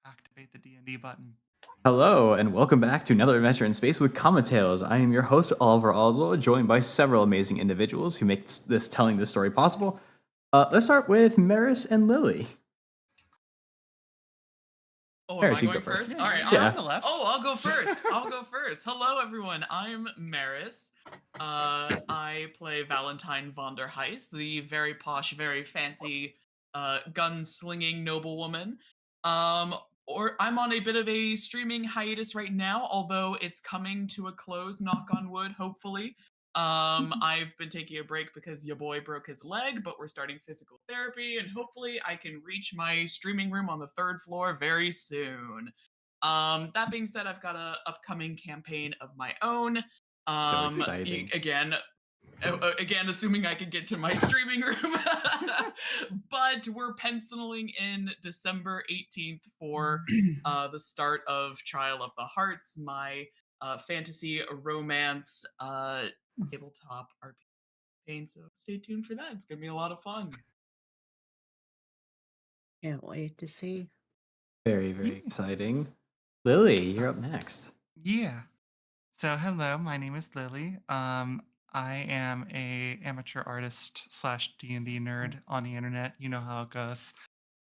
activate the D&D button. Hello, and welcome back to another adventure in space with Comet Tales. I am your host, Oliver Oswald, joined by several amazing individuals who make telling this story possible. Let's start with Maris and Lily. Oh, am Maris, I you going go first. first? Yeah, All right. you're on Yeah. the left. I'll go first. I'll go first. Hello, everyone. I'm Maris. I play Valentine von der Heist, the very posh, very fancy, gun-slinging noblewoman. Um, or I'm on a bit of a streaming hiatus right now, although it's coming to a close. Knock on wood. Hopefully. I've been taking a break because your boy broke his leg, but we're starting physical therapy, and hopefully I can reach my streaming room on the third floor very soon. That being said, I've got a upcoming campaign of my own. So exciting. Again, assuming I can get to my streaming room. But we're penciling in December 18th for the start of Trial of the Hearts, my fantasy romance tabletop RPG campaign. So stay tuned for that. It's going to be a lot of fun. Can't wait to see. Very, very exciting. Lily, you're up next. Yeah. So hello, my name is Lily. I am a amateur artist slash D&D nerd on the internet. You know how it goes.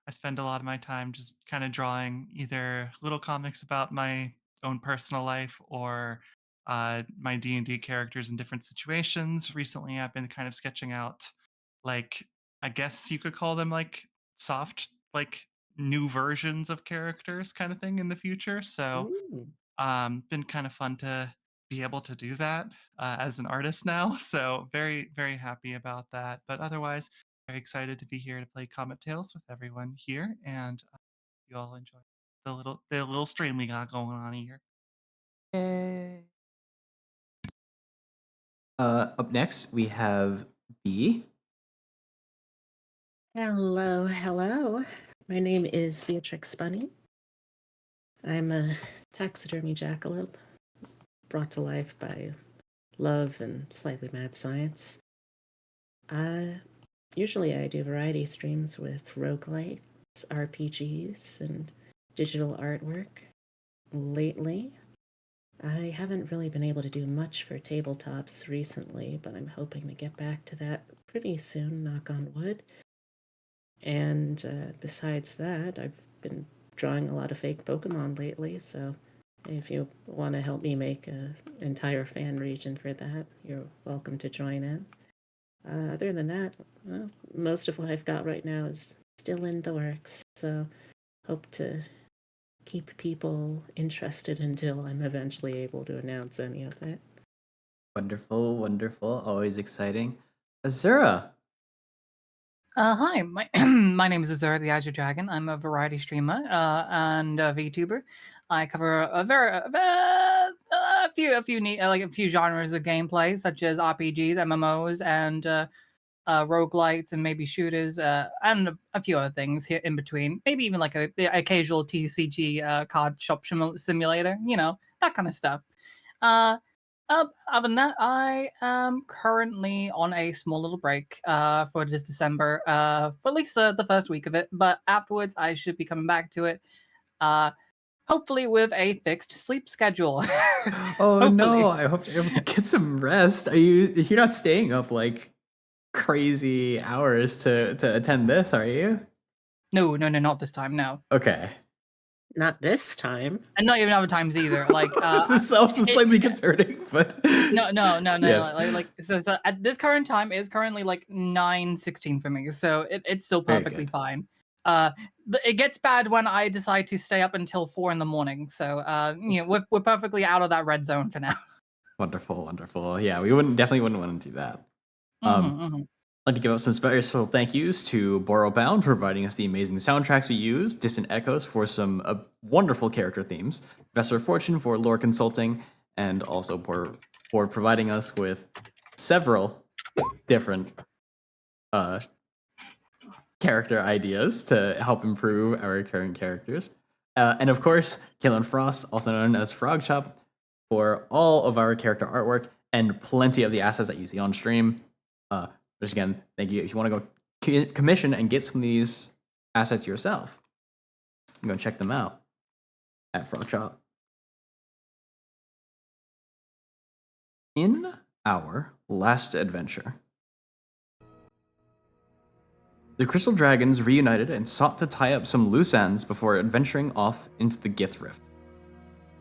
I spend a lot of my time just kind of drawing either little comics about my own personal life or my D&D characters in different situations. Recently, I've been kind of sketching out, like, I guess you could call them like soft, like new versions of characters kind of thing in the future. So, Ooh. been kind of fun to be able to do that as an artist now. So very, very happy about that. But otherwise, very excited to be here to play Comet Tales with everyone here, and you all enjoy the little stream we got going on here. Yay. Up next, we have B. Hello, hello. My name is Beatrix Bunny. I'm a taxidermy jackalope brought to life by love and slightly mad science. Usually I do variety streams with roguelites, RPGs, and digital artwork. Lately, I haven't really been able to do much for tabletops recently, but I'm hoping to get back to that pretty soon, knock on wood. And besides that, I've been drawing a lot of fake Pokemon lately, so if you want to help me make an entire fan region for that, you're welcome to join in. Other than that, well, most of what I've got right now is still in the works, so hope to keep people interested until I'm eventually able to announce any of it. Wonderful, wonderful. Always exciting. Azura. Hi, my my name is Azura the Azure Dragon. I'm a variety streamer and a VTuber. I cover a few genres of gameplay, such as RPGs, MMOs, and roguelites, and maybe shooters, and a few other things here in between. Maybe even like a occasional TCG card shop simulator. You know, that kind of stuff. Uh, Other than that, I am currently on a small little break for this December, for at least the first week of it. But afterwards, I should be coming back to it, uh, hopefully with a fixed sleep schedule. Oh Hopefully. no, I hope you're able to get some rest. You're not staying up like crazy hours to attend this, are you? No, not this time. No, Okay. Not this time. and not even other times either. Like, This is also slightly concerning, but no. Yes. So at this current time is currently like 9:16 for me, so it's still Very perfectly good. fine. It gets bad when I decide to stay up until 4 in the morning. So we're perfectly out of that red zone for now. Wonderful, wonderful. Yeah, we definitely wouldn't want to do that. I'd like to give out some special thank yous to Borrowbound for providing us the amazing soundtracks we use, Distant Echoes for some wonderful character themes, Professor Fortune for lore consulting, and also for providing us with several different character ideas to help improve our current characters. And of course, Kalen Frost, also known as Frog Chop, for all of our character artwork and plenty of the assets that you see on stream. Which again, thank you. If you want to go commission and get some of these assets yourself, you can go check them out. at Frog Shop. In our last adventure, the Crystal Dragons reunited and sought to tie up some loose ends before adventuring off into the Gith Rift.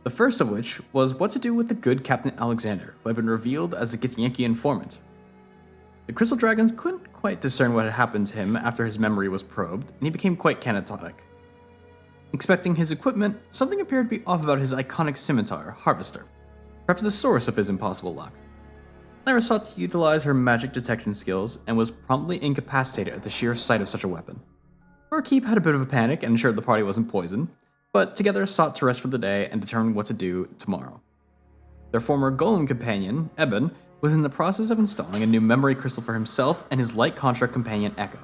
The first of which was what to do with the good Captain Alexander, who had been revealed as the Githyanki informant. The Crystal Dragons couldn't quite discern what had happened to him after his memory was probed, and he became quite catatonic. Inspecting his equipment, something appeared to be off about his iconic scimitar, Harvester, perhaps the source of his impossible luck. Lyra sought to utilize her magic detection skills and was promptly incapacitated at the sheer sight of such a weapon. Keep had a bit of a panic and ensured the party wasn't poisoned, but together sought to rest for the day and determine what to do tomorrow. Their former golem companion, Eben, was in the process of installing a new memory crystal for himself and his light construct companion, Echo.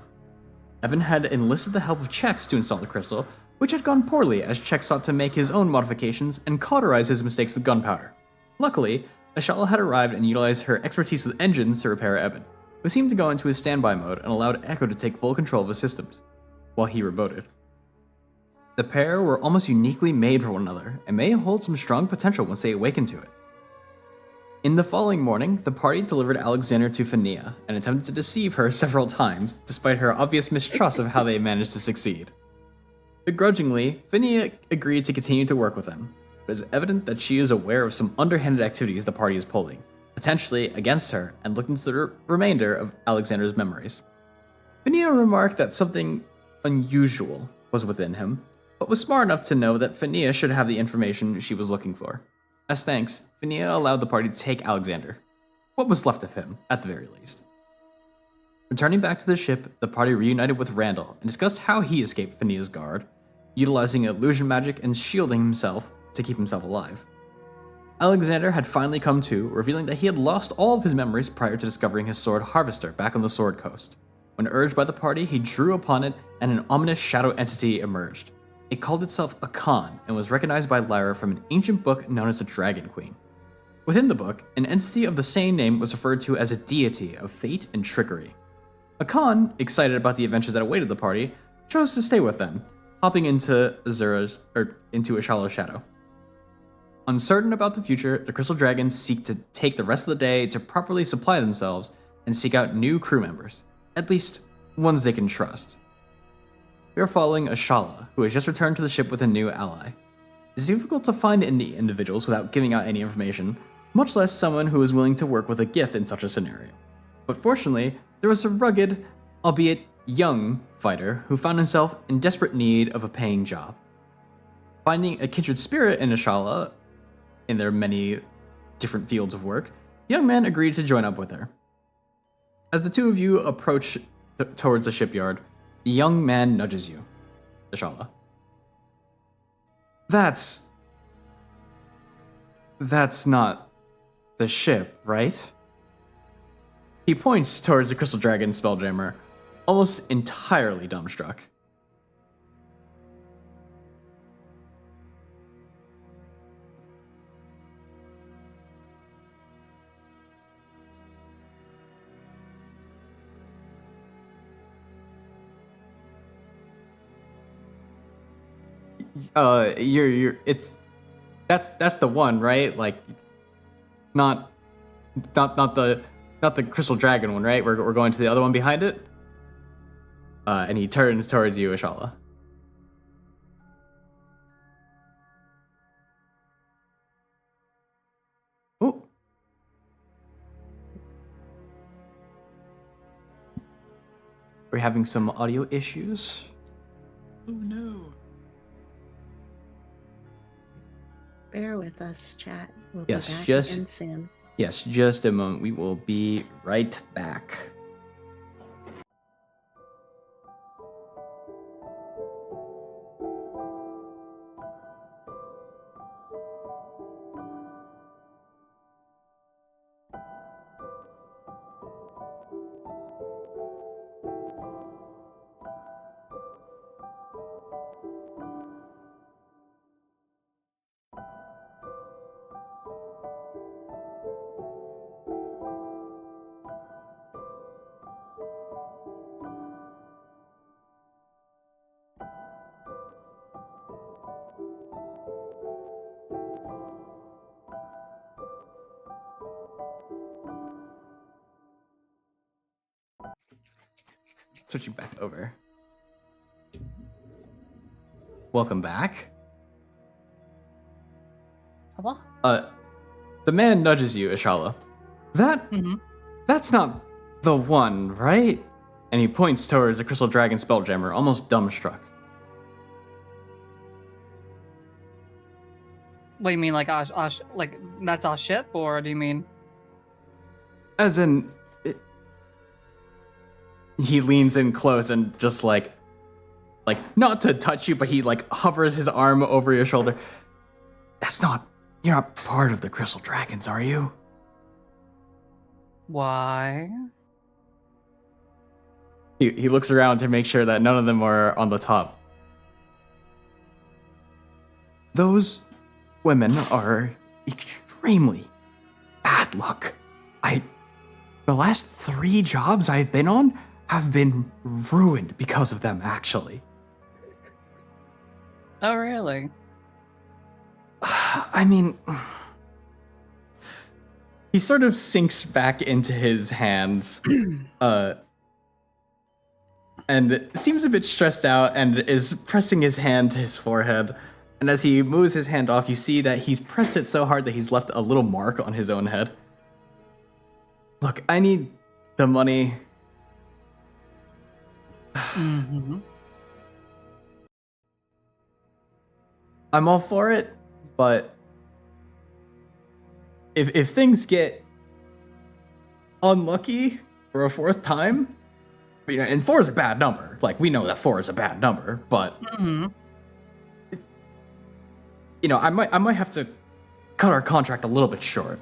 Eben had enlisted the help of Chex to install the crystal, which had gone poorly as Chex sought to make his own modifications and cauterize his mistakes with gunpowder. Luckily, Ashala had arrived and utilized her expertise with engines to repair Eben, who seemed to go into his standby mode and allowed Echo to take full control of his systems, while he rebooted. The pair were almost uniquely made for one another, and may hold some strong potential once they awaken to it. In the following morning, the party delivered Alexander to Fania, and attempted to deceive her several times, despite her obvious mistrust of how they managed to succeed. Begrudgingly, Fania agreed to continue to work with them, but it is evident that she is aware of some underhanded activities the party is pulling, potentially against her, and looked into the remainder of Alexander's memories. Fania remarked that something unusual was within him, but was smart enough to know that Fania should have the information she was looking for. As thanks, Fania allowed the party to take Alexander, what was left of him, at the very least. Returning back to the ship, the party reunited with Randall and discussed how he escaped Fania's guard, utilizing illusion magic and shielding himself to keep himself alive. Alexander had finally come to, revealing that he had lost all of his memories prior to discovering his sword Harvester back on the Sword Coast. When urged by the party, he drew upon it and an ominous shadow entity emerged. It called itself a Khan and was recognized by Lyra from an ancient book known as the Dragon Queen. Within the book, an entity of the same name was referred to as a deity of fate and trickery. A Khan, excited about the adventures that awaited the party, chose to stay with them, hopping into Ashala's shadow. Uncertain about the future, the Crystal Dragons seek to take the rest of the day to properly supply themselves and seek out new crew members, at least ones they can trust. We are following Ashala, who has just returned to the ship with a new ally. It's difficult to find any individuals without giving out any information, much less someone who is willing to work with a Gith in such a scenario. But fortunately, there was a rugged, albeit young, fighter who found himself in desperate need of a paying job. Finding a kindred spirit in Ashala, in their many different fields of work, the young man agreed to join up with her. As the two of you approach towards the shipyard, the young man nudges you, Ashala. That's not the ship, right? He points towards the Crystal Dragon Spelljammer, almost entirely dumbstruck. That's the one, right? Like, not the Crystal Dragon one, right? We're going to the other one behind it. And he turns towards you, Ashala. Oh. We're having some audio issues. Oh no. Bear with us, chat. We'll Yes, be back just- again soon. Yes, just a moment. We will be right back. switching back over. Welcome back. What? The man nudges you, Ishala. That's not the one, right? And he points towards the Crystal Dragon Spelljammer, almost dumbstruck. What do you mean, like like that's our ship, or do you mean? As in, he leans in close and just like not to touch you, but he like hovers his arm over your shoulder. You're not part of the Crystal Dragons, are you? Why? He looks around to make sure that none of them are on the top. Those women are extremely bad luck. The last 3 jobs I've been on have been ruined because of them, actually. Oh, really? I mean, he sort of sinks back into his hands, and seems a bit stressed out and is pressing his hand to his forehead. And as he moves his hand off, you see that he's pressed it so hard that he's left a little mark on his own head. Look, I need the money. Mm-hmm. I'm all for it, but if things get unlucky for a 4th time, you know, and 4 is a bad number. Like, we know that 4 is a bad number, but you know, I might have to cut our contract a little bit short.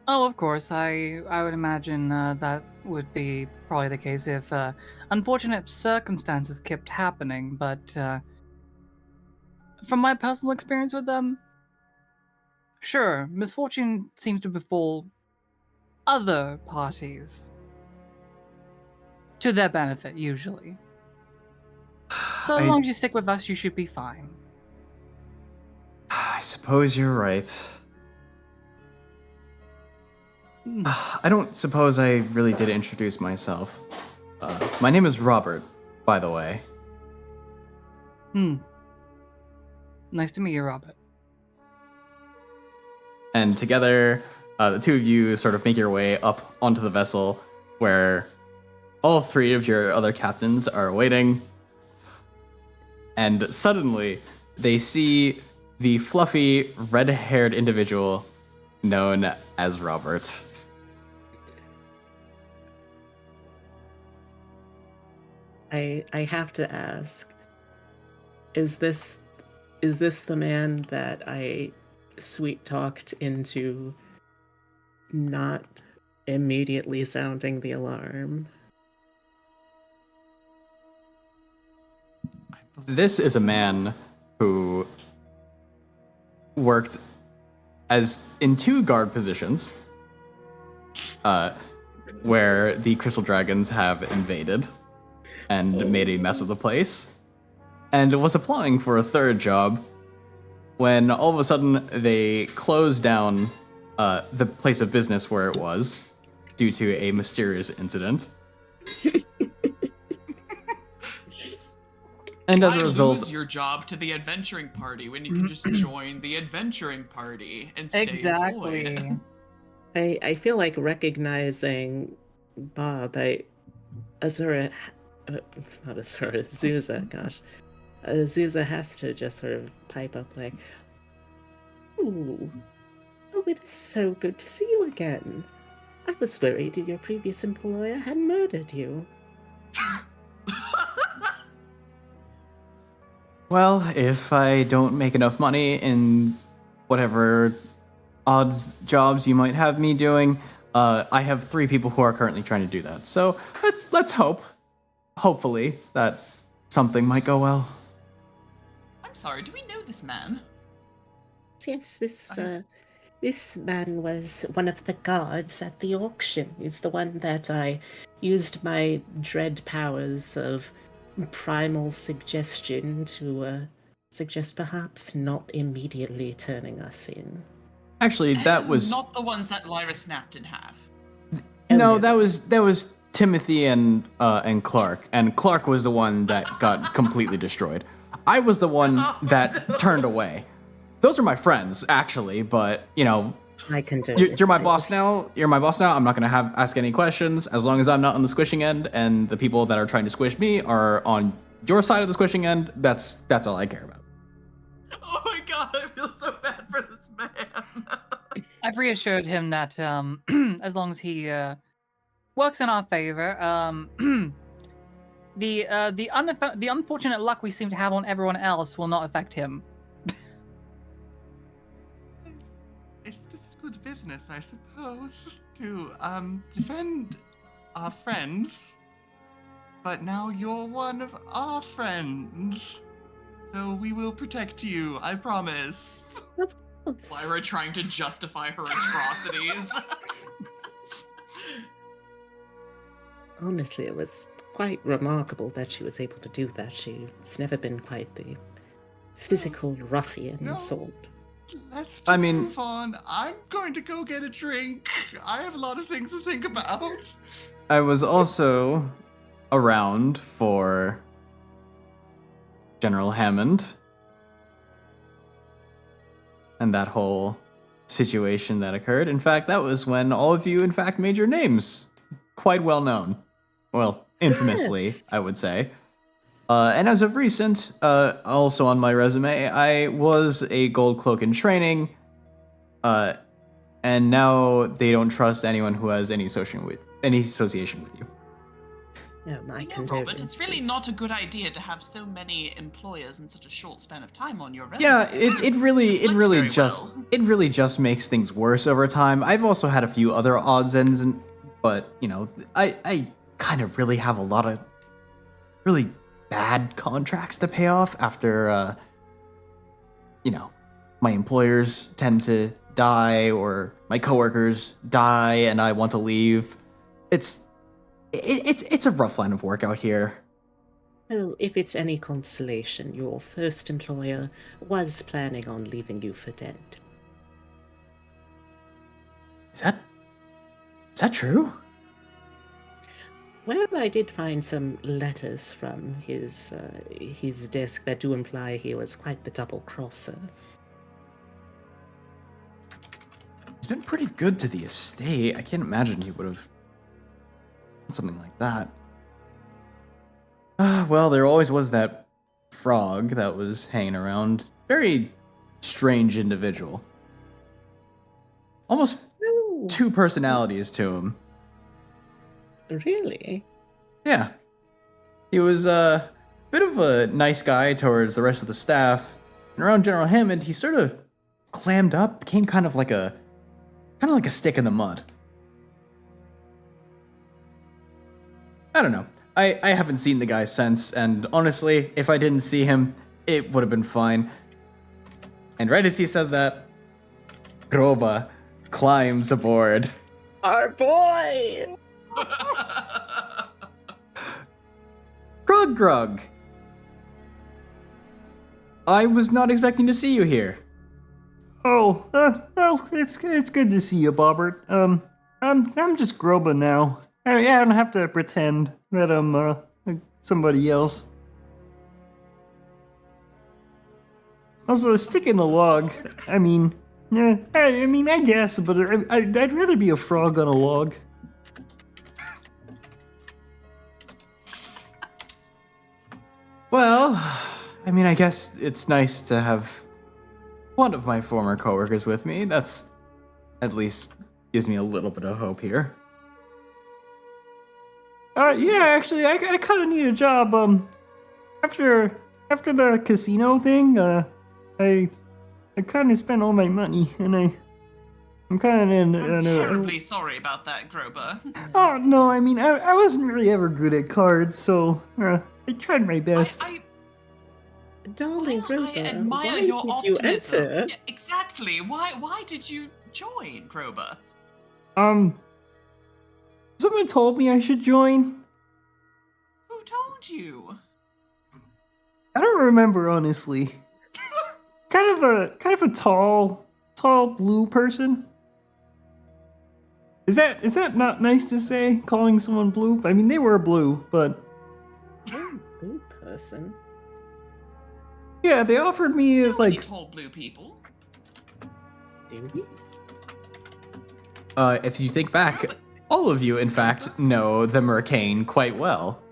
Oh, of course. I would imagine that would be probably the case if unfortunate circumstances kept happening. But from my personal experience with them, sure, misfortune seems to befall other parties to their benefit, usually. So as long as you stick with us, you should be fine. I suppose you're right. I don't suppose I really did introduce myself. My name is Robert, by the way. Nice to meet you, Robert. And together, the 2 of you sort of make your way up onto the vessel where all 3 of your other captains are waiting. And suddenly, they see the fluffy, red-haired individual known as Robert. I have to ask, is this the man that I sweet talked into not immediately sounding the alarm? This is a man who worked in 2 guard positions, where the Crystal Dragons have invaded and made a mess of the place, and was applying for a 3rd job when all of a sudden they closed down the place of business where it was due to a mysterious incident. And as a result, lose your job to the adventuring party when you can just join the adventuring party and stay employed. I feel like recognizing Bob. Azura, not Azura, Zuza. Gosh, Zuza has to just sort of pipe up like, "Ooh, oh, it is so good to see you again. I was worried your previous employer had murdered you." well, if I don't make enough money in whatever odd jobs you might have me doing, I have 3 people who are currently trying to do that. So let's hope, hopefully, that something might go well. I'm sorry, do we know this man? Yes, this man was one of the guards at the auction. He's the one that I used my dread powers of primal suggestion to suggest perhaps not immediately turning us in. Actually, that was not the ones that Lyra snapped in half. no, that was Timothy and Clark, and Clark was the one that got completely destroyed. I was the one that turned away. Those are my friends, actually, but you know, I can do it. you're my boss now. You're my boss now. I'm not gonna ask any questions as long as I'm not on the squishing end, and the people that are trying to squish me are on your side of the squishing end. That's all I care about. Oh my god, I feel so bad for this man. I've reassured him that as long as he works in our favor, the unfortunate luck we seem to have on everyone else will not affect him. It's just good business, I suppose, to defend our friends. But now you're one of our friends. So we will protect you, I promise. Of course. Lyra trying to justify her atrocities. Honestly, it was quite remarkable that she was able to do that. She's never been quite the physical ruffian No. sort. Let's just I mean- move on. I'm going to go get a drink. I have a lot of things to think about. I was also around for General Hammond and that whole situation that occurred. In fact, that was when all of you, in fact, made your names quite well known. Well, infamously, Yes. I would say. And as of recent, also on my resume, I was a gold cloak in training, and now they don't trust anyone who has any association with you. No, my You know, Robert, it's really condolences. not a good idea to have so many employers in such a short span of time on your resume. Yeah, it really reflects very well. just makes things worse over time. I've also had a few other odds ends, but you know, I kind of really have a lot of really bad contracts to pay off after you know, my employers tend to die or my coworkers die and I want to leave. It's a rough line of work out here. Well, if it's any consolation, your first employer was planning on leaving you for dead. Is that true? Well, I did find some letters from his desk that do imply he was quite the double crosser. He's been pretty good to the estate. I can't imagine he would have done something like that. Well, there always was that frog that was hanging around. Very strange individual. Almost Oh, two personalities to him. really? Yeah. He was a bit of a nice guy towards the rest of the staff. And around General Hammond, he sort of clammed up, became kind of like a stick in the mud. I don't know. I haven't seen the guy since, and honestly, if I didn't see him, it would have been fine. And right as he says that, Groba climbs aboard. Our boy! Grug! I was not expecting to see you here. Oh, well, it's good to see you, Bobbert. I'm just Groba now. I don't have to pretend that I'm like somebody else. Also, a stick in the log. I mean, yeah, I guess, but I'd rather be a frog on a log. Well, I mean, I guess it's nice to have one of my former coworkers with me. That's at least gives me a little bit of hope here. Yeah, actually, I kind of need a job. After the casino thing, I kind of spent all my money, and I'm kind of in. I'm terribly sorry about that, Groba. Oh no, I mean, I wasn't really ever good at cards, so I tried my best. Darling I Grover, admire why your did optimism. you enter? Yeah, exactly. Why did you join, Groba? Someone told me I should join. Who told you? I don't remember honestly. kind of a tall blue person. Is that not nice to say? Calling someone blue? I mean, they were blue, but Oh, blue person. yeah, they offered me How many like. tall blue people? Do we? If you think back, Groba- all of you, in fact, know the Mercane quite well.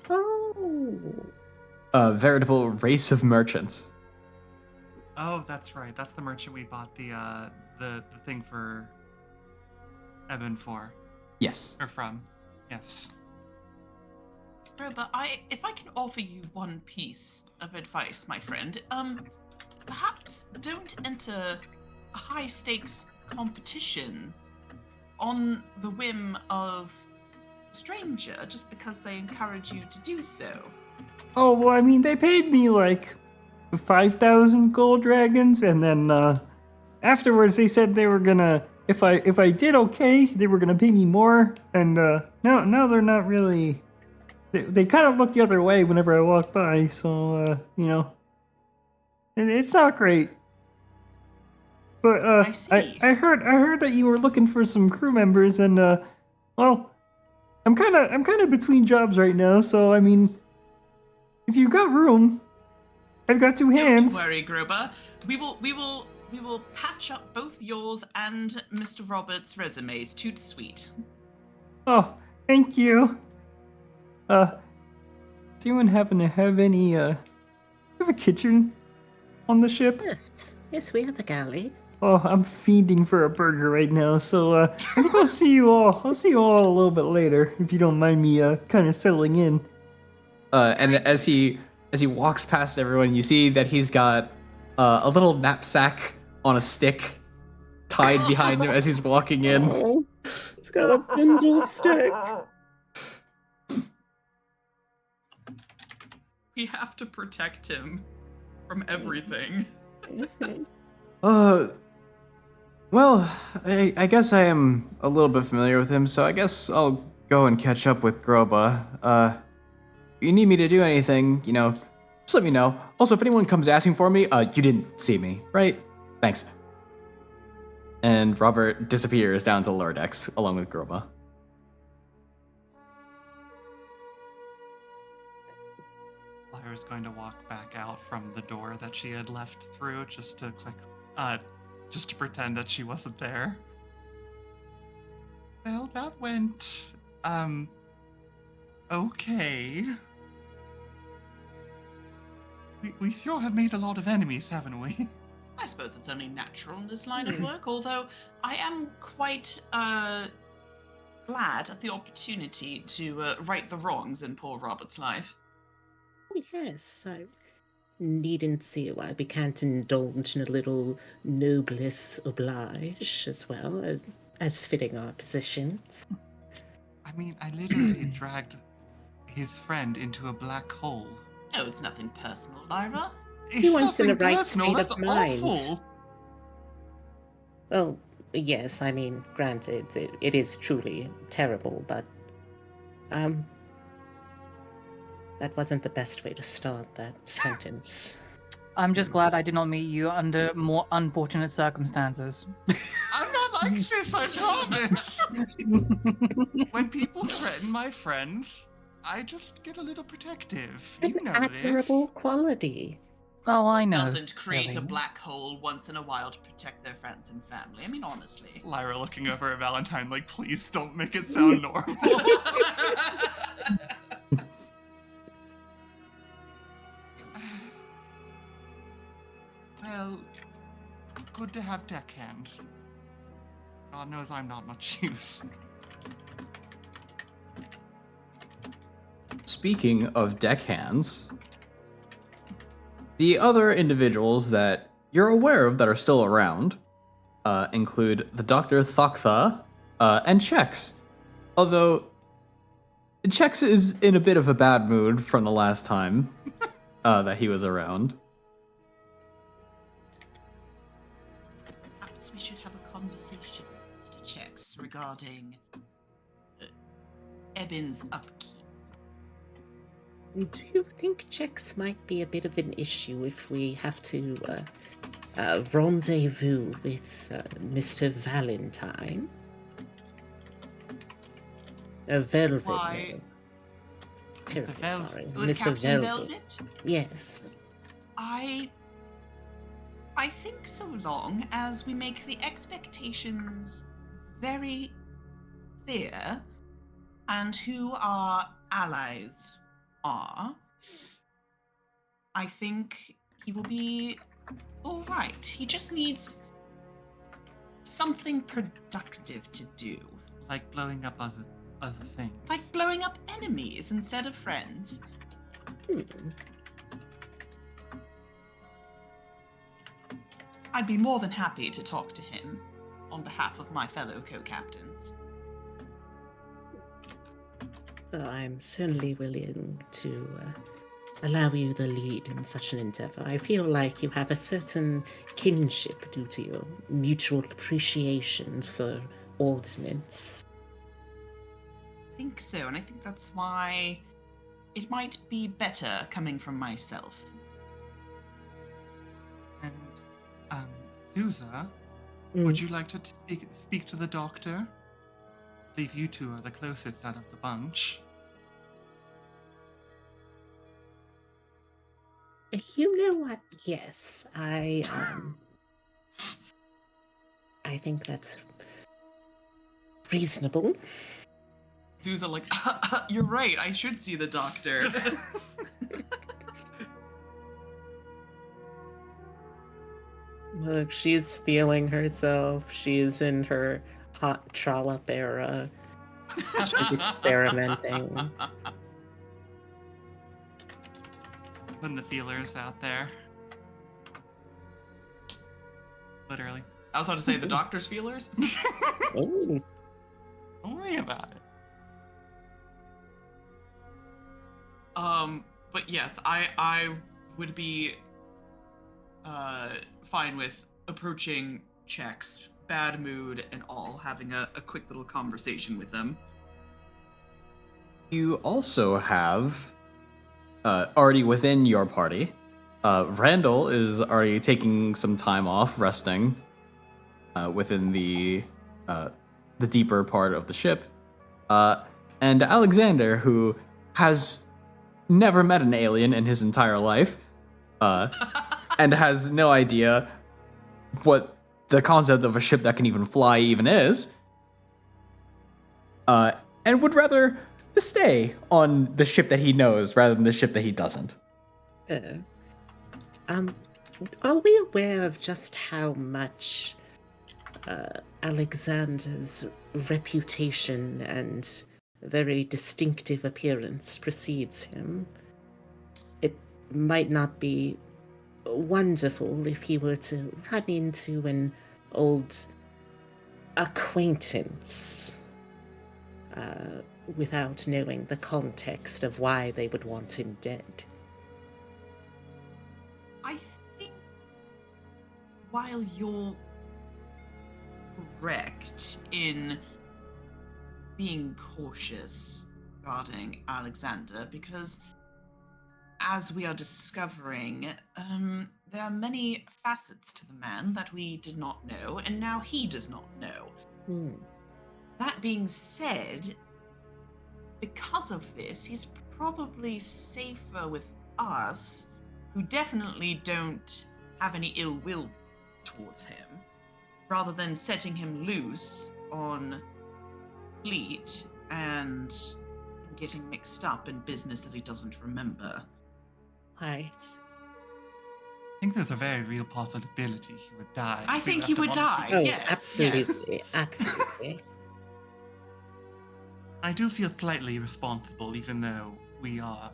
Oh. A veritable race of merchants. Oh, that's right. That's the merchant we bought the thing for Eben for Yes. or from. Yes. Groba, if I can offer you one piece of advice, my friend, perhaps don't enter a high stakes competition on the whim of a stranger just because they encourage you to do so. Oh well, I mean, they paid me like 5,000 gold dragons, and then afterwards they said they were gonna, if I did okay, they were gonna pay me more. And now they're not really. They kind of look the other way whenever I walk by, so it's not great. But I see. I heard that you were looking for some crew members, and well, I'm kind of between jobs right now, so I mean, if you've got room, I've got two hands. Don't worry, Groba. We will patch up both yours and Mr. Roberts' resumes. Toot sweet. Oh, thank you. Does anyone happen to have any have a kitchen on the ship? Yes, we have a galley. Oh, I'm fiending for a burger right now, so I think I'll see you all. I'll see you all a little bit later, if you don't mind me kind of settling in. And as he walks past everyone, you see that he's got a little knapsack on a stick tied behind him as he's walking in. Oh, it's got a bindle stick. We have to protect him from everything. Well, I guess I am a little bit familiar with him, so I guess I'll go and catch up with Groba. If you need me to do anything, just let me know. Also, if anyone comes asking for me, you didn't see me, right? Thanks. And Robert disappears down to the lower decks along with Groba. Lyra's going to walk back out from the door that she had left through just to pretend that she wasn't there. Well, that went okay. We sure have made a lot of enemies, haven't we? I suppose it's only natural in this line of work, although I am quite glad at the opportunity to right the wrongs in poor Robert's life. Yes, I needn't see why we can't indulge in a little noblesse oblige as well as fitting our positions. I mean, I literally dragged his friend into a black hole. Oh, it's nothing personal, Lyra. He wants in the nothing right personal, state of that's mind. awful. Well, yes, I mean, granted, it is truly terrible, but that wasn't the best way to start that sentence. I'm just glad I did not meet you under more unfortunate circumstances. I'm not like this, I promise. When people threaten my friends, I just get a little protective. You An know admirable this. quality. Oh, I know. Doesn't create a silly. black hole once in a while to protect their friends and family. I mean, honestly. Lyra looking over at Valentine like, please don't make it sound normal. Well, good to have deckhands. God knows I'm not much use. Speaking of deckhands, the other individuals that you're aware of that are still around include the Dr. Thoktha and Chex. Although Chex is in a bit of a bad mood from the last time that he was around. Perhaps we should have a conversation, Mr. Chex, regarding Eben's upkeep. Do you think checks might be a bit of an issue if we have to rendezvous with Mr. Valentine? Velvet. Why- Terribly Velvet. sorry. With Mr. Captain Velvet. Velvet? Yes. I think so long as we make the expectations very clear and who our allies are, I think he will be all right. He just needs something productive to do, Like blowing up other things. like blowing up enemies instead of friends. Hmm. I'd be more than happy to talk to him on behalf of my fellow co-captains. Well, I'm certainly willing to allow you the lead in such an endeavor. I feel like you have a certain kinship due to your mutual appreciation for ordnance. I think so, and I think that's why it might be better coming from myself. And, Thuza, Mm. would you like to speak to the doctor? I believe you two are the closest out of the bunch. You know what? Yes, I think that's reasonable. Zuza like, you're right, I should see the doctor. Look, she's feeling herself. She's in her hot trollop era. She's experimenting. Putting the feelers out there. Literally. I was about to say the doctor's feelers. Ooh. Don't worry about it. But yes, I would be fine with approaching checks, bad mood and all, having a quick little conversation with them. You also have, already within your party, Randall is already taking some time off, resting within the deeper part of the ship. And Alexander, who has never met an alien in his entire life, and has no idea what the concept of a ship that can even fly even is, and would rather stay on the ship that he knows rather than the ship that he doesn't. Are we aware of just how much Alexander's reputation and very distinctive appearance precedes him? It might not be wonderful if he were to run into an old acquaintance without knowing the context of why they would want him dead. I think while you're correct in being cautious regarding Alexander, because as we are discovering, there are many facets to the man that we did not know, and now he does not know. That being said, because of this, he's probably safer with us, who definitely don't have any ill will towards him, rather than setting him loose on fleet and getting mixed up in business that he doesn't remember. Right. I think there's a very real possibility he would die. I if we think left he him would on the die. field. Oh, Yes, absolutely. Absolutely. I do feel slightly responsible, even though we are,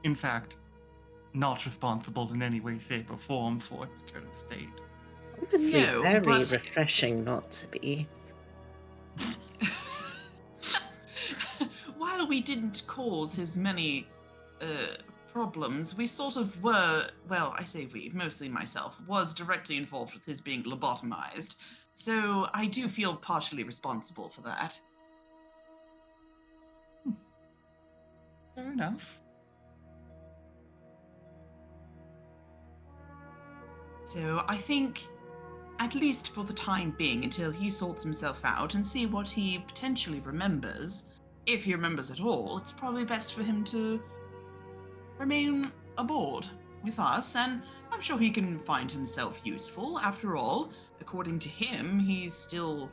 in fact, not responsible in any way, shape, or form for its current state. Honestly, No, very but- refreshing not to be. While we didn't cause his many problems, we sort of were, well, I say we, mostly myself, was directly involved with his being lobotomized. So I do feel partially responsible for that. Fair enough. So I think, at least for the time being, until he sorts himself out and see what he potentially remembers, if he remembers at all, it's probably best for him to remain aboard with us, and I'm sure he can find himself useful. After all, according to him, he's still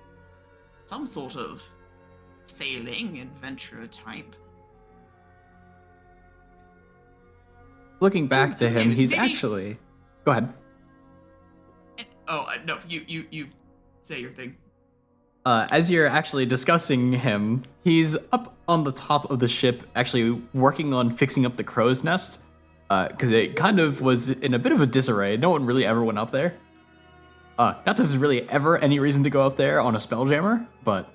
some sort of sailing adventurer type. Looking back to Who him, knows? he's Maybe- actually. Go ahead. No, you say your thing. As you're actually discussing him, he's up on the top of the ship, actually working on fixing up the crow's nest, because it kind of was in a bit of a disarray. No one really ever went up there. Not that there's really ever any reason to go up there on a spelljammer, but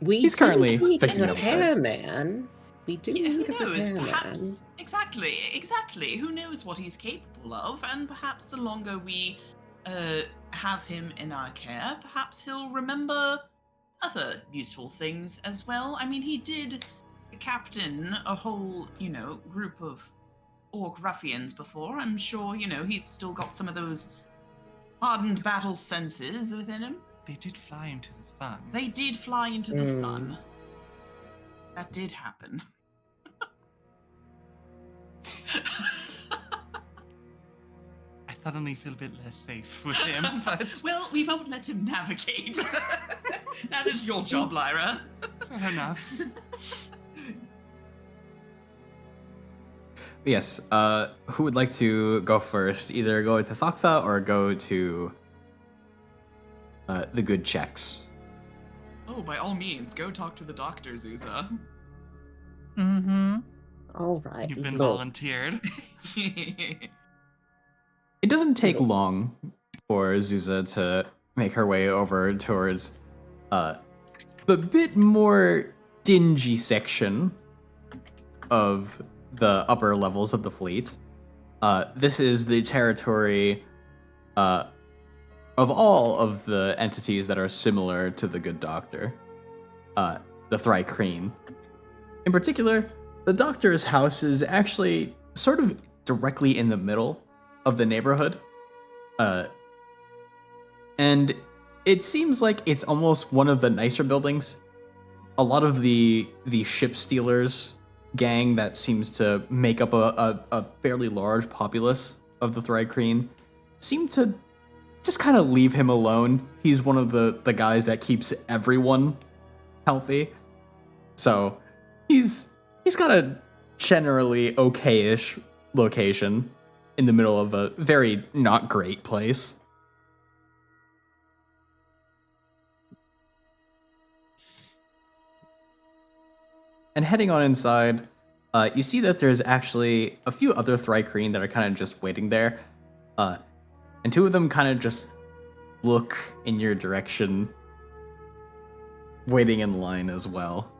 he's currently need fixing a it up there. repairman. We do Yeah, need who a knows? repairman. Perhaps exactly. Who knows what he's capable of? And perhaps the longer we have him in our care, perhaps he'll remember other useful things as well. I mean, he did captain a whole, group of orc ruffians before. I'm sure, he's still got some of those hardened battle senses within him. They did fly into the sun. They did fly into the sun. That did happen. I suddenly feel a bit less safe with him, but Well, we won't let him navigate. That is your job, Lyra. fair enough. Yes. Who would like to go first? Either go to Thakta or go to the good checks. Oh, by all means, go talk to the doctor, Zuza. Mm-hmm. All right. You've been look, volunteered. It doesn't take long for Zuza to make her way over towards the bit more dingy section of the upper levels of the fleet. This is the territory of all of the entities that are similar to the Good Doctor, the Thrycreen. In particular, the Doctor's house is actually sort of directly in the middle of the neighborhood. And it seems like it's almost one of the nicer buildings. A lot of the ship stealers gang that seems to make up a fairly large populace of the Thrycreen seem to just kind of leave him alone. He's one of the guys that keeps everyone healthy. So he's got a generally okay-ish location in the middle of a very not great place. And heading on inside, you see that there's actually a few other Thrycreen that are kind of just waiting there. And two of them kind of just look in your direction, waiting in line as well.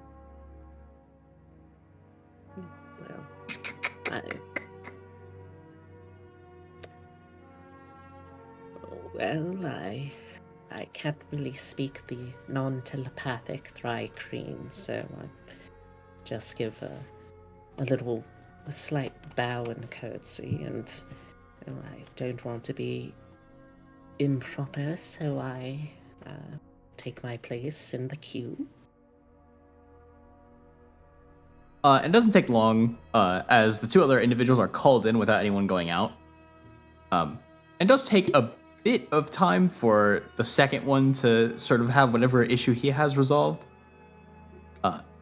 I can't really speak the non-telepathic Thrycreen, so I just give a slight bow and curtsy, and I don't want to be improper, so I take my place in the queue. It doesn't take long, as the two other individuals are called in without anyone going out. It does take a bit of time for the second one to sort of have whatever issue he has resolved.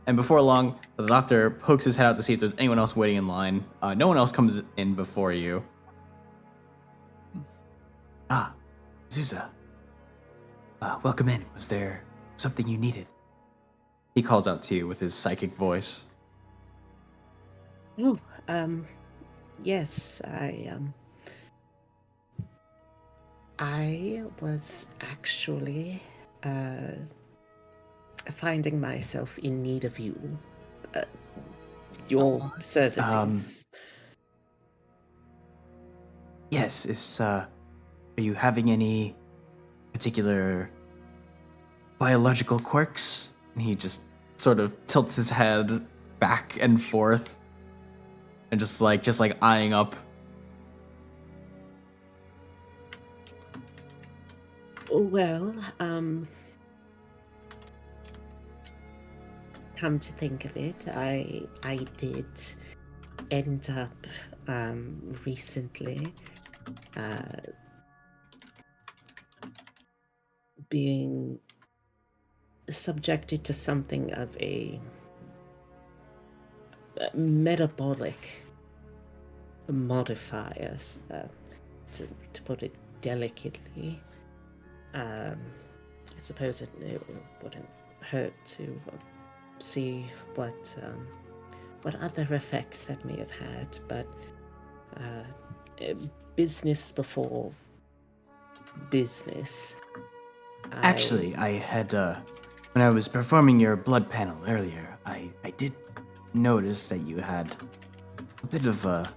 And before long, the Doctor pokes his head out to see if there's anyone else waiting in line. No one else comes in before you. Ah, Zuza. Welcome in. Was there something you needed? He calls out to you with his psychic voice. Oh, yes, I was actually finding myself in need of your services. Yes, are you having any particular biological quirks? And he just sort of tilts his head back and forth and just like eyeing up. Well, come to think of it, I did end up recently being subjected to something of a metabolic modifiers, to put it delicately. I suppose it wouldn't hurt to see what other effects that may have had, but business before business. Actually, I had, when I was performing your blood panel earlier, I did notice that you had a bit of a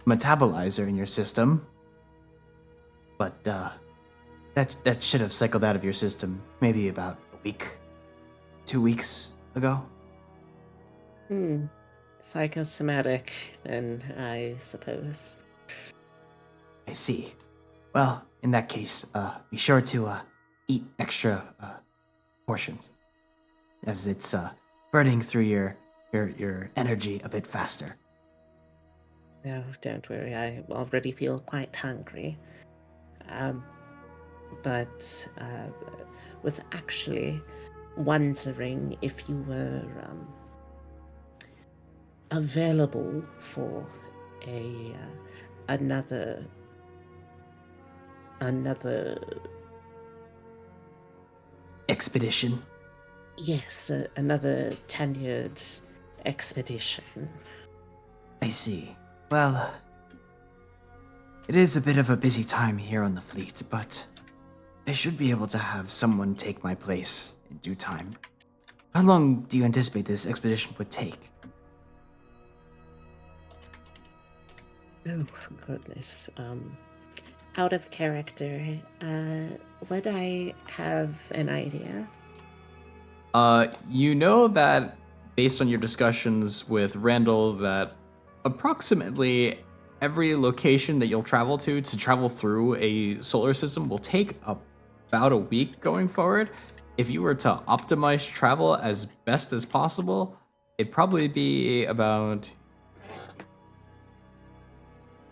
metabolizer in your system. But, that should have cycled out of your system maybe about a week, 2 weeks ago. Psychosomatic, then, I suppose. I see. Well, in that case, be sure to eat extra portions, as it's burning through your energy a bit faster. No, don't worry. I already feel quite hungry. But was actually wondering if you were available for another Expedition. yes, another tenured expedition. I see. Well, it is a bit of a busy time here on the fleet, but I should be able to have someone take my place in due time. How long do you anticipate this expedition would take? Oh, goodness. Out of character, would I have an idea? You know that based on your discussions with Randall that approximately every location that you'll travel to travel through a solar system will take about a week going forward. If you were to optimize travel as best as possible, it'd probably be about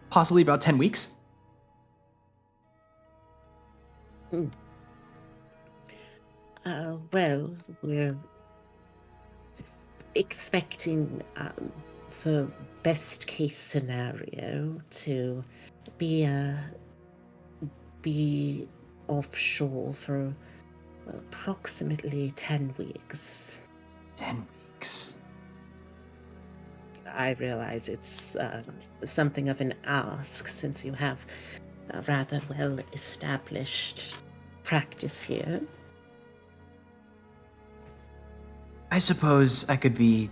possibly about 10 weeks. Well, we're expecting, for best case scenario, to be offshore for approximately 10 weeks. 10 weeks. I realize it's something of an ask since you have a rather well established practice here. I suppose I could be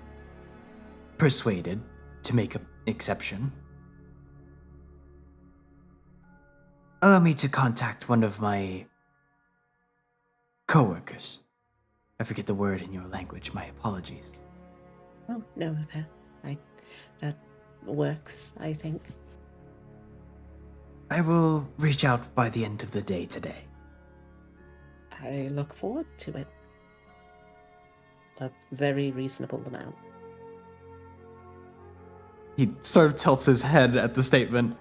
persuaded to make an exception. Allow me to contact one of my coworkers. I forget the word in your language, my apologies. Oh, no, that works, I think. I will reach out by the end of the day today. I look forward to it. A very reasonable amount. He sort of tilts his head at the statement.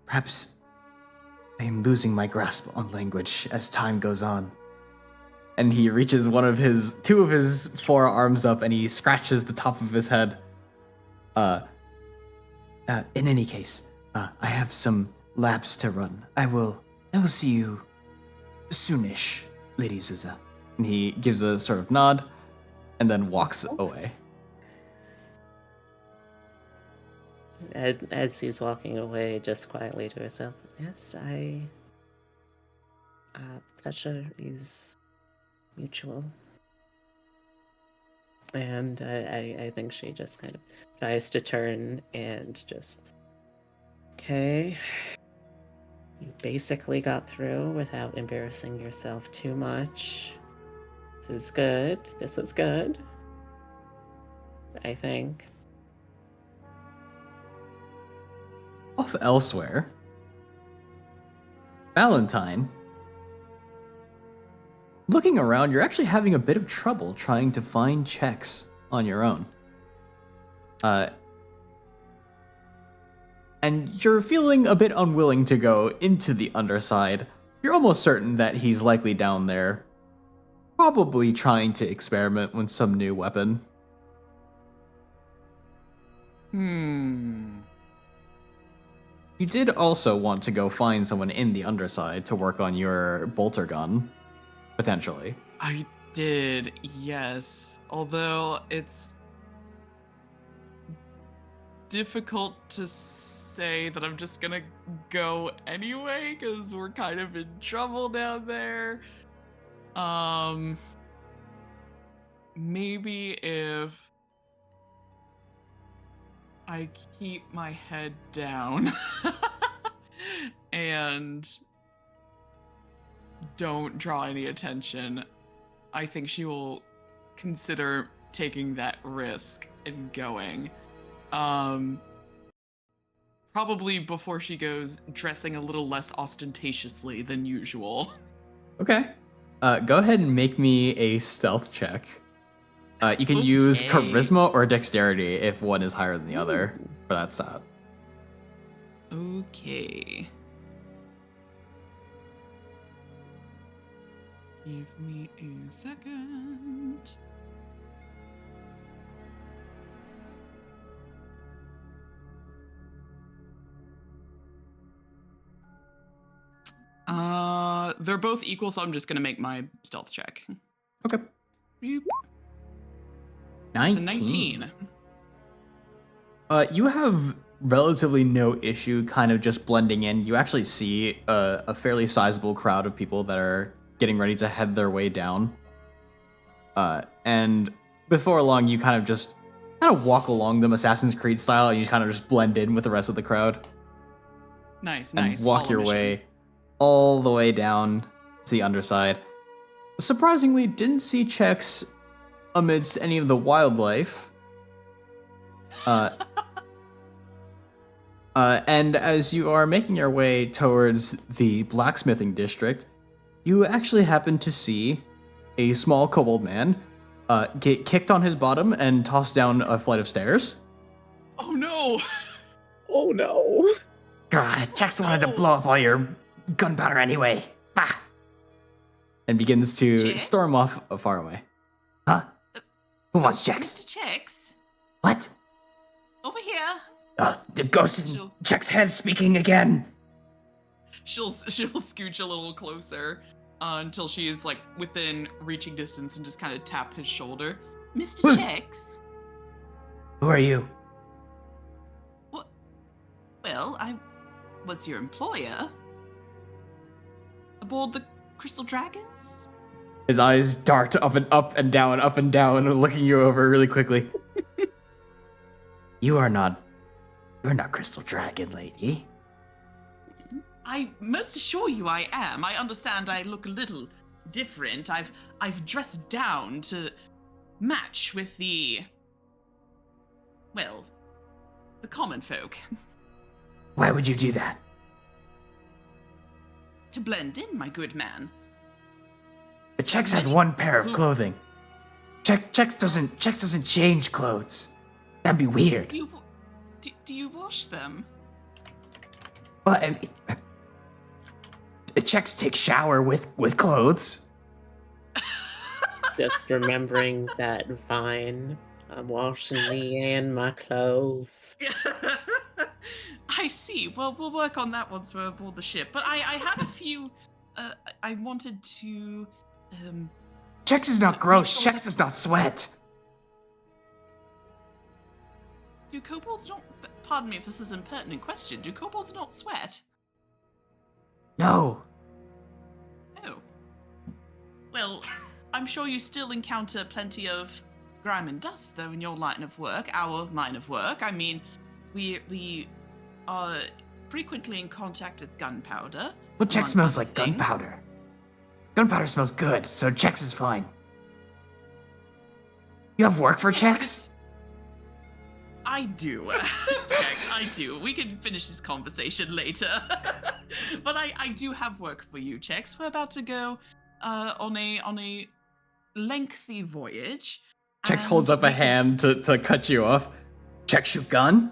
Perhaps I am losing my grasp on language as time goes on. And he reaches two of his forearms up and he scratches the top of his head. In any case, I have some labs to run. I will see you soonish, Lady Zuza. And he gives a sort of nod and then walks away. As he's walking away, just quietly to herself, yes, pleasure is mutual. And I think she just kind of tries to turn and just, okay, you basically got through without embarrassing yourself too much. This is good, I think. Off elsewhere, Valentine looking around, you're actually having a bit of trouble trying to find checks on your own. And you're feeling a bit unwilling to go into the underside. You're almost certain that he's likely down there, probably trying to experiment with some new weapon. You did also want to go find someone in the underside to work on your bolter gun, potentially. I did, yes. Although it's difficult to say that I'm just gonna go anyway, because we're kind of in trouble down there. Maybe if I keep my head down and don't draw any attention, I think she will consider taking that risk and going. Probably before she goes dressing a little less ostentatiously than usual. Okay. Go ahead and make me a stealth check. You can use Okay. charisma or dexterity if one is higher than the other for that stat. Okay. Give me a second. They're both equal, so I'm just gonna make my stealth check. Okay. Boop. 19. It's a 19. You have relatively no issue kind of just blending in. You actually see a fairly sizable crowd of people that are getting ready to head their way down. And before long, you kind of walk along them Assassin's Creed style, and you kind of just blend in with the rest of the crowd. Nice, And nice. walk Follow your mission. way all the way down to the underside. Surprisingly, didn't see checks amidst any of the wildlife. And as you are making your way towards the blacksmithing district, you actually happen to see a small kobold man get kicked on his bottom and tossed down a flight of stairs. Oh no! Oh no. God, Jax wanted to blow up all your gunpowder anyway. Bah! And begins to Jax? storm off far away. Huh? Who wants Jax? Mr. Checks, What? over here. The ghost in Jack's head speaking again. She'll scooch a little closer until she is like within reaching distance and just kind of tap his shoulder. Mr. Checks. Who are you? What? Well, I was your employer. Aboard the Crystal Dragons? His eyes dart up and down, looking you over really quickly. You're not Crystal Dragon Lady. I most assure you I am. I understand I look a little different. I've dressed down to match with the common folk. Why would you do that? To blend in, my good man. But Chex has one pair of clothing. Chex doesn't change clothes. That'd be weird. Do you wash them? Well, I mean, Chex takes shower with clothes. Just remembering that Vine. I'm washing me and my clothes. I see. Well, we'll work on that once we're aboard the ship. But I had a few. I wanted to. Chex is not gross. Chex does not sweat. Do kobolds not? Pardon me if this is an impertinent question. Do kobolds not sweat? No. Oh. Well, I'm sure you still encounter plenty of grime and dust, though, in your line of work. Our line of work. I mean, we are frequently in contact with gunpowder. Well, Chex among smells other like things. gunpowder. Gunpowder smells good, so Chex is fine. You have work for Chex? I do. Chex, I do. We can finish this conversation later. But I do have work for you, Chex. We're about to go on a lengthy voyage. Chex and holds up a we could- hand to cut you off. Chex shoot gun?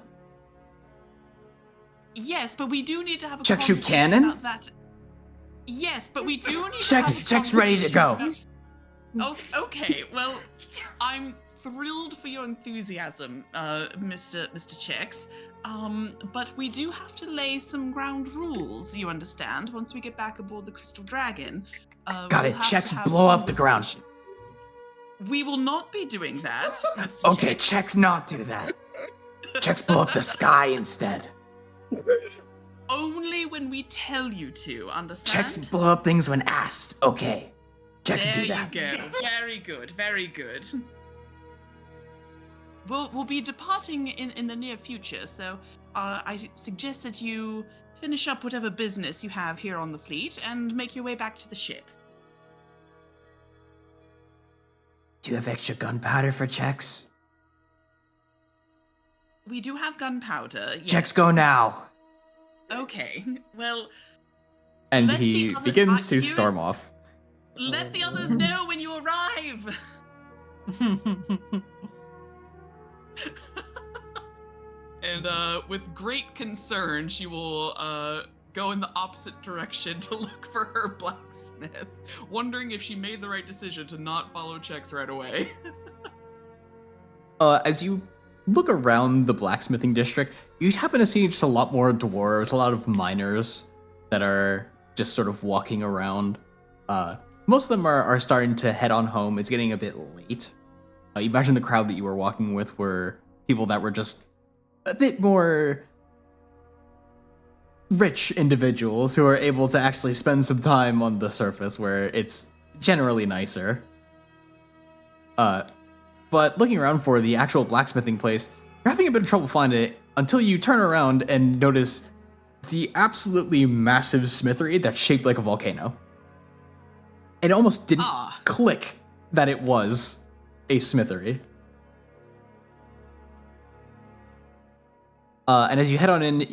Yes, but we do need to have a Chex shoot conversation cannon? about that. Yes, but we do need to have a Chex ready to go. conversation about- Oh, okay. Well, I'm thrilled for your enthusiasm, Mr. Chex. But we do have to lay some ground rules, you understand, once we get back aboard the Crystal Dragon. Got it. Chex, blow up the ground. conversation. We will not be doing that. Mr. Okay, Chex. Chex not do that. Chex blow up the sky instead. Only when we tell you to, understand? Chex blow up things when asked. Okay. Chex there do that. you go. Very good. Very good. We'll be departing in the near future, so I suggest that you finish up whatever business you have here on the fleet and make your way back to the ship. Do you have extra gunpowder for Chex? We do have gunpowder. Yes. Chex go now. Okay. Well, And Let he the other- begins to you- storm off. let the others know when you arrive. And with great concern, she will go in the opposite direction to look for her blacksmith, wondering if she made the right decision to not follow Chex right away. As you look around the blacksmithing district, you happen to see just a lot more dwarves, a lot of miners that are just sort of walking around. Most of them are starting to head on home. It's getting a bit late. You imagine the crowd that you were walking with were people that were just a bit more rich individuals who are able to actually spend some time on the surface where it's generally nicer. But looking around for the actual blacksmithing place, you're having a bit of trouble finding it until you turn around and notice the absolutely massive smithery that's shaped like a volcano. It almost didn't click that it was a smithery. And as you head on in,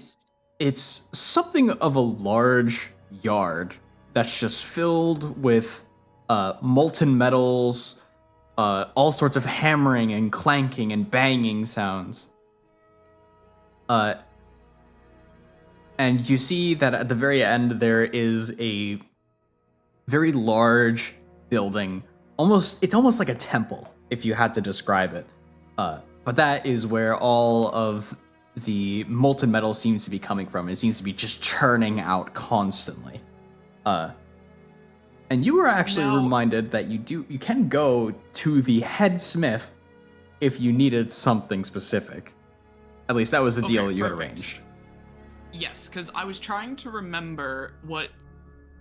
it's something of a large yard that's just filled with molten metals, all sorts of hammering and clanking and banging sounds. And you see that at the very end there is a very large building. It's almost like a temple, if you had to describe it. But that is where all of the molten metal seems to be coming from. It seems to be just churning out constantly. And you were actually reminded that you can go to the head smith if you needed something specific. At least that was the deal that you had arranged. Yes, because I was trying to remember what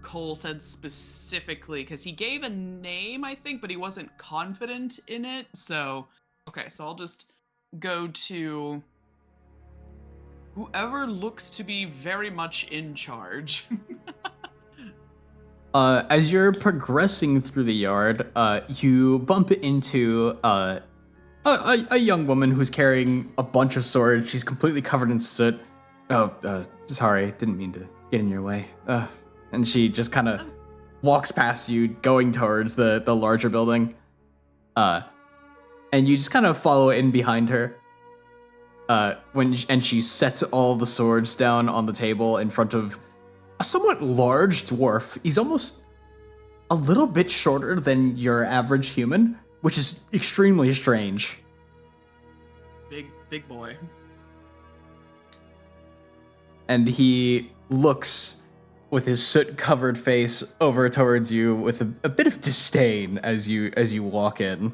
Cole said specifically, because he gave a name, I think, but he wasn't confident in it. So, okay, so I'll just go to whoever looks to be very much in charge. As you're progressing through the yard, you bump into a young woman who's carrying a bunch of swords. She's completely covered in soot. Sorry, didn't mean to get in your way. And she just kind of walks past you, going towards the larger building. And you just kind of follow in behind her. And she sets all the swords down on the table in front of a somewhat large dwarf. He's almost a little bit shorter than your average human, which is extremely strange. Big boy. And he looks with his soot-covered face over towards you with a bit of disdain as you walk in.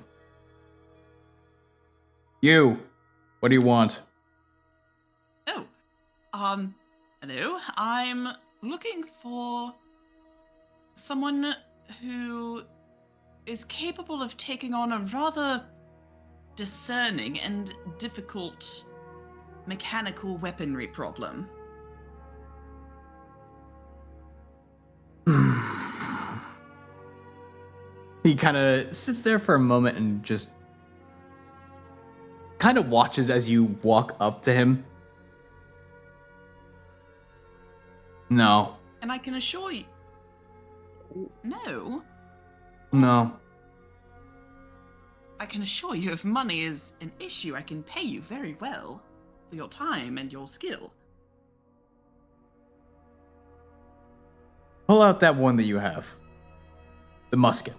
You, what do you want? Oh, hello. I'm looking for someone who is capable of taking on a rather discerning and difficult mechanical weaponry problem. He kind of sits there for a moment and just kind of watches as you walk up to him. No. And I can assure you... No? No. I can assure you, if money is an issue, I can pay you very well for your time and your skill. Pull out that one that you have. The musket.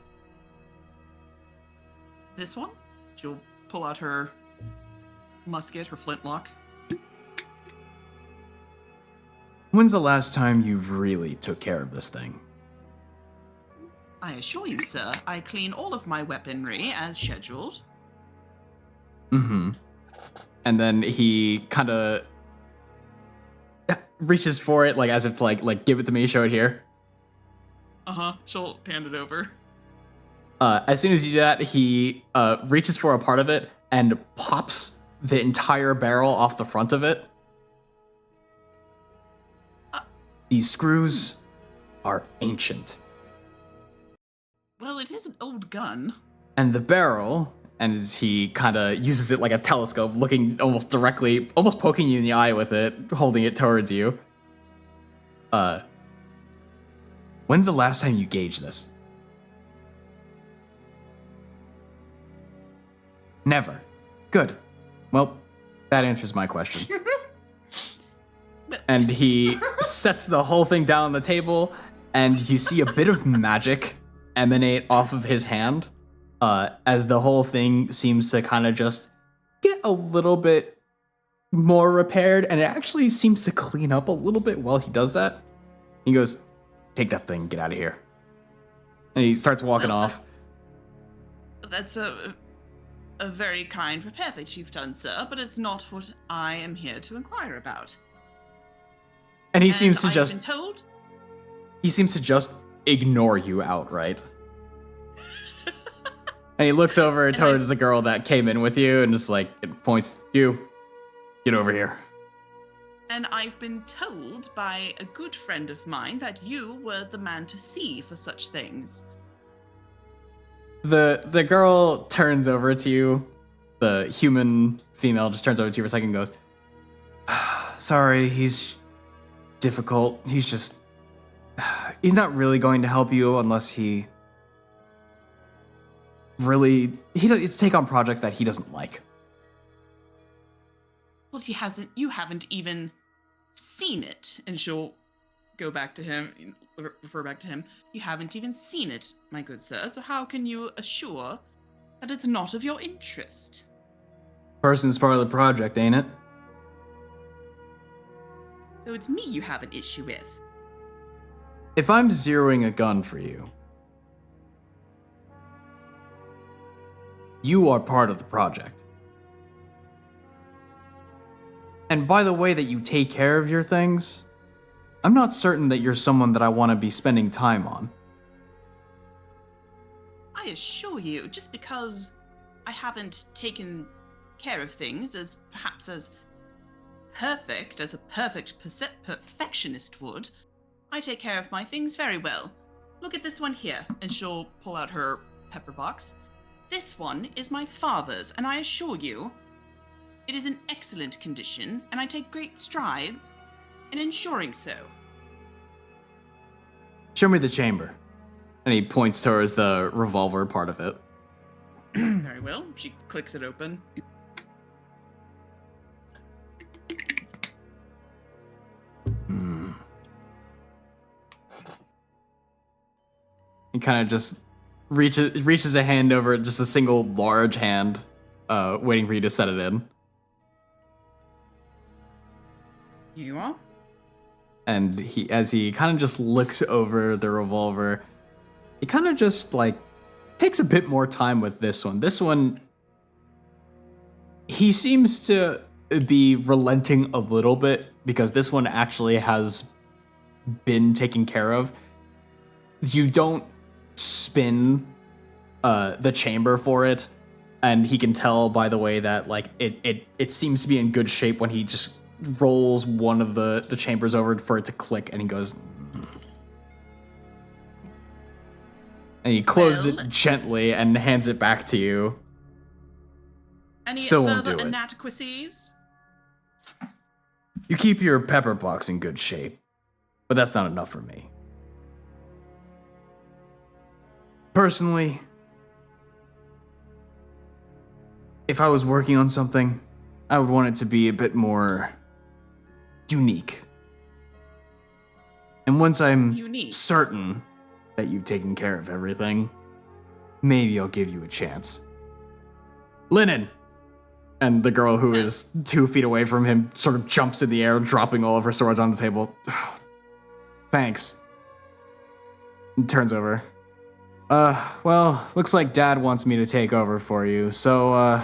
This one? She'll pull out her musket, her flintlock. When's the last time you really took care of this thing? I assure you, sir, I clean all of my weaponry as scheduled. Mm-hmm. And then he kind of reaches for it, like as if to like give it to me, show it here. She'll hand it over. As soon as you do that, he reaches for a part of it and pops the entire barrel off the front of it. These screws are ancient. Well, it is an old gun. And the barrel, and as he kind of uses it like a telescope, looking almost directly, almost poking you in the eye with it, holding it towards you. When's the last time you gauged this? Never. Good. Well, that answers my question. And he sets the whole thing down on the table, and you see a bit of magic emanate off of his hand, as the whole thing seems to kind of just get a little bit more repaired, and it actually seems to clean up a little bit while he does that. He goes, "Take that thing, get out of here." And he starts walking off. That's a very kind repair that you've done, sir, but it's not what I am here to inquire about. And he seems to I've just been told. he seems to just ignore you outright. And he looks over towards the girl that came in with you and just like it points, "You, get over here." And I've been told by a good friend of mine that you were the man to see for such things. The girl turns over to you. The human female just turns over to you for a second and goes, "Sorry, he's difficult. He's not really going to help you unless he it's take on projects that he doesn't like." Well, you haven't even seen it. And she'll go back to him, refer back to him. You haven't even seen it, my good sir, so how can you assure that it's not of your interest? Person's part of the project, ain't it? So it's me you have an issue with. If I'm zeroing a gun for you, you are part of the project. And by the way that you take care of your things, I'm not certain that you're someone that I want to be spending time on. I assure you, just because I haven't taken care of things as perhaps as perfect as a perfectionist would, I take care of my things very well. Look at this one here, and she'll pull out her pepper box. This one is my father's, and I assure you, it is in excellent condition, and I take great strides in ensuring so. Show me the chamber. And he points towards the revolver part of it. Very well. She clicks it open. He kind of just reaches a hand over, just a single large hand, waiting for you to set it in. Here you are. And as he kind of just looks over the revolver, he kind of just like takes a bit more time with this one. This one, he seems to be relenting a little bit because this one actually has been taken care of. You don't spin the chamber for it, and he can tell by the way that like it seems to be in good shape when he just rolls one of the chambers over for it to click, and he goes, and he closes it gently and hands it back to you. Any Still won't further do it. inadequacies? You keep your pepper box in good shape, but that's not enough for me. personally, if I was working on something, I would want it to be a bit more unique. And once I'm Unique. certain that you've taken care of everything, maybe I'll give you a chance. Linen! And the girl who is 2 feet away from him sort of jumps in the air, dropping all of her swords on the table. Thanks. And turns over. Well, looks like Dad wants me to take over for you, so,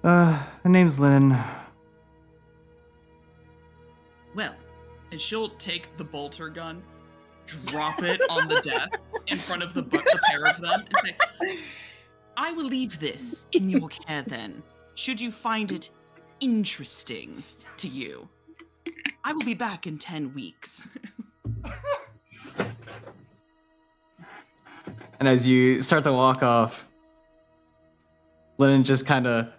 the name's Linen. Well, and she'll take the bolter gun, drop it on the desk in front of the pair of them, and say, I will leave this in your care then, should you find it interesting to you. I will be back in 10 weeks. And as you start to walk off, Linen just kind of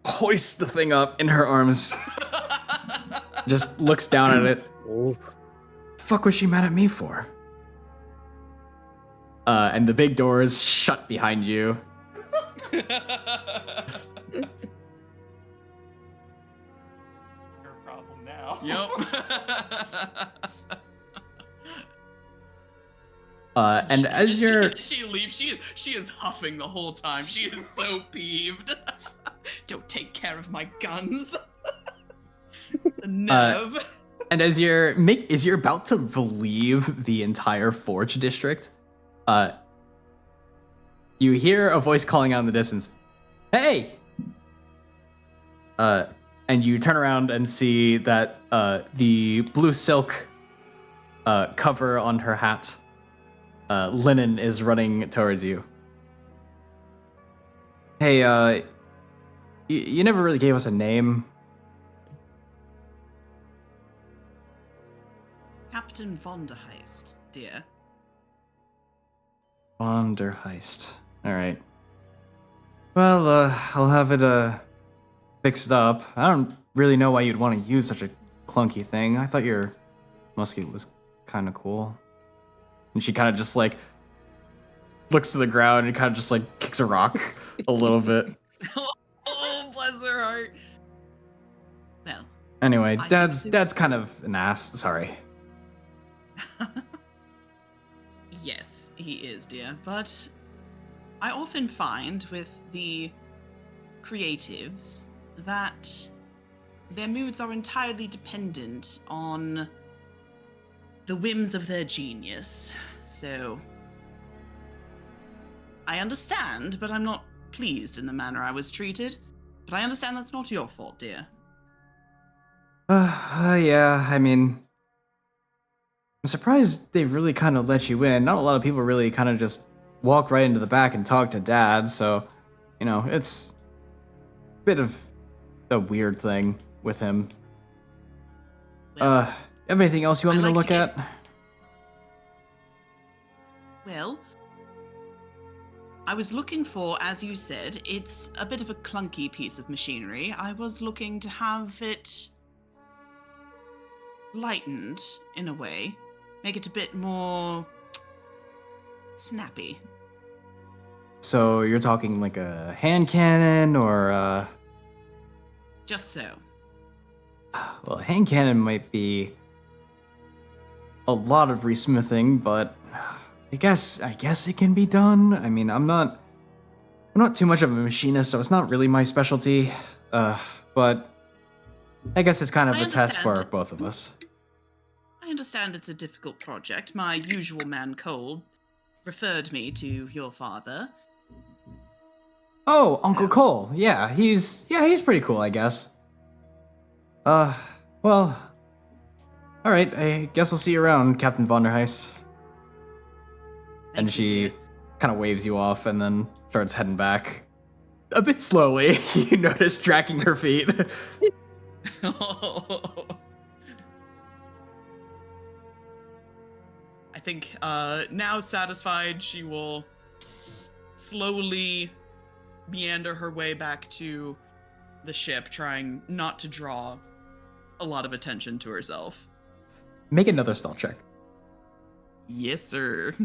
hoists the thing up in her arms, just looks down at it. Oh. Fuck was she mad at me for? And the big doors shut behind you. Your problem now. Yep. And as you're she leaves, she is huffing the whole time. She is so peeved. Don't take care of my guns. The nerve. and as you're about to leave the entire Forge district, you hear a voice calling out in the distance. Hey! And you turn around and see that the blue silk cover on her hat, Linen, is running towards you. Hey, you never really gave us a name. Captain Vonderheist, dear. Vonderheist. Alright. Well, I'll have it, fixed up. I don't really know why you'd want to use such a clunky thing. I thought your musket was kind of cool. And she kind of just, like, looks to the ground and kind of just, like, kicks a rock a little bit. Oh, bless her heart. Well. Anyway, I Dad's kind of an ass. Sorry. Yes, he is, dear. But I often find with the creatives that their moods are entirely dependent on the whims of their genius. So I understand, but I'm not pleased in the manner I was treated. But I understand that's not your fault, dear. Yeah, I mean, I'm surprised they really kind of let you in. Not a lot of people really kind of just walk right into the back and talk to Dad, so, you know, it's a bit of a weird thing with him. Well, Have anything else you want I me to like look to at? well, I was looking for, as you said, it's a bit of a clunky piece of machinery. I was looking to have it lightened in a way, make it a bit more snappy. So you're talking like a hand cannon or Just so. well, a hand cannon might be a lot of resmithing, but I guess it can be done. I mean, I'm not too much of a machinist, so it's not really my specialty. But I guess it's kind of I a test for understand. both of us. I understand it's a difficult project. My usual man, Cole, referred me to your father. Oh, Uncle Cole. Yeah, he's pretty cool, I guess. Well, all right. I guess I'll see you around, Captain Vonderheist. Thank And you, she dear. kind of waves you off and then starts heading back. A bit slowly, you notice, tracking her feet. I think now satisfied, she will slowly meander her way back to the ship, trying not to draw a lot of attention to herself. Make another stealth check. Yes, sir.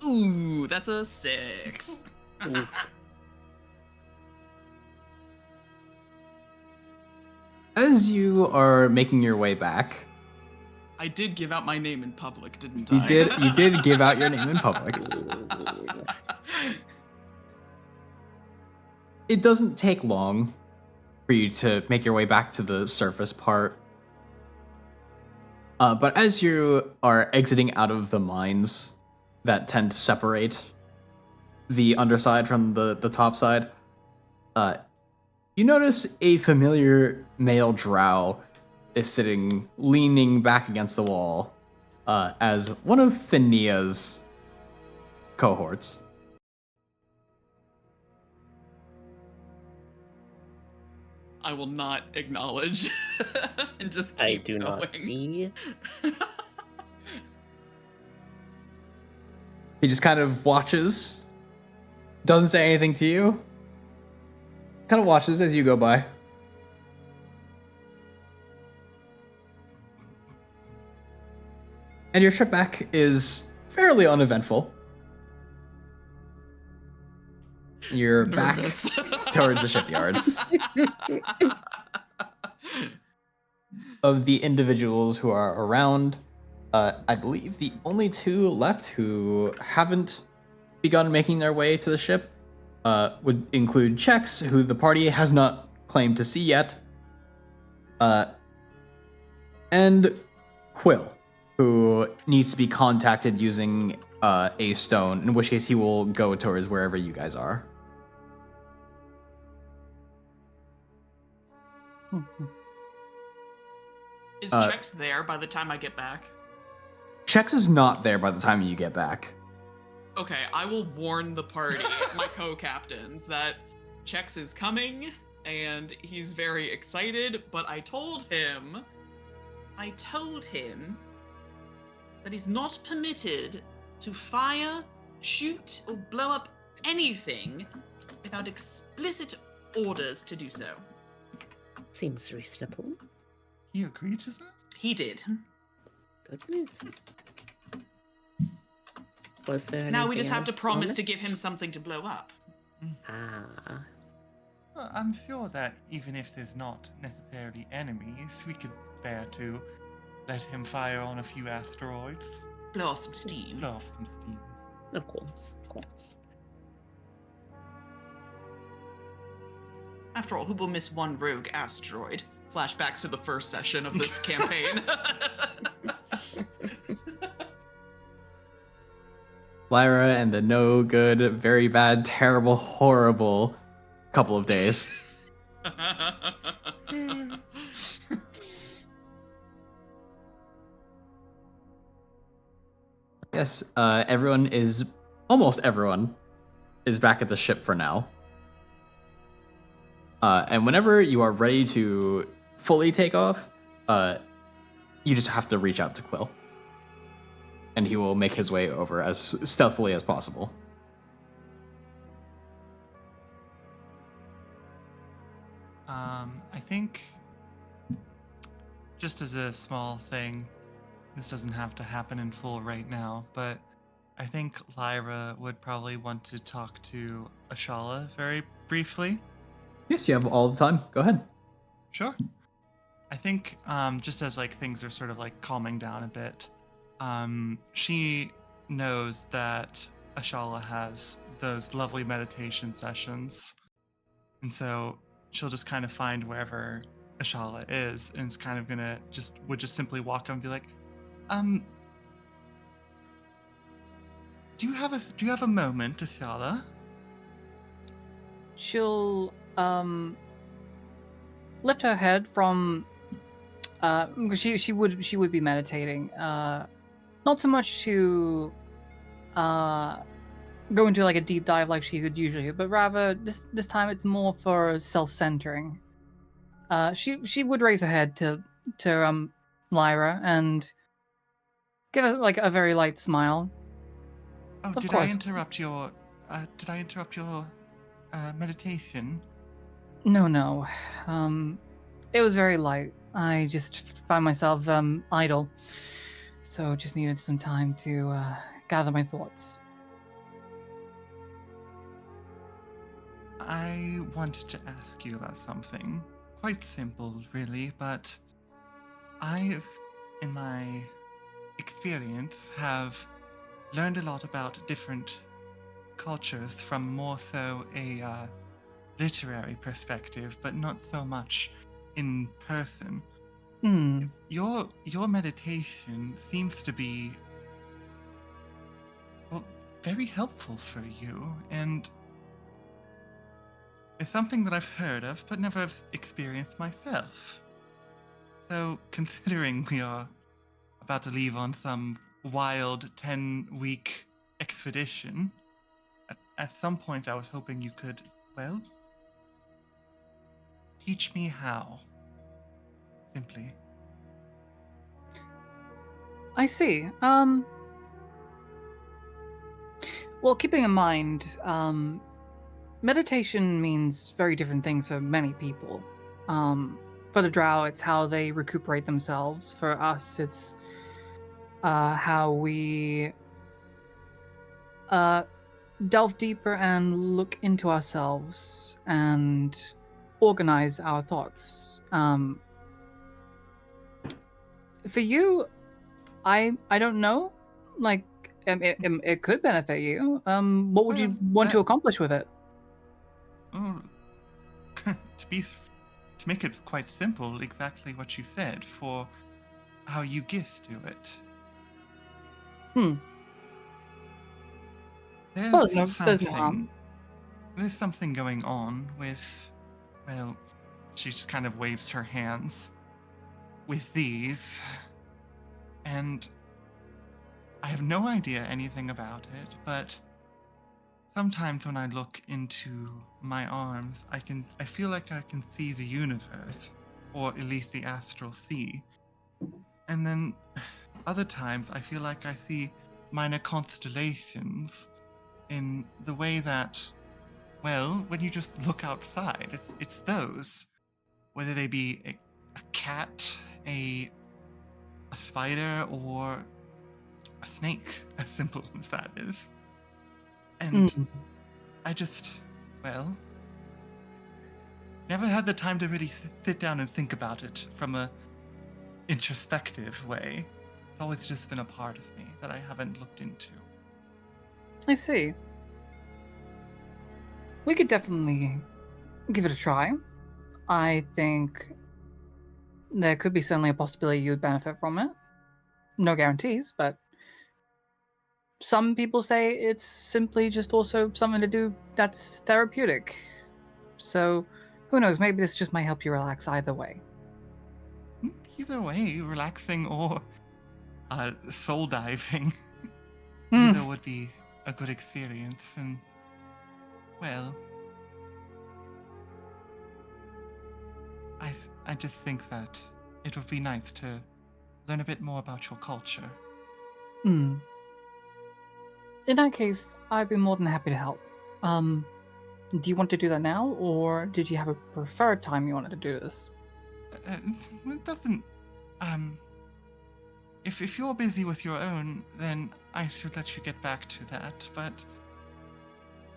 Ooh, that's a 6. Ooh. As you are making your way back, I did give out my name in public, didn't you I? did give out your name in public. It doesn't take long for you to make your way back to the surface part. But as you are exiting out of the mines that tend to separate the underside from the top side, you notice a familiar male drow is sitting, leaning back against the wall, as one of Finia's cohorts. I will not acknowledge and just keep I do going. not see. He just kind of watches, doesn't say anything to you, kind of watches as you go by. And your trip back is fairly uneventful. You're Nervous. back towards the shipyards. Of the individuals who are around, I believe the only two left who haven't begun making their way to the ship would include Chex, who the party has not claimed to see yet, and Quill, who needs to be contacted using a stone, in which case he will go towards wherever you guys are. Is Chex there by the time I get back? Chex is not there by the time you get back. Okay, I will warn the party, my co-captains, that Chex is coming, and he's very excited, but I told him that he's not permitted to fire, shoot, or blow up anything without explicit orders to do so. Seems reasonable. He agreed to that? He did. Good news. Was there Now we anything just have to else promise to promised? give him something to blow up. Ah, Well, I'm sure that even if there's not necessarily enemies, we could spare to let him fire on a few asteroids, Blow off some steam. blow off some steam. of course, of course. After all, who will miss one rogue asteroid? Flashbacks to the first session of this campaign. Lyra and the no good, very bad, terrible, horrible couple of days. Yes, almost everyone is back at the ship for now. And whenever you are ready to fully take off, you just have to reach out to Quill. And he will make his way over as stealthily as possible. I think, just as a small thing, this doesn't have to happen in full right now, but I think Lyra would probably want to talk to Ashala very briefly. Yes, you have all the time. Go ahead. Sure. I think just as like things are sort of like calming down a bit, she knows that Ashala has those lovely meditation sessions, and so she'll just kind of find wherever Ashala is, and is kind of gonna would just simply walk up and be like, do you have a moment, Ashala? She'll lift her head from because she would be meditating. Not so much to go into like a deep dive like she would usually, but rather this time it's more for self-centering. She would raise her head to Lyra and give us like a very light smile. Oh, Of did course. I interrupt your meditation? No. It was very light. I just found myself idle, so just needed some time to gather my thoughts. I wanted to ask you about something. Quite simple, really, but I've, in my experience, have learned a lot about different cultures from more so a literary perspective, but not so much in person. Hmm. Your meditation seems to be, well, very helpful for you, and it's something that I've heard of but never experienced myself. So, considering we are about to leave on some wild 10-week expedition, at some point I was hoping you could, well, teach me how. Simply. I see. Well, keeping in mind, meditation means very different things for many people. For the drow, it's how they recuperate themselves. For us, it's how we uh, delve deeper and look into ourselves and organize our thoughts. For you, I don't know. Like, it could benefit you. What would you Well, want to accomplish with it? oh, to make it quite simple, exactly what you said, for how you gift to it. Hmm. Well, There's no, there's no something harm. there's something going on with, well, she just kind of waves her hands with these, and I have no idea anything about it, but sometimes when I look into my arms, I feel like I can see the universe, or at least the astral sea. And then other times I feel like I see minor constellations in the way that, well, when you just look outside, it's those. Whether they be a cat, a spider, or a snake, as simple as that is. And Mm. I just, well, never had the time to really sit down and think about it from a introspective way. It's always just been a part of me that I haven't looked into. I see. We could definitely give it a try. I think there could be certainly a possibility you would benefit from it. No guarantees, but some people say it's simply just also something to do that's therapeutic. So, who knows? Maybe this just might help you relax either way. Either way, relaxing or soul diving, Hmm. either would be a good experience. And, well, I just think that it would be nice to learn a bit more about your culture. Hmm. In that case, I'd be more than happy to help. Do you want to do that now, or did you have a preferred time you wanted to do this? It doesn't. Um, if you're busy with your own, then I should let you get back to that. But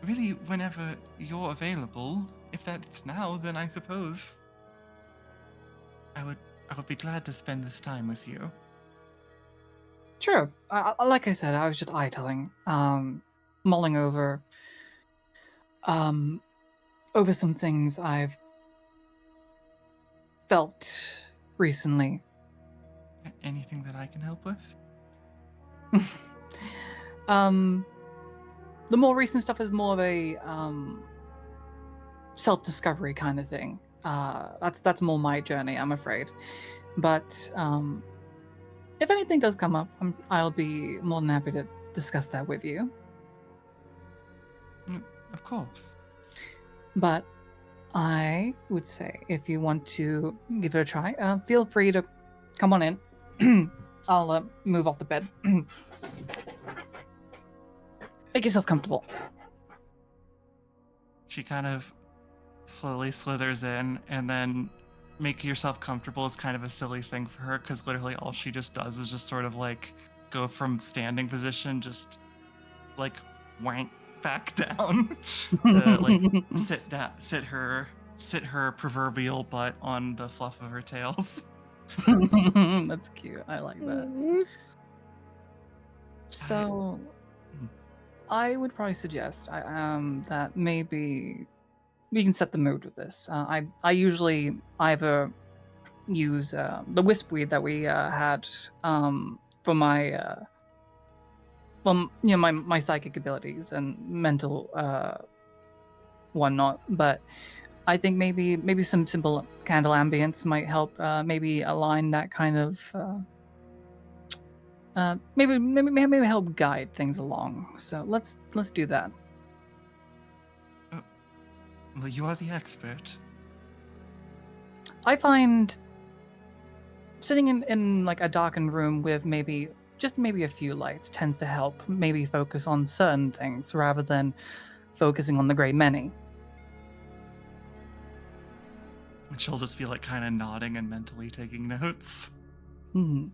really, whenever you're available, if that's now, then I suppose I would be glad to spend this time with you. Sure. Like I said, I was just idling, mulling um, over some things I've felt recently. Anything that I can help with? um, the more recent stuff is more of a self-discovery kind of thing. That's more my journey, I'm afraid. But if anything does come up, I'll be more than happy to discuss that with you. Of course. But I would say if you want to give it a try, feel free to come on in. I'll move off the bed. Make yourself comfortable. She kind of slowly slithers in, and then make yourself comfortable is kind of a silly thing for her because literally all she just does is just sort of like go from standing position, just like wank back down to like sit her proverbial butt on the fluff of her tails. That's cute. I like that. So, I would probably suggest that maybe we can set the mood with this. I usually either use the wispweed that we had for my my psychic abilities and mental whatnot, but I think maybe some simple candle ambience might help maybe align that kind of maybe help guide things along. So let's do that. Well, you are the expert. I find sitting in like a darkened room with maybe a few lights tends to help maybe focus on certain things rather than focusing on the great many. And she'll just be like kind of nodding and mentally taking notes. Hmm.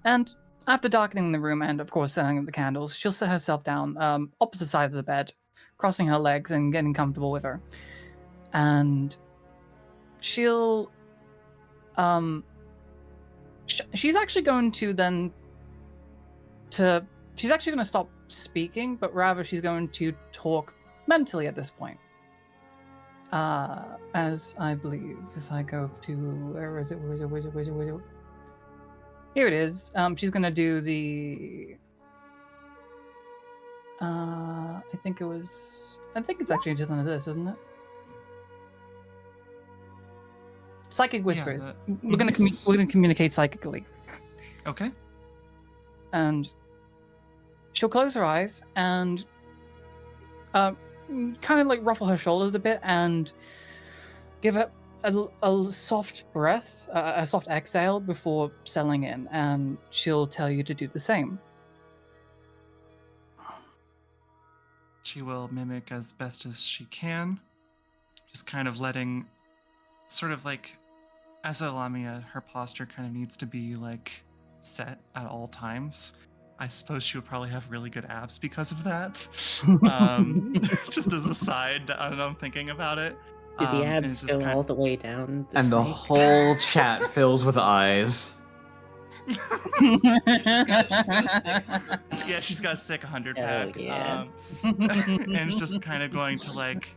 And after darkening the room and, of course, setting up the candles, she'll sit herself down opposite side of the bed, crossing her legs and getting comfortable with her. And she'll... she's actually going to then... She's actually going to stop speaking, but rather she's going to talk mentally at this point. As I believe, if I go to... Where is it? Here it is. She's gonna do the. I think it's actually just under this, isn't it? Psychic whispers. Yeah, we're gonna communicate psychically, Okay. and she'll close her eyes and kind of like ruffle her shoulders a bit and give it a soft breath, a soft exhale before settling in, and she'll tell you to do the same. She will mimic as best as she can, just kind of letting, sort of like, as a Lamia, her posture kind of needs to be like set at all times. I suppose she would probably have really good abs because of that. Just as a side, I don't know, I'm thinking about it. Did the and abs it's just go all the way down the And the snake? whole chat fills with eyes. She's got a sick 100 Yeah, she's got a sick 100 Hell pack. yeah. And it's just kind of going to like,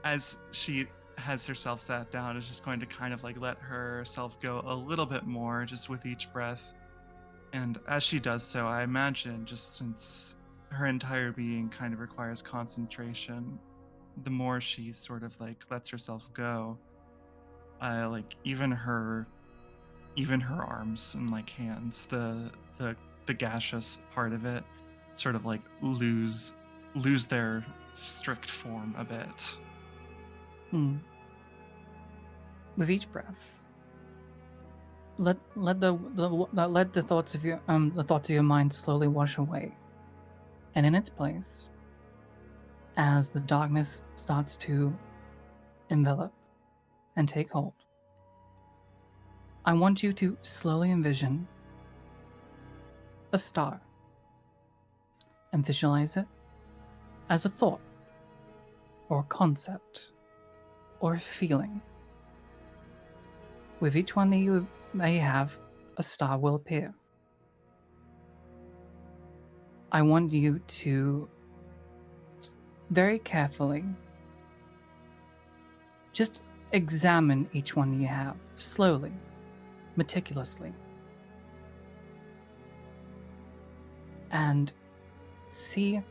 as she has herself sat down, is just going to kind of like let herself go a little bit more just with each breath. And as she does so, I imagine, just since her entire being kind of requires concentration, the more she sort of like lets herself go, like even her arms and like hands, the gaseous part of it, sort of like lose their strict form a bit. With each breath, let the thoughts of your mind slowly wash away, and in its place, as the darkness starts to envelop and take hold, I want you to slowly envision a star and visualize it as a thought or a concept or a feeling. With each one that you have, a star will appear. I want you to very carefully just examine each one you have, slowly, meticulously, and see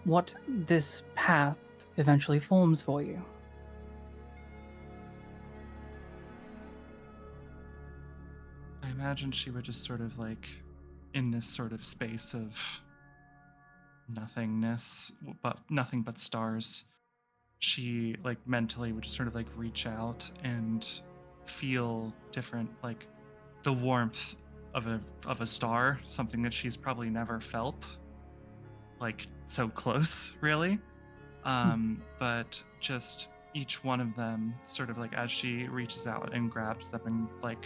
what this path eventually forms for you. I imagine she would just sort of like, in this sort of space of nothingness, but nothing but stars, she like mentally would just sort of like reach out and feel different, like the warmth of a star, something that she's probably never felt like so close, really. But just each one of them, sort of like as she reaches out and grabs them and like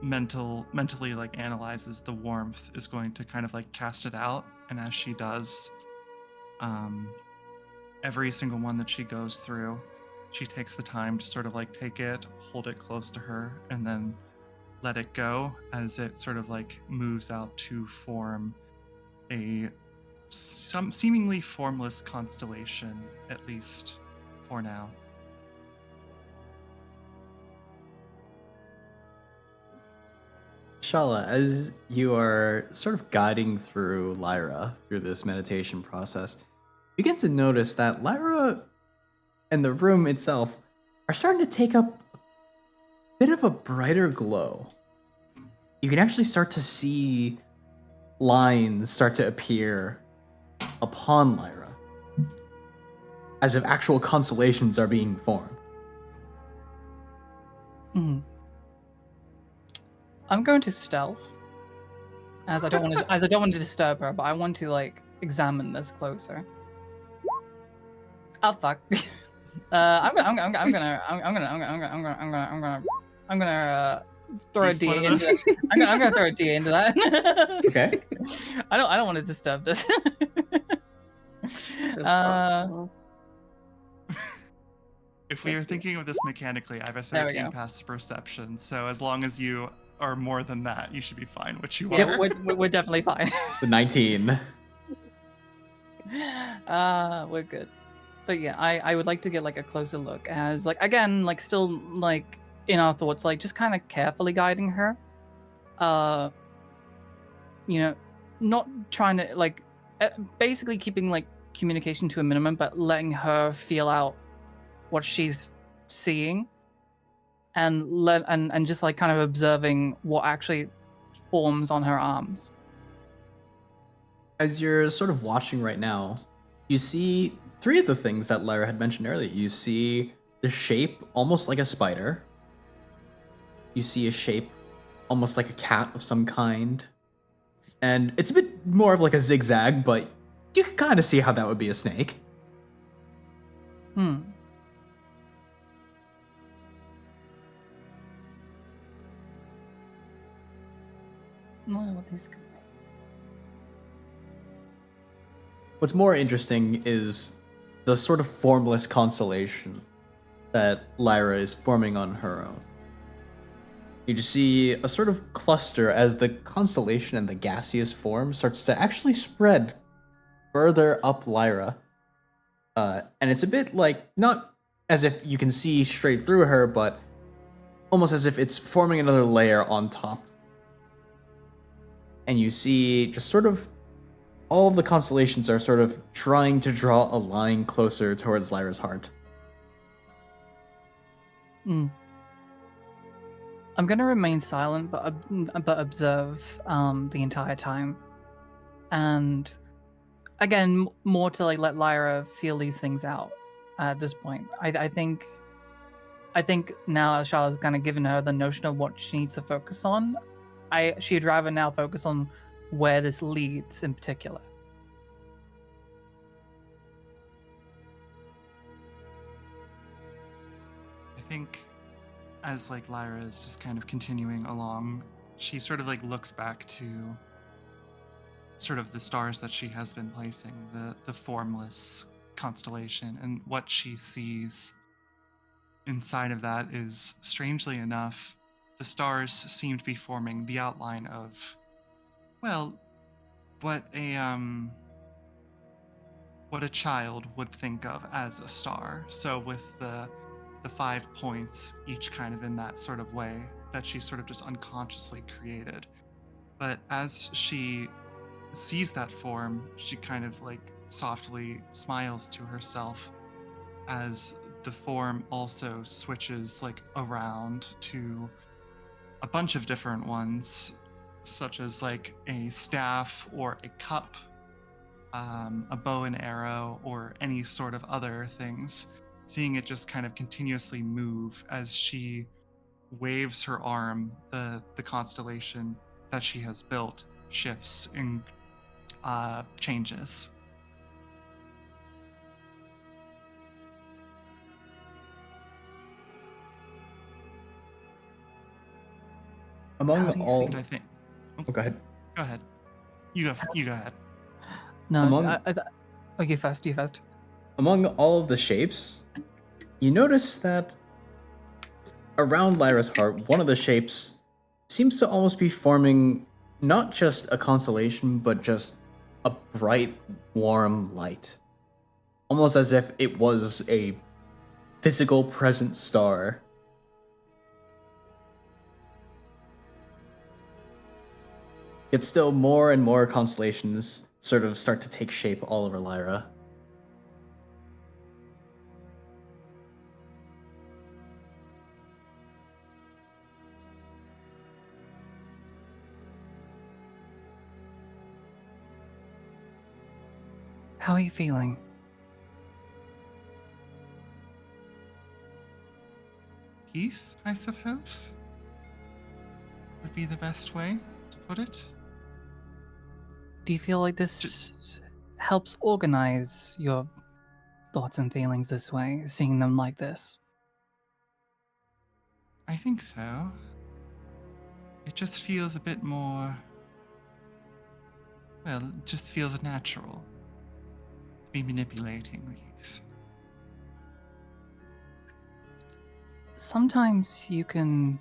mentally like analyzes the warmth, is going to kind of like cast it out And as she does, every single one that she goes through, she takes the time to sort of like take it, hold it close to her, and then let it go as it sort of like moves out to form some seemingly formless constellation, at least for now. Shala, as you are sort of guiding through Lyra through this meditation process, you begin to notice that Lyra and the room itself are starting to take up a bit of a brighter glow. You can actually start to see lines start to appear upon Lyra, as if actual constellations are being formed. I'm going to stealth, as I don't want to disturb her, but I want to like examine this closer. Oh fuck! I'm gonna throw a Waste one D of into. those. I'm gonna throw a D into that. Okay. I don't want to disturb this. If we are thinking of this mechanically, I have a There we 13 go. passive perception, so as long as you are more than that, you should be fine, which you Yeah, are. we're definitely fine. The 19. We're good. But yeah, I would like to get like a closer look as like again like still like in our thoughts like just kind of carefully guiding her. You know, not trying to like basically keeping like communication to a minimum, but letting her feel out what she's seeing and just like kind of observing what actually forms on her arms. As you're sort of watching right now, you see three of the things that Lyra had mentioned earlier. You see the shape almost like a spider. You see a shape almost like a cat of some kind. And it's a bit more of like a zigzag, but you can kind of see how that would be a snake. What this could be. What's more interesting is the sort of formless constellation that Lyra is forming on her own. You just see a sort of cluster as the constellation and the gaseous form starts to actually spread further up Lyra. And it's a bit like, not as if you can see straight through her, but almost as if it's forming another layer on top. And you see just sort of all of the constellations are sort of trying to draw a line closer towards Lyra's heart. I'm gonna remain silent, but observe the entire time, and again, more to like let Lyra feel these things out. At this point, I think now Charlotte's kind of given her the notion of what she needs to focus on. She'd rather now focus on where this leads in particular. I think as like Lyra is just kind of continuing along, she sort of like looks back to sort of the stars that she has been placing, the formless constellation, and what she sees inside of that is, strangely enough, the stars seem to be forming the outline of, well, what a child would think of as a star. So with the 5 points, each kind of in that sort of way that she sort of just unconsciously created. But as she sees that form, she kind of like softly smiles to herself as the form also switches like around to a bunch of different ones, such as like a staff or a cup, a bow and arrow, or any sort of other things. Seeing it just kind of continuously move as she waves her arm, the constellation that she has built shifts and changes. Among How do you all, And I think. oh, go ahead. Go ahead. You go ahead. No, Among okay, first, you first. among all of the shapes, you notice that around Lyra's heart, one of the shapes seems to almost be forming not just a constellation, but just a bright, warm light. Almost as if it was a physical present star. Yet still more and more constellations sort of start to take shape all over Lyra. How are you feeling? Peace, I suppose, would be the best way to put it. Do you feel like this helps organize your thoughts and feelings this way, seeing them like this? I think so. It just feels a bit more. Well, it just feels natural to be manipulating these. Sometimes you can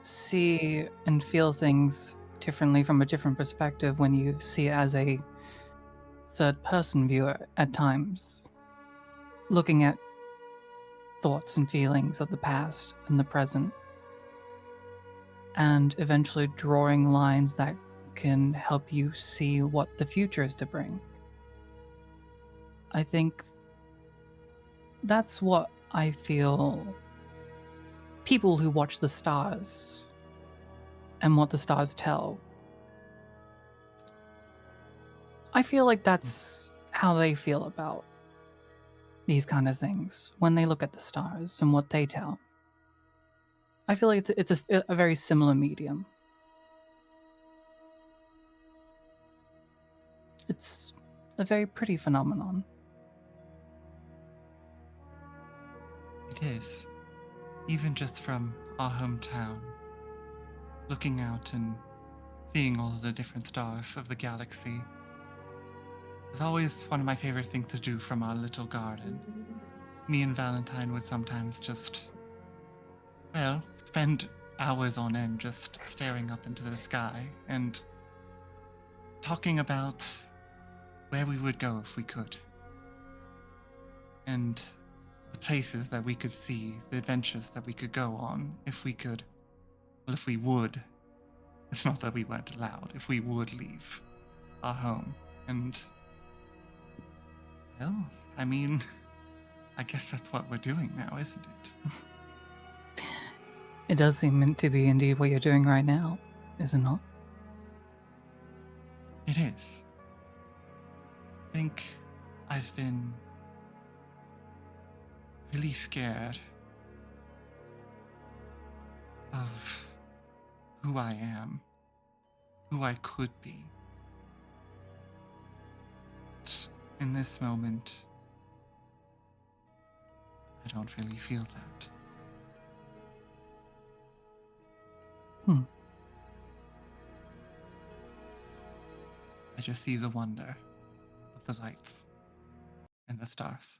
see and feel things differently from a different perspective when you see it as a third person viewer at times, looking at thoughts and feelings of the past and the present, and eventually drawing lines that can help you see what the future is to bring. I think that's what I feel people who watch the stars and what the stars tell. I feel like that's how they feel about these kind of things when they look at the stars and what they tell. I feel like it's a very similar medium. It's a very pretty phenomenon. It is. Even just from our hometown, looking out and seeing all of the different stars of the galaxy is always one of my favorite things to do from our little garden. Me and Valentine would sometimes just, well, spend hours on end just staring up into the sky and talking about where we would go if we could. And the places that we could see, the adventures that we could go on if we could. Well, if we would. It's not that we weren't allowed. If we would leave our home. And, well, I mean, I guess that's what we're doing now, isn't it? It does seem meant to be indeed what you're doing right now, is it not? It is. I think I've been really scared of who I am, who I could be. But in this moment, I don't really feel that. I just see the wonder of the lights and the stars.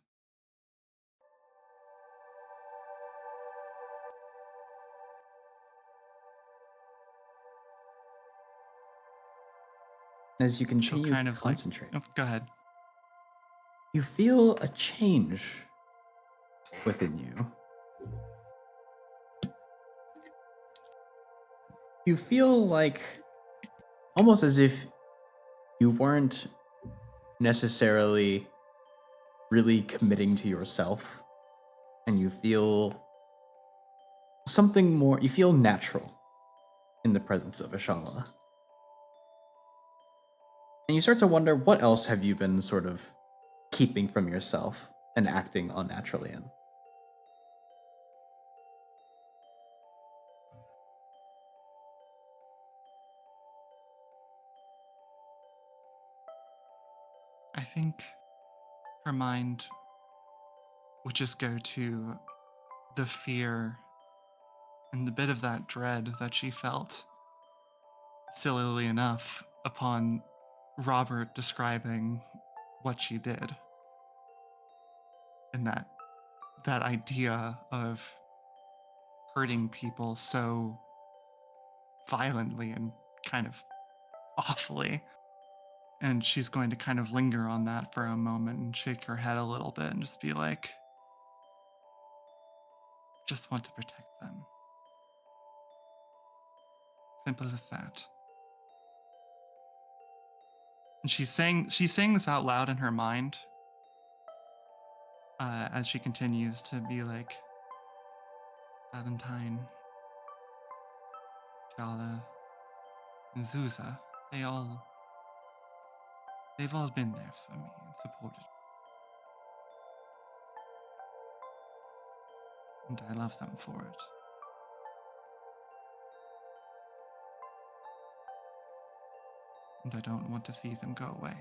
As you She'll continue kind to of like. concentrate, Oh, go ahead. you feel a change within you. You feel like almost as if you weren't necessarily really committing to yourself, and you feel something more, you feel natural in the presence of Ashala. And you start to wonder, what else have you been sort of keeping from yourself and acting unnaturally in? I think her mind would just go to the fear and the bit of that dread that she felt, sillily enough, upon Robert describing what she did. And that idea of hurting people so violently and kind of awfully. And she's going to kind of linger on that for a moment and shake her head a little bit and just be like, just want to protect them. Simple as that. And she's saying this out loud in her mind as she continues to be like, Valentine, Tala, and Zuza, they've all been there for me and supported me. And I love them for it. And I don't want to see them go away.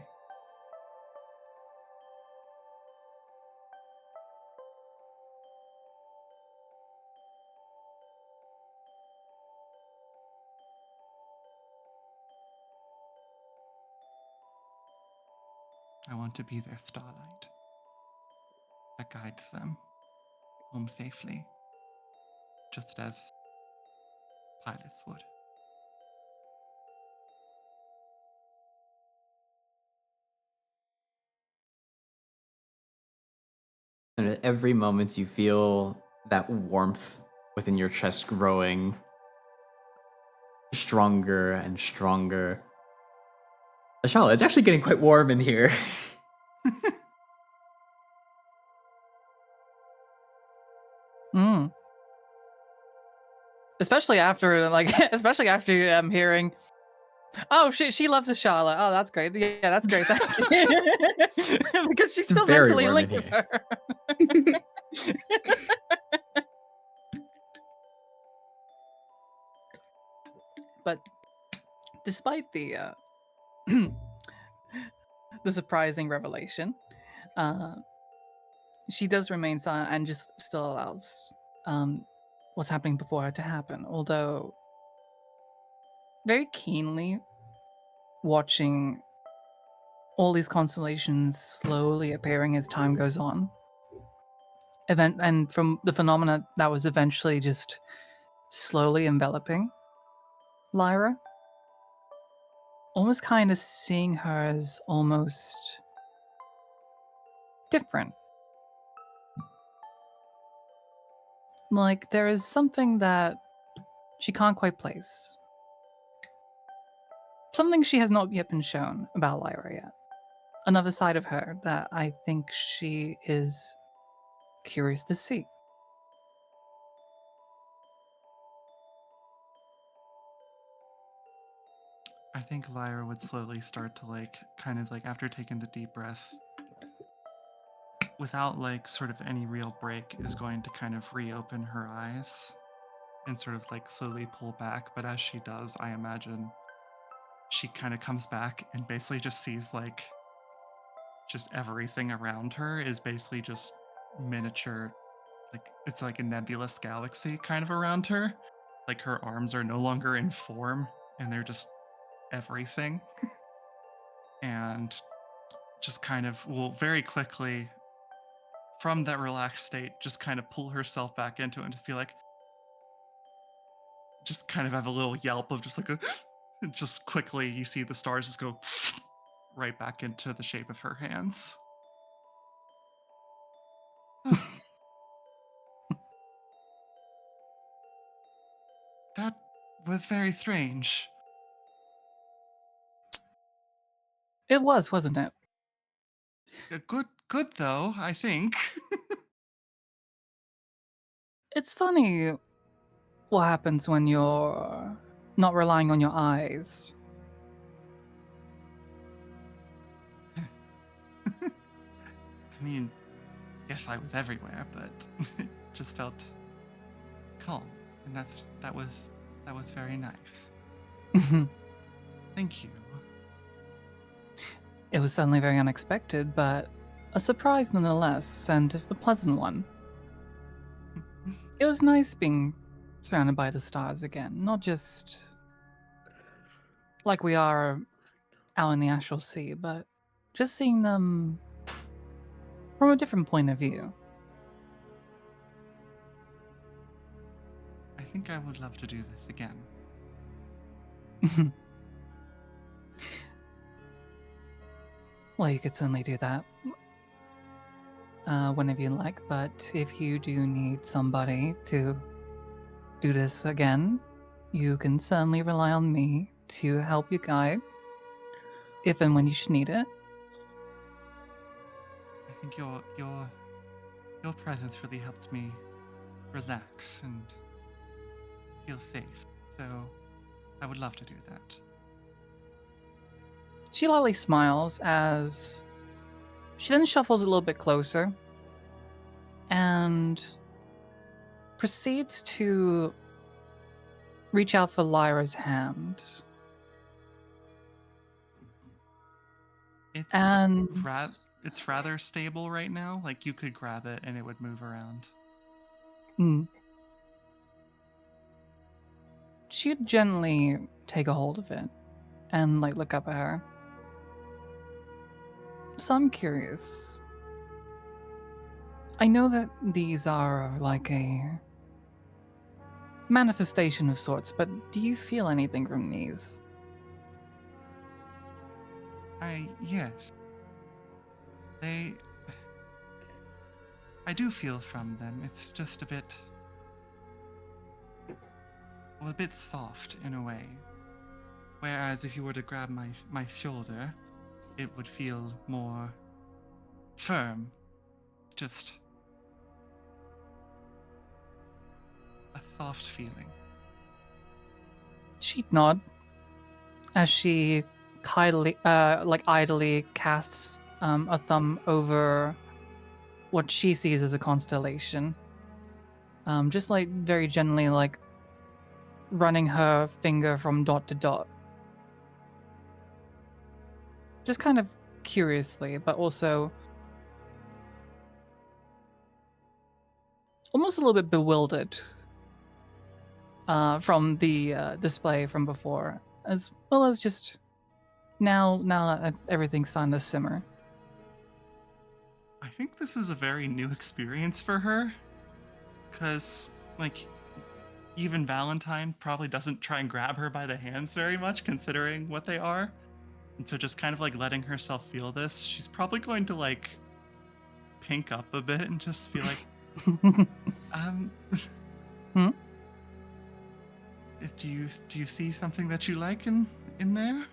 I want to be their starlight that guides them home safely, just as pilots would. And at every moment you feel that warmth within your chest growing stronger and stronger. Ashala, it's actually getting quite warm in here. Mm. Especially after hearing, oh, she loves Ashala. Oh, that's great. Yeah, that's great. Thank you. Because she's It's still very mentally warm in linked with here. her. But despite the the surprising revelation, she does remain silent and just still allows what's happening before her to happen. Although very keenly watching all these constellations slowly appearing as time goes on. And from the phenomena that was eventually just slowly enveloping Lyra, almost kind of seeing her as almost different. Like there is something that she can't quite place. Something she has not yet been shown about Lyra yet. Another side of her that I think she is curious to see. I think Lyra would slowly start to kind of after taking the deep breath, without sort of any real break, is going to kind of reopen her eyes and sort of slowly pull back. But as she does, I imagine she kind of comes back and basically just sees just everything around her is basically just miniature, it's like a nebulous galaxy kind of around her. Like her arms are no longer in form and they're just everything. And just kind of will very quickly from that relaxed state just kind of pull herself back into it and just be like, just kind of have a little yelp of just just quickly you see the stars just go right back into the shape of her hands. That was very strange. It was, wasn't it? Good though, I think. It's funny what happens when you're not relying on your eyes. I mean, yes, I was everywhere, but it just felt calm, and that was very nice. Thank you. It was suddenly very unexpected, but a surprise nonetheless, and a pleasant one. It was nice being surrounded by the stars again, not just like we are out in the astral sea, but just seeing them from a different point of view. I think I would love to do this again. Well, you could certainly do that whenever you like, but if you do need somebody to do this again, you can certainly rely on me to help you guide if and when you should need it. I think your presence really helped me relax and feel safe. So I would love to do that. She lightly smiles as she then shuffles a little bit closer and proceeds to reach out for Lyra's hand. It's And it's rather stable right now. Like you could grab it and it would move around. She'd gently take a hold of it and like look up at her. So I'm curious. I know that these are like a manifestation of sorts, but do you feel anything from these? Yes. I do feel from them. It's just a bit soft in a way. Whereas if you were to grab my shoulder, it would feel more firm. Just a soft feeling. She'd nod as she idly casts a thumb over what she sees as a constellation. Just like very gently, like running her finger from dot to dot. Just kind of curiously, but also almost a little bit bewildered from the display from before, as well as just now that everything's starting to simmer. I think this is a very new experience for her. Because, like, even Valentine probably doesn't try and grab her by the hands very much, considering what they are. And so just kind of like letting herself feel this, she's probably going to like pink up a bit and just be like, Hmm? do you see something that you like in there?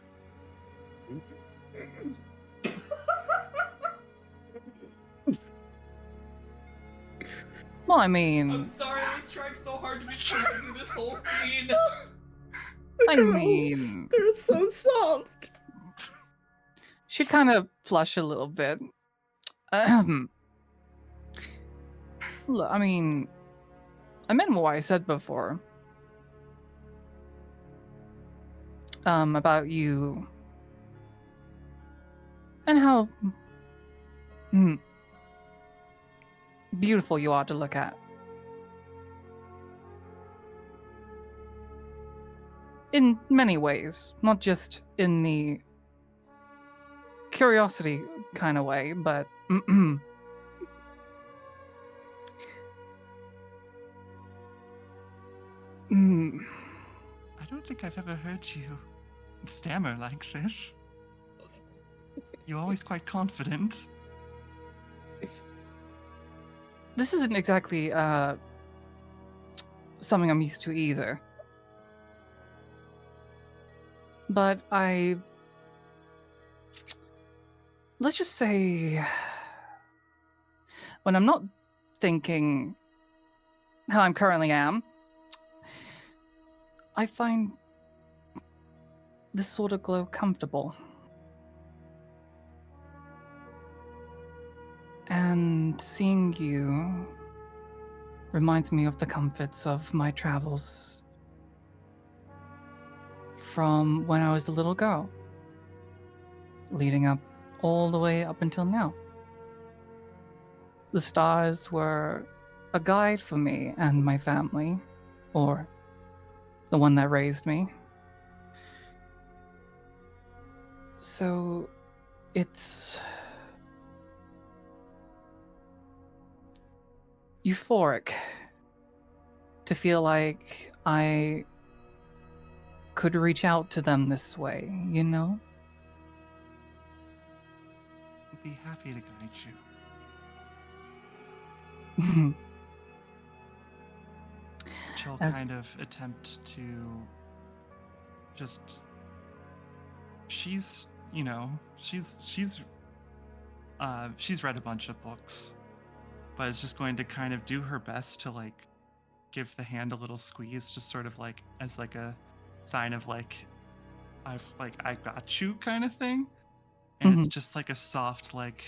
Well, I mean, I'm sorry, I was trying so hard to be perfect through this whole scene. I mean, They're so soft. she'd kind of flush a little bit. Look, I mean, I meant what I said before. About you and how beautiful you are to look at. In many ways, not just in the curiosity kind of way, but I don't think I've ever heard you stammer like this. You're always quite confident. This isn't exactly something I'm used to either. But let's just say, when I'm not thinking how I'm currently am, I find this sort of glow comfortable. And seeing you reminds me of the comforts of my travels from when I was a little girl, leading up all the way up until now. The stars were a guide for me and my family, or the one that raised me. So, it's euphoric to feel like I could reach out to them this way, you know? I'd be happy to guide you. She'll As- kind of attempt to just. She's, you know, she's read a bunch of books, but is just going to kind of do her best to like give the hand a little squeeze, just sort of like as like a sign of like I got you kind of thing. And it's just like a soft like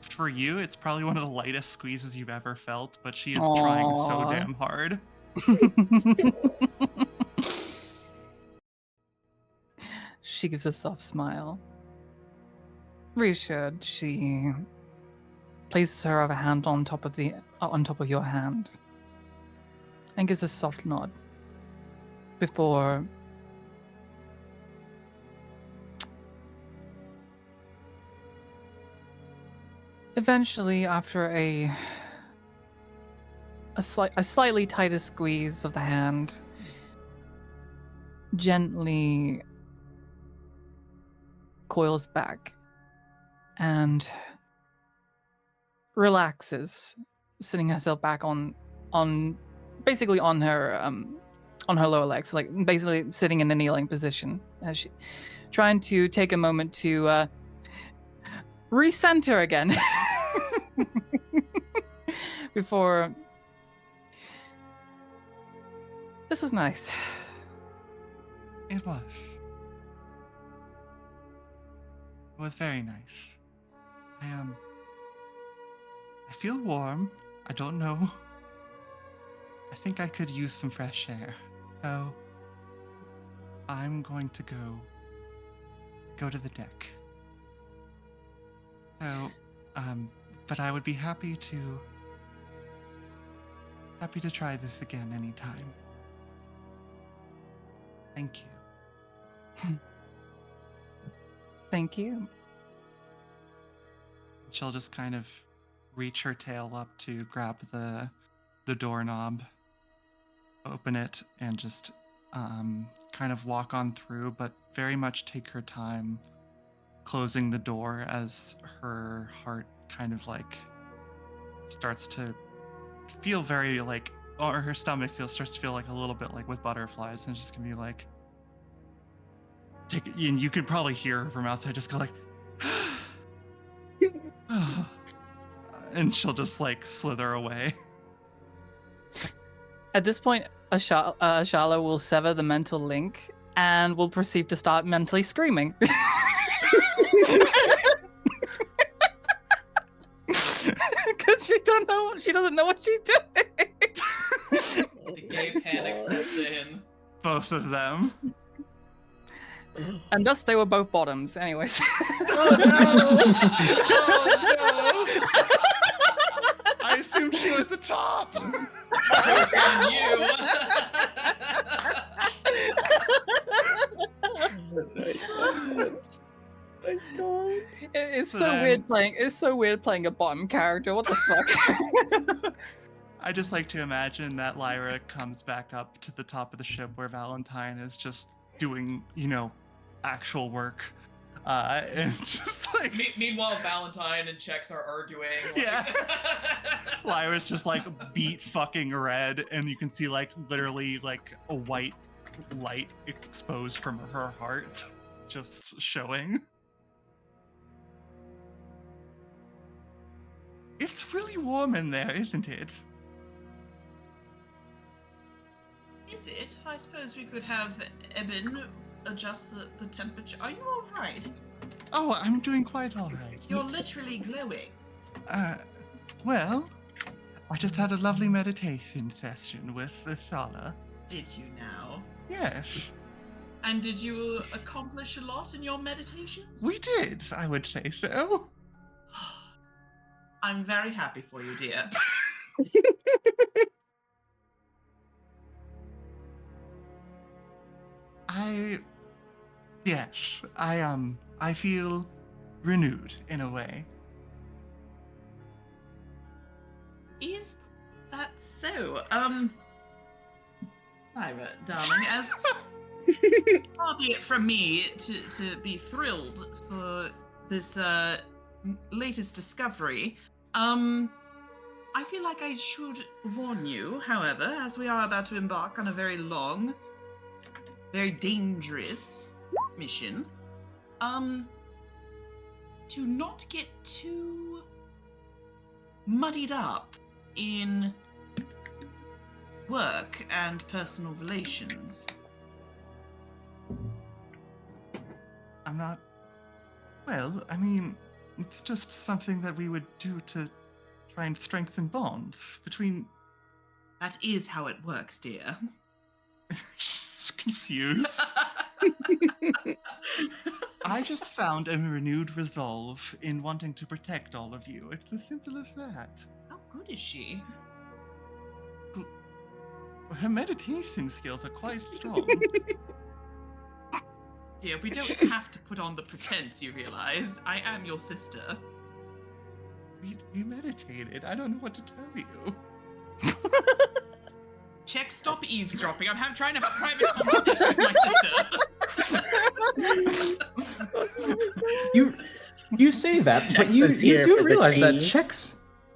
for you, it's probably one of the lightest squeezes you've ever felt, but she is trying so Aw. damn hard. She gives a soft smile. Reassured, she places her other hand on top of your hand and gives a soft nod before eventually, after a slightly tighter squeeze of the hand, gently coils back and relaxes, sitting herself back on basically on her lower legs, like basically sitting in a kneeling position, as she trying to take a moment to recenter again before. This was nice. It was. It was very nice. I feel warm. I don't know. I think I could use some fresh air. So I'm going to go to the deck. So, but I would be happy to try this again anytime. Thank you. Thank you. She'll just kind of reach her tail up to grab the doorknob, open it, and just kind of walk on through, but very much take her time closing the door as her heart kind of like starts to feel very like, or her stomach starts to feel like a little bit like with butterflies, and it's just gonna be like, take it, and you can probably hear her from outside just go like, and she'll just like slither away. At this point, Ashala will sever the mental link and will proceed to start mentally screaming. Because she doesn't know what she's doing. The gay panic sets in. Both of them. And thus they were both bottoms. Anyways. Oh no! Oh no! I assumed she was a top. Joke's on you. My God. It's So so then- weird playing. It's so weird playing a bottom character. What the fuck? I just like to imagine that Lyra comes back up to the top of the ship where Valentine is just doing, actual work. And just like. Meanwhile, Valentine and Chex are arguing. Like... Yeah. Lyra's just like beat fucking red, and you can see like literally like a white light exposed from her heart just showing. It's really warm in there, isn't it? Is it? I suppose we could have Eben adjust the temperature. Are you all right? Oh, I'm doing quite all right. You're literally glowing. Well, I just had a lovely meditation session with Sala. Did you now? Yes, And did you accomplish a lot in your meditations? we did, I would say so. I'm very happy for you, dear. I feel renewed in a way. Is that so? Lyra, darling, as far be it from me to be thrilled for this latest discovery. I feel like I should warn you, however, as we are about to embark on a very long, very dangerous mission, to not get too muddied up in work and personal relations. I'm not. Well, I mean, it's just something that we would do to try and strengthen bonds between. That is how it works, dear. She's confused. I just found a renewed resolve in wanting to protect all of you. It's as simple as that. How good is she? Her meditation skills are quite strong. Dear, we don't have to put on the pretense, you realize. I am your sister. We meditated. I don't know what to tell you. Check, stop eavesdropping. I'm trying to have a private conversation with my sister. You say that, but you Let's hear do for the realize that tea.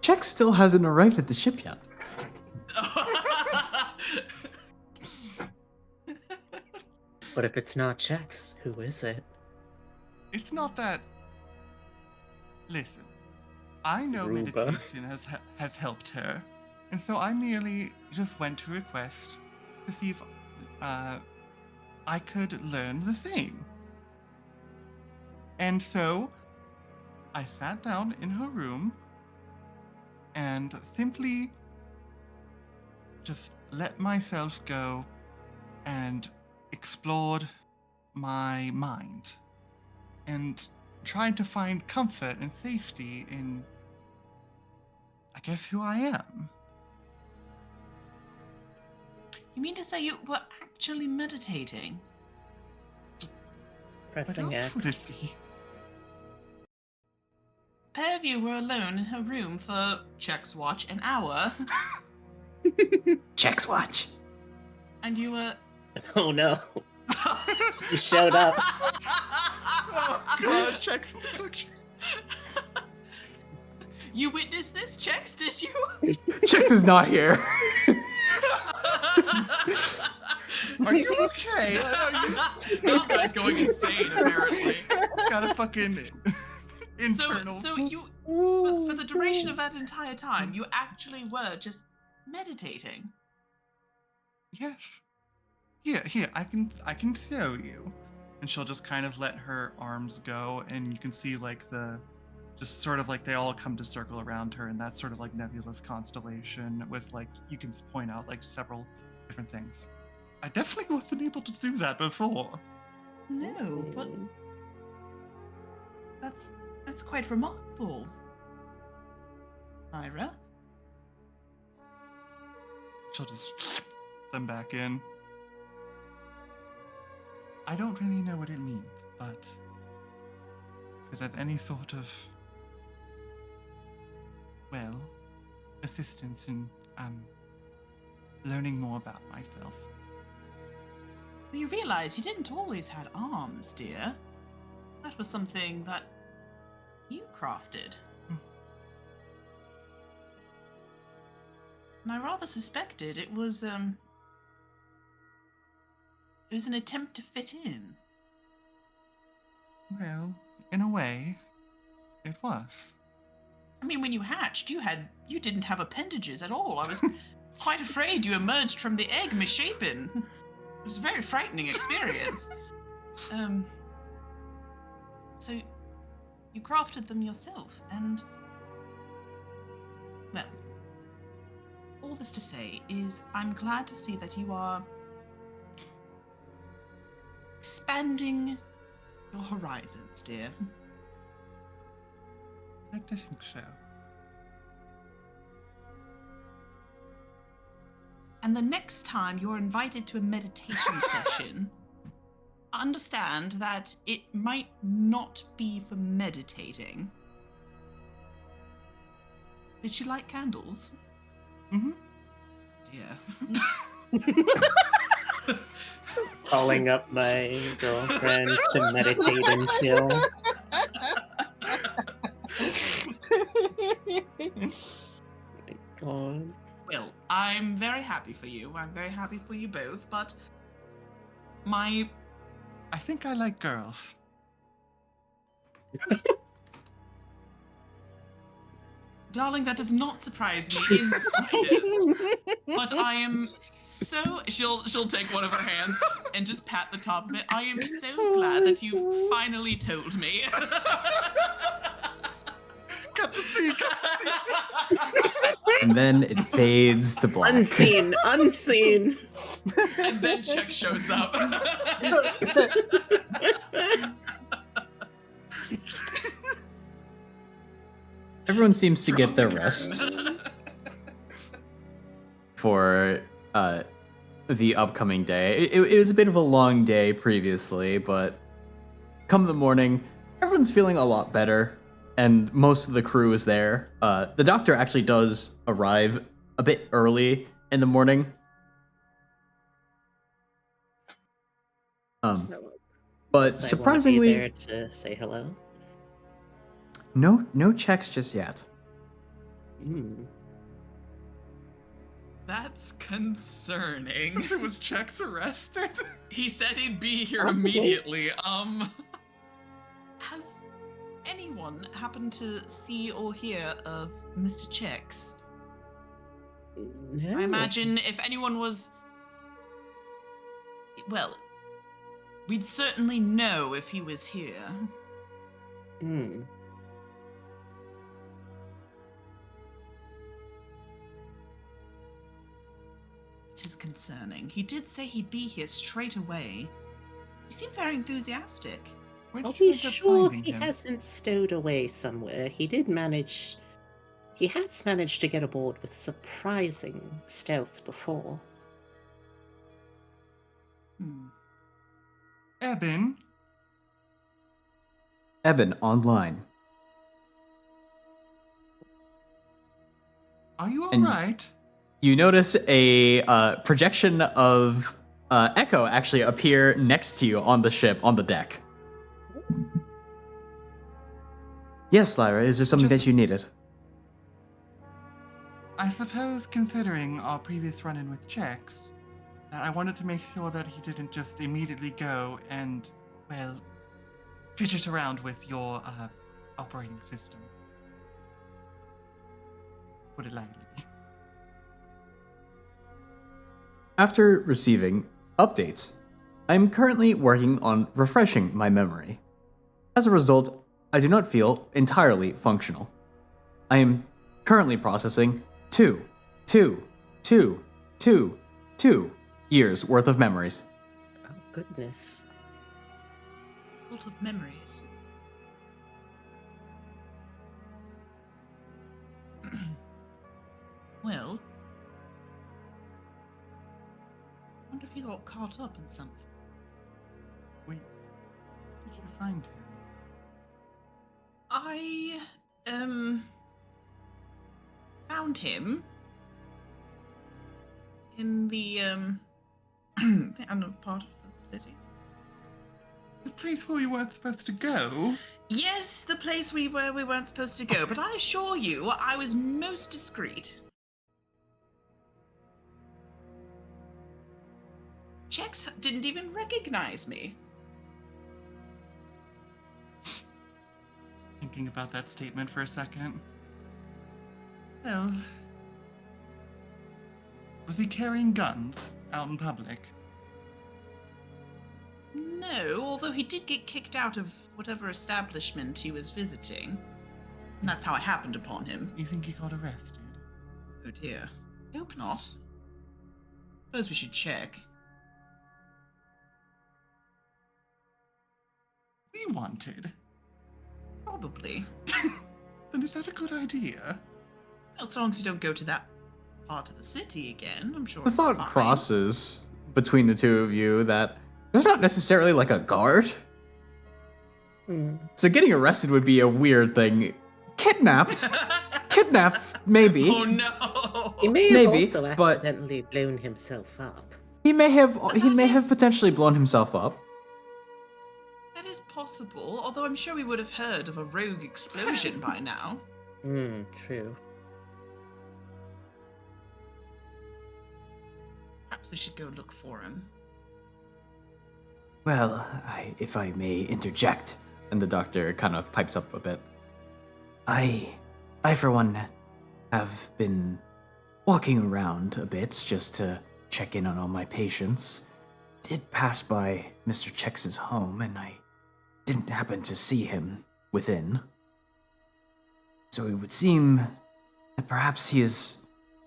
Chex still hasn't arrived at the ship yet. What if it's not Chex? Who is it? It's not that. Listen, I know Ruba. meditation has helped her, and so I merely just went to request to see if I could learn the thing. And so I sat down in her room and simply just let myself go and explored my mind and tried to find comfort and safety in, I guess, who I am. You mean to say you were actually meditating? What Pressing else would it X. be? A pair of you were alone in her room for, Check's watch, an hour, Chex watch. and you were... Oh no. He showed up. Oh God, checks. You witnessed this, Chex, did you? Chex is not here. Are you okay? That guy's going insane, apparently. Got a fucking internal. So you, for the duration of that entire time, you actually were just meditating. Yes. Here, I can show you. And she'll just kind of let her arms go, and you can see like just sort of like they all come to circle around her, and that's sort of like nebulous constellation with like you can point out like several different things. I definitely wasn't able to do that before. No, but that's quite remarkable, Ira. She'll just them back in. I don't really know what it means, but if it has any sort of, well, assistance in learning more about myself. You realize you didn't always had arms, dear. That was something that you crafted. And I rather suspected it was an attempt to fit in. Well, in a way, it was. I mean, when you hatched, you didn't have appendages at all. I was quite afraid you emerged from the egg misshapen. It was a very frightening experience. So you crafted them yourself, and well, all this to say is I'm glad to see that you are expanding your horizons, dear. I'd like to think so. And the next time you're invited to a meditation session, understand that it might not be for meditating. Did she light candles? Mm-hmm. Dear. Calling up my girlfriend to meditate and chill. My God. Well, I'm very happy for you. I'm very happy for you both, but my I think I like girls. darling, that does not surprise me in the slightest. But I am so she'll take one of her hands and just pat the top of it. I am so glad that you finally told me. Got the scene. And then it fades to black. Unseen, unseen. And then Check shows up. Everyone seems to get their rest for the upcoming day. It was a bit of a long day previously, but come the morning, everyone's feeling a lot better, and most of the crew is there. The doctor actually does arrive a bit early in the morning. But So surprisingly, I wanna be there to say hello. no checks just yet. Mm. That's concerning. So was Chex arrested? He said he'd be here Possibly. immediately. Has anyone happened to see or hear of Mr. Chex? No. I imagine if anyone was. Well, we'd certainly know if he was here. Mm. It is concerning. He did say he'd be here straight away. He seemed very enthusiastic. Where Are did you we end up sure finding he him? hasn't stowed away somewhere? He has managed to get aboard with surprising stealth before. Eben? Eben online. Are you And- alright? You notice a projection of Echo actually appear next to you on the ship, on the deck. Yes, Lyra, is there something that you needed? I suppose, considering our previous run-in with Chex, that I wanted to make sure that he didn't just immediately go and, well, fidget around with your operating system. Put it lightly. After receiving updates, I'm currently working on refreshing my memory. As a result, I do not feel entirely functional. I am currently processing 2 years worth of memories. Oh, goodness. Full of memories. Well, I wonder if you got caught up in something. Wait, did you find him? I found him in the I don't know, part of the city. The place where we weren't supposed to go? Yes, the place we weren't supposed to go, but I assure you, I was most discreet. Chex didn't even recognize me. Thinking about that statement for a second. Well, was he carrying guns out in public? No, although he did get kicked out of whatever establishment he was visiting. And that's how I happened upon him. You think he got arrested? Oh dear. I hope not. Suppose we should check. We wanted. Probably. Then is that a good idea? Well, so long as you don't go to that part of the city again, I'm sure The it's thought fine. crosses between the two of you that There's not necessarily like a guard. Hmm. So getting arrested would be a weird thing. Kidnapped? Kidnapped, maybe. Oh no! He may have Maybe, also but- accidentally blown himself up. He may have potentially blown himself up. That is possible, although I'm sure we would have heard of a rogue explosion by now. True. Perhaps we should go look for him. Well, if I may interject, and the doctor kind of pipes up a bit. I for one, have been walking around a bit just to check in on all my patients. Did pass by Mr. Chex's home, and I didn't happen to see him within. So it would seem that perhaps he is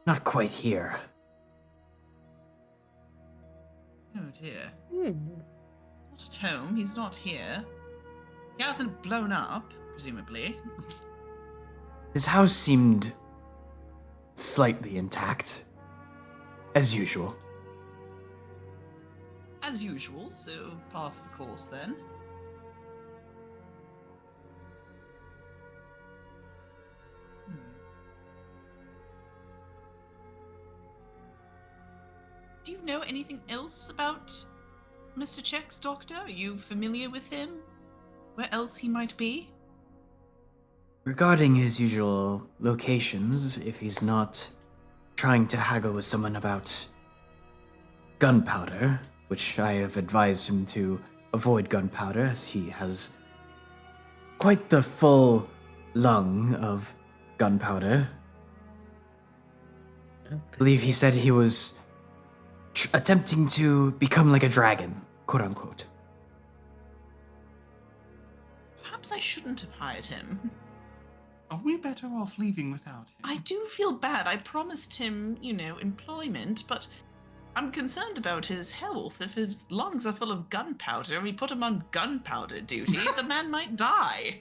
not quite here. Oh dear. Hmm. Not at home, he's not here. He hasn't blown up, presumably. His house seemed slightly intact, as usual. As usual, so par for the course then. Hmm. Do you know anything else about Mr. Check's doctor? Are you familiar with him? Where else he might be? Regarding his usual locations, if he's not trying to haggle with someone about gunpowder, which I have advised him to avoid gunpowder as he has quite the full lung of gunpowder. Okay. I believe he said he was attempting to become like a dragon, quote unquote. Perhaps I shouldn't have hired him. Are we better off leaving without him? I do feel bad. I promised him, employment, but I'm concerned about his health. If his lungs are full of gunpowder, we put him on gunpowder duty, the man might die.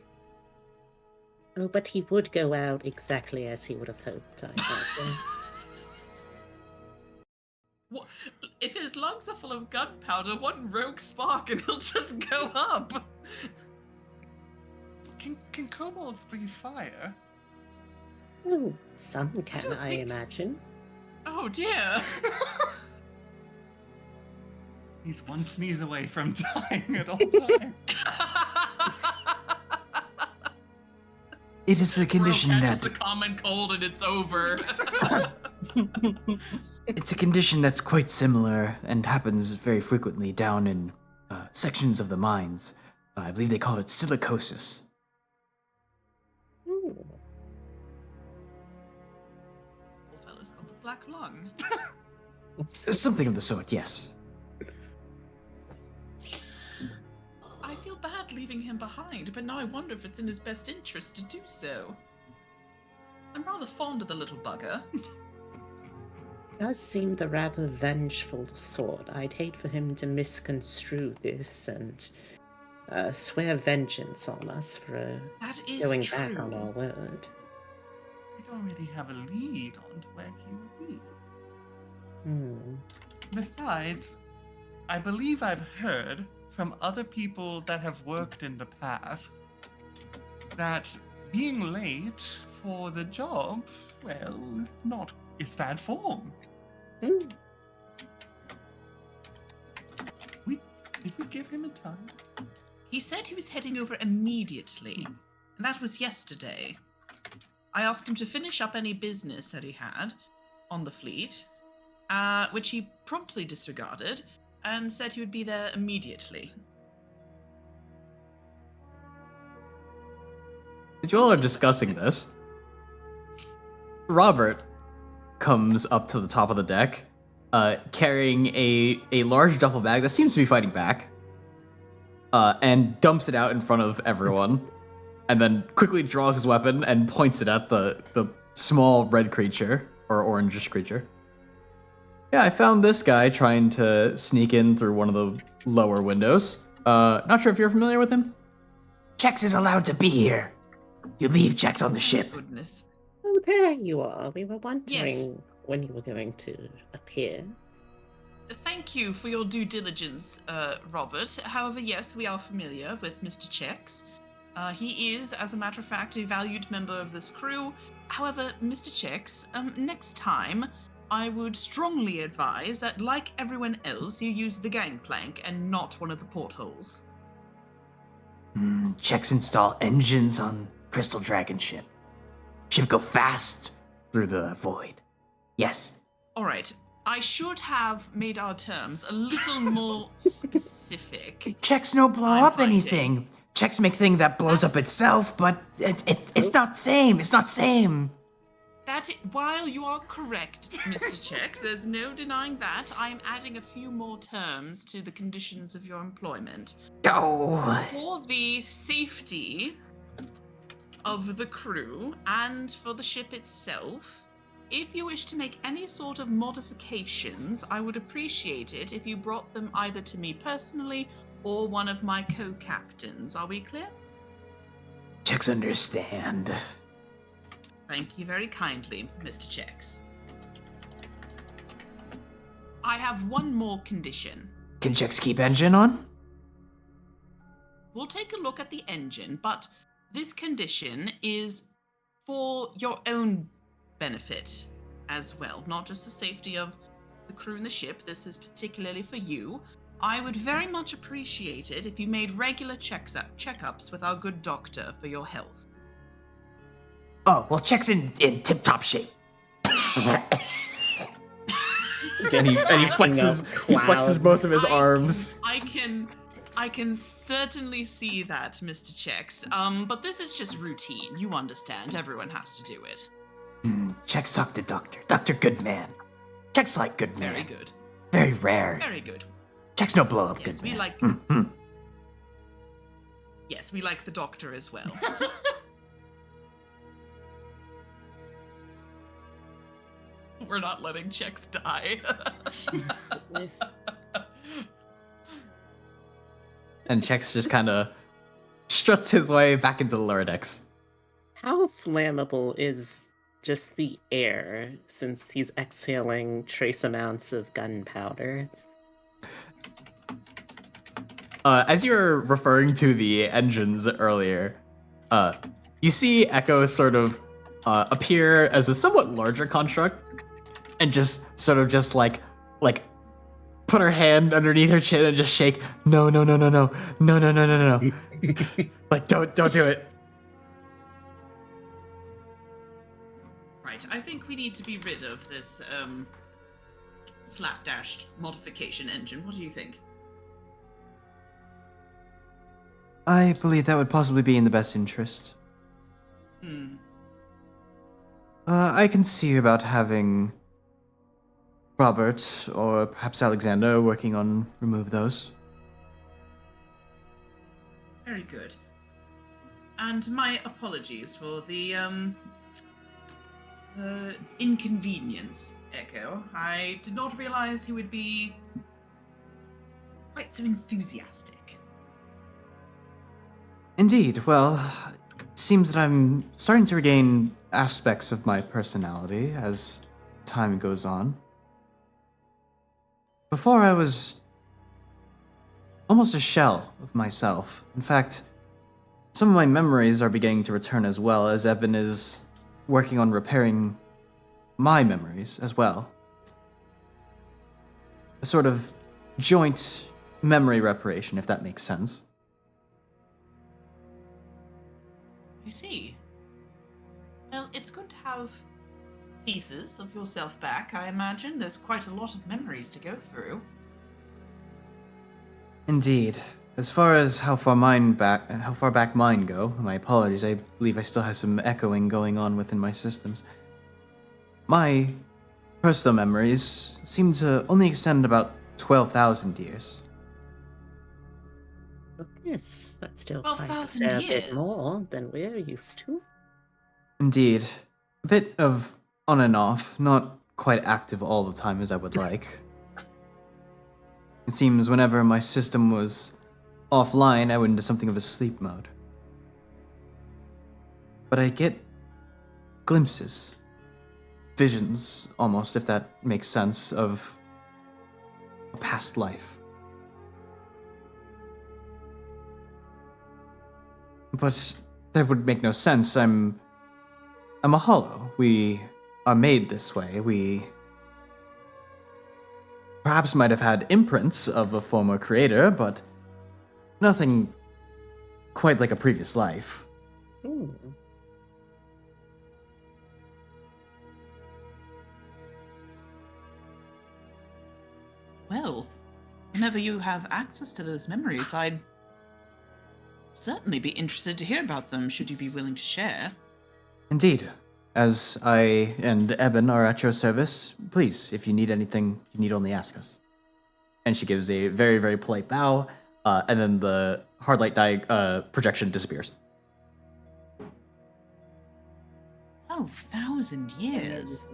Oh, but he would go out exactly as he would have hoped, I imagine. What? If his lungs are full of gunpowder, one rogue spark and he'll just go up. Can kobolds breathe fire? Oh, some can, don't I think imagine. Oh dear. He's one sneeze away from dying at all times. It is a condition Catches that the common cold and it's over. it's a condition that's quite similar and happens very frequently down in sections of the mines. I believe they call it silicosis. Ooh. Poor fella's got the black lung. Something of the sort, yes. I feel bad leaving him behind, but now I wonder if it's in his best interest to do so. I'm rather fond of the little bugger. Does seem the rather vengeful sort. I'd hate for him to misconstrue this and swear vengeance on us for That is going true. back on our word. We don't really have a lead on to where he would be. Hmm. Besides, I believe I've heard from other people that have worked in the past that being late for the job, well, it's bad form. Hmm. Did we give him a time? He said he was heading over immediately, and that was yesterday. I asked him to finish up any business that he had on the fleet, which he promptly disregarded, and said he would be there immediately. As you all are discussing this, Robert comes up to the top of the deck, carrying a large duffel bag that seems to be fighting back, and dumps it out in front of everyone, and then quickly draws his weapon and points it at the small red creature, or orangish creature. Yeah, I found this guy trying to sneak in through one of the lower windows. Not sure if you're familiar with him? Chex is allowed to be here. You leave Chex on the ship. Goodness. Oh, there you are. We were wondering Yes. when you were going to appear. Thank you for your due diligence, Robert. However, yes, we are familiar with Mr. Chex. He is, as a matter of fact, a valued member of this crew. However, Mr. Chex, next time, I would strongly advise that, like everyone else, you use the gangplank and not one of the portholes. Chex install engines on Crystal Dragon ship. Ship go fast through the void. Yes. All right. I should have made our terms a little more specific. Chex no blow I'm up fighting. anything. Chex make thing that blows up itself, but it's not same. It's not same. While you are correct, Mr. Chex, there's no denying that. I am adding a few more terms to the conditions of your employment. Oh. For the safety of the crew and for the ship itself, if you wish to make any sort of modifications, I would appreciate it if you brought them either to me personally or one of my co-captains. Are we clear? Chex understand. Thank you very kindly, Mr. Chex. I have one more condition. Can Chex keep engine on? We'll take a look at the engine, but this condition is for your own benefit as well, not just the safety of the crew and the ship. This is particularly for you. I would very much appreciate it if you made regular checkups with our good doctor for your health. Oh, well, Chex in tip-top shape. And he flexes both of his arms. I can certainly see that, Mr. Chex. But this is just routine. You understand. Everyone has to do it. Chex talk to doctor. Doctor good man. Chex like good man. Very good. Very rare. Very good. Chex no blow up Yes, good we man. like. Yes, we like the doctor as well. We're not letting Chex die. Nice. And Chex just kind of struts his way back into the lower decks. How flammable is just the air since he's exhaling trace amounts of gunpowder? As you were referring to the engines earlier, you see Echo sort of appear as a somewhat larger construct, and just sort of just like put her hand underneath her chin and just shake. No. Like don't do it. Right, I think we need to be rid of this slapdash modification engine. What do you think? I believe that would possibly be in the best interest. I can see about having Robert or perhaps Alexander working on remove those. Very good. And my apologies for the inconvenience, Echo. I did not realize he would be quite so enthusiastic. Indeed. Well, it seems that I'm starting to regain aspects of my personality as time goes on. Before I was almost a shell of myself. In fact, some of my memories are beginning to return as well, as Evan is working on repairing my memories as well. A sort of joint memory reparation, if that makes sense. I see. Well, it's good to have pieces of yourself back, I imagine. There's quite a lot of memories to go through. Indeed. As far as how far back mine go, my apologies, I believe I still have some echoing going on within my systems. My personal memories seem to only extend about 12,000 years. Yes, that's still 12,000 quite a bit years. more than we're used to. Indeed. A bit of on and off, not quite active all the time as I would like. It seems whenever my system was offline, I went into something of a sleep mode. But I get glimpses, visions almost, if that makes sense, of past life. But that would make no sense. I'm a hollow. We are made this way. We perhaps might have had imprints of a former creator, but nothing quite like a previous life. Hmm. Well, whenever you have access to those memories, I'd certainly be interested to hear about them, should you be willing to share. Indeed. As I and Eben are at your service, please, if you need anything, you need only ask us. And she gives a very, very polite bow, and then the hard light projection disappears. 12,000 years.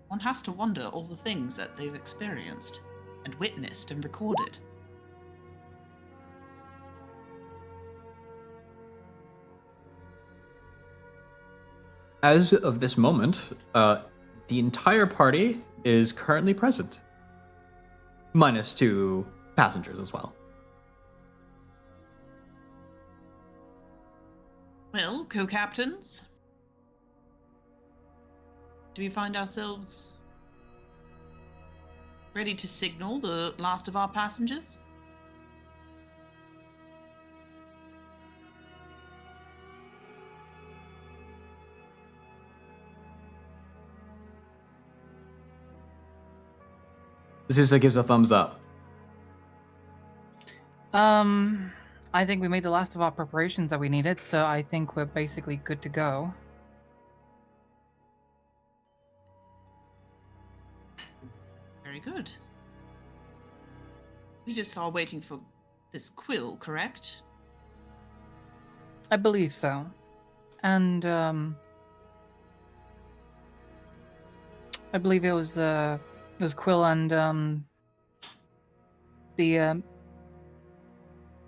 One has to wonder all the things that they've experienced and witnessed and recorded. As of this moment, the entire party is currently present, minus 2 passengers as well. Well, co-captains, do we find ourselves ready to signal the last of our passengers? Zusa gives a thumbs up. I think we made the last of our preparations that we needed, so I think we're basically good to go. Very good. We just are waiting for this quill, correct? I believe so. And, I believe it was Quill and, the,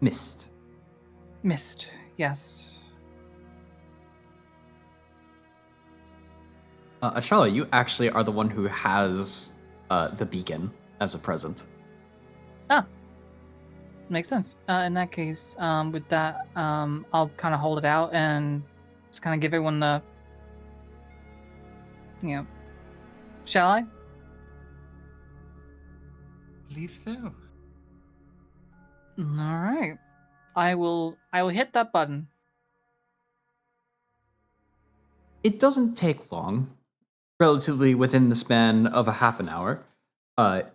Mist. Mist, yes. Achala, you actually are the one who has the beacon as a present. Ah, makes sense. In that case, with that, I'll kind of hold it out and just kind of give everyone the, shall I? Believe so. All right. I will hit that button. It doesn't take long, relatively within the span of a half an hour. The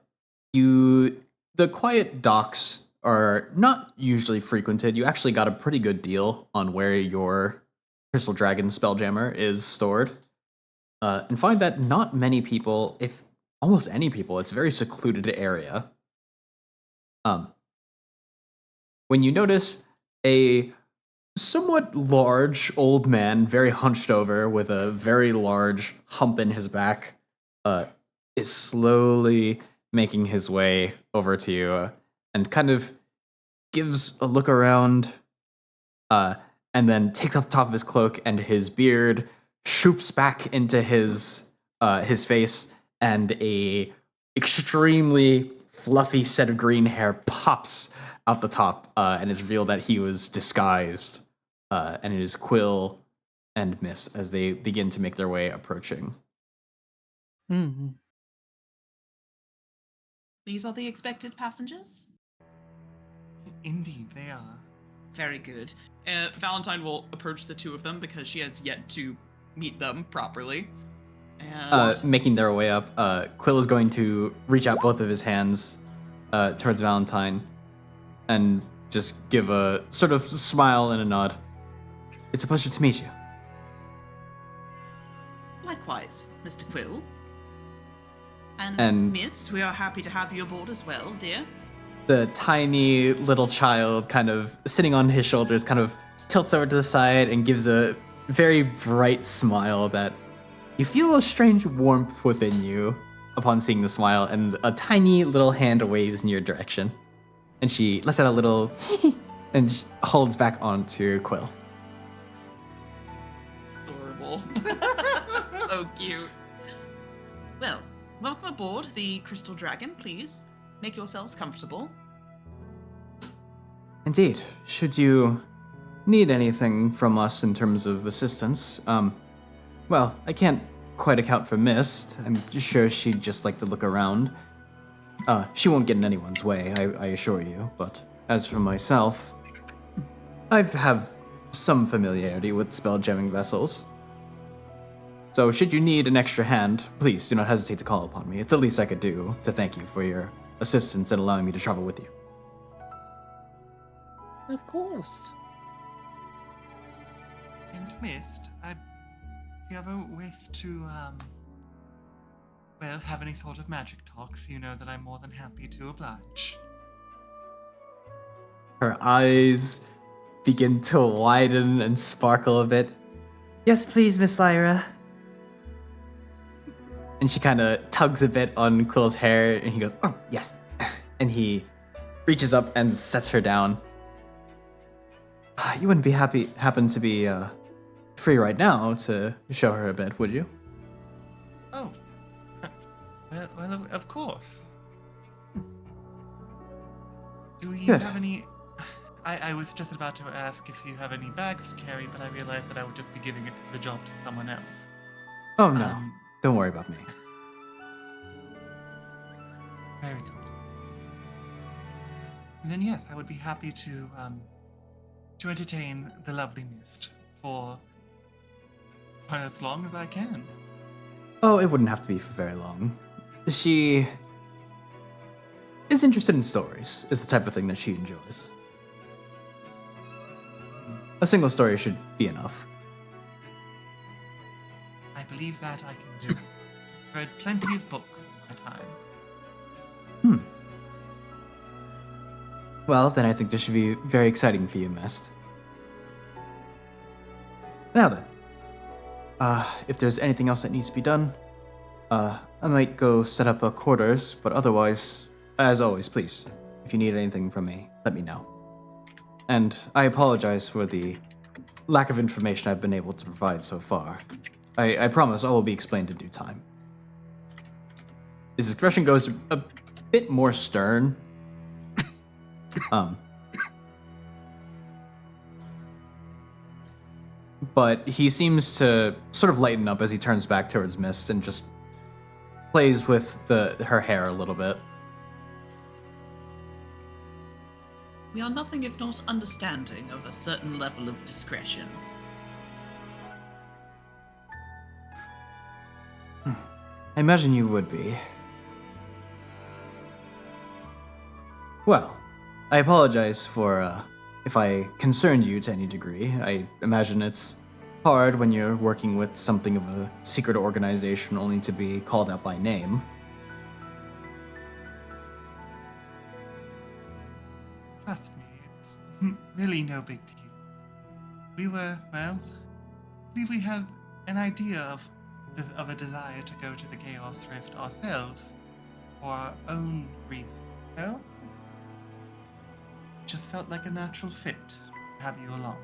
quiet docks are not usually frequented. You actually got a pretty good deal on where your Crystal Dragon Spelljammer is stored. And find that not many people, if almost any people, it's a very secluded area. When you notice a somewhat large old man, very hunched over with a very large hump in his back, is slowly making his way over to you and kind of gives a look around, and then takes off the top of his cloak, and his beard shoops back into his face, and a extremely fluffy set of green hair pops out the top, and it's revealed that he was disguised, and it is Quill and Mist as they begin to make their way approaching. Mm-hmm. These are the expected passengers? Indeed, they are. Very good. Valentine will approach the two of them because she has yet to meet them properly. And Making their way up, Quill is going to reach out both of his hands towards Valentine and just give a sort of smile and a nod. It's a pleasure to meet you. likewise, Mr. Quill. And- Mist, we are happy to have you aboard as well, dear. The tiny little child kind of sitting on his shoulders kind of tilts over to the side and gives a very bright smile that you feel a strange warmth within you upon seeing the smile, and a tiny little hand waves in your direction. And she lets out a little and holds back onto Quill. adorable. So cute. Well, welcome aboard the Crystal Dragon. Please make yourselves comfortable. Indeed. Should you need anything from us in terms of assistance, well, I can't quite account for Mist. I'm sure she'd just like to look around. She won't get in anyone's way, I assure you. But as for myself, I have some familiarity with spell jamming vessels. So should you need an extra hand, please do not hesitate to call upon me. It's the least I could do to thank you for your assistance in allowing me to travel with you. Of course. And Mist, do you ever wish to, well, have any sort of magic talks? You know that I'm more than happy to oblige. Her eyes begin to widen and sparkle a bit. Yes, please, Miss Lyra. And she kind of tugs a bit on Quill's hair, and he goes, "Oh, yes." And he reaches up and sets her down. You wouldn't be happen to be free right now to show her a bit, would you? Oh. Well, of course. Do you Good. have any... I was just about to ask if you have any bags to carry, but I realized that I would just be giving the job to someone else. Oh, no. Don't worry about me. Very good. And then yes, I would be happy to entertain the lovely Mist for as long as I can. Oh, it wouldn't have to be for very long. She is interested in stories, is the type of thing that she enjoys. A single story should be enough. I believe that I can do. I've read plenty of books in my time. Well, then I think this should be very exciting for you, Mist. Now then, if there's anything else that needs to be done, I might go set up a quarters, but otherwise, as always, please, if you need anything from me, let me know. And I apologize for the lack of information I've been able to provide so far. I promise all will be explained in due time. His expression goes a bit more stern. But he seems to sort of lighten up as he turns back towards Mist and just plays with her hair a little bit. We are nothing if not understanding of a certain level of discretion. I imagine you would be. Well, I apologize for if I concerned you to any degree. I imagine it's hard when you're working with something of a secret organization only to be called out by name. Trust me, it's really no big deal. We were, well, I believe we had an idea of a desire to go to the Chaos Rift ourselves for our own reasons, so it just felt like a natural fit to have you along.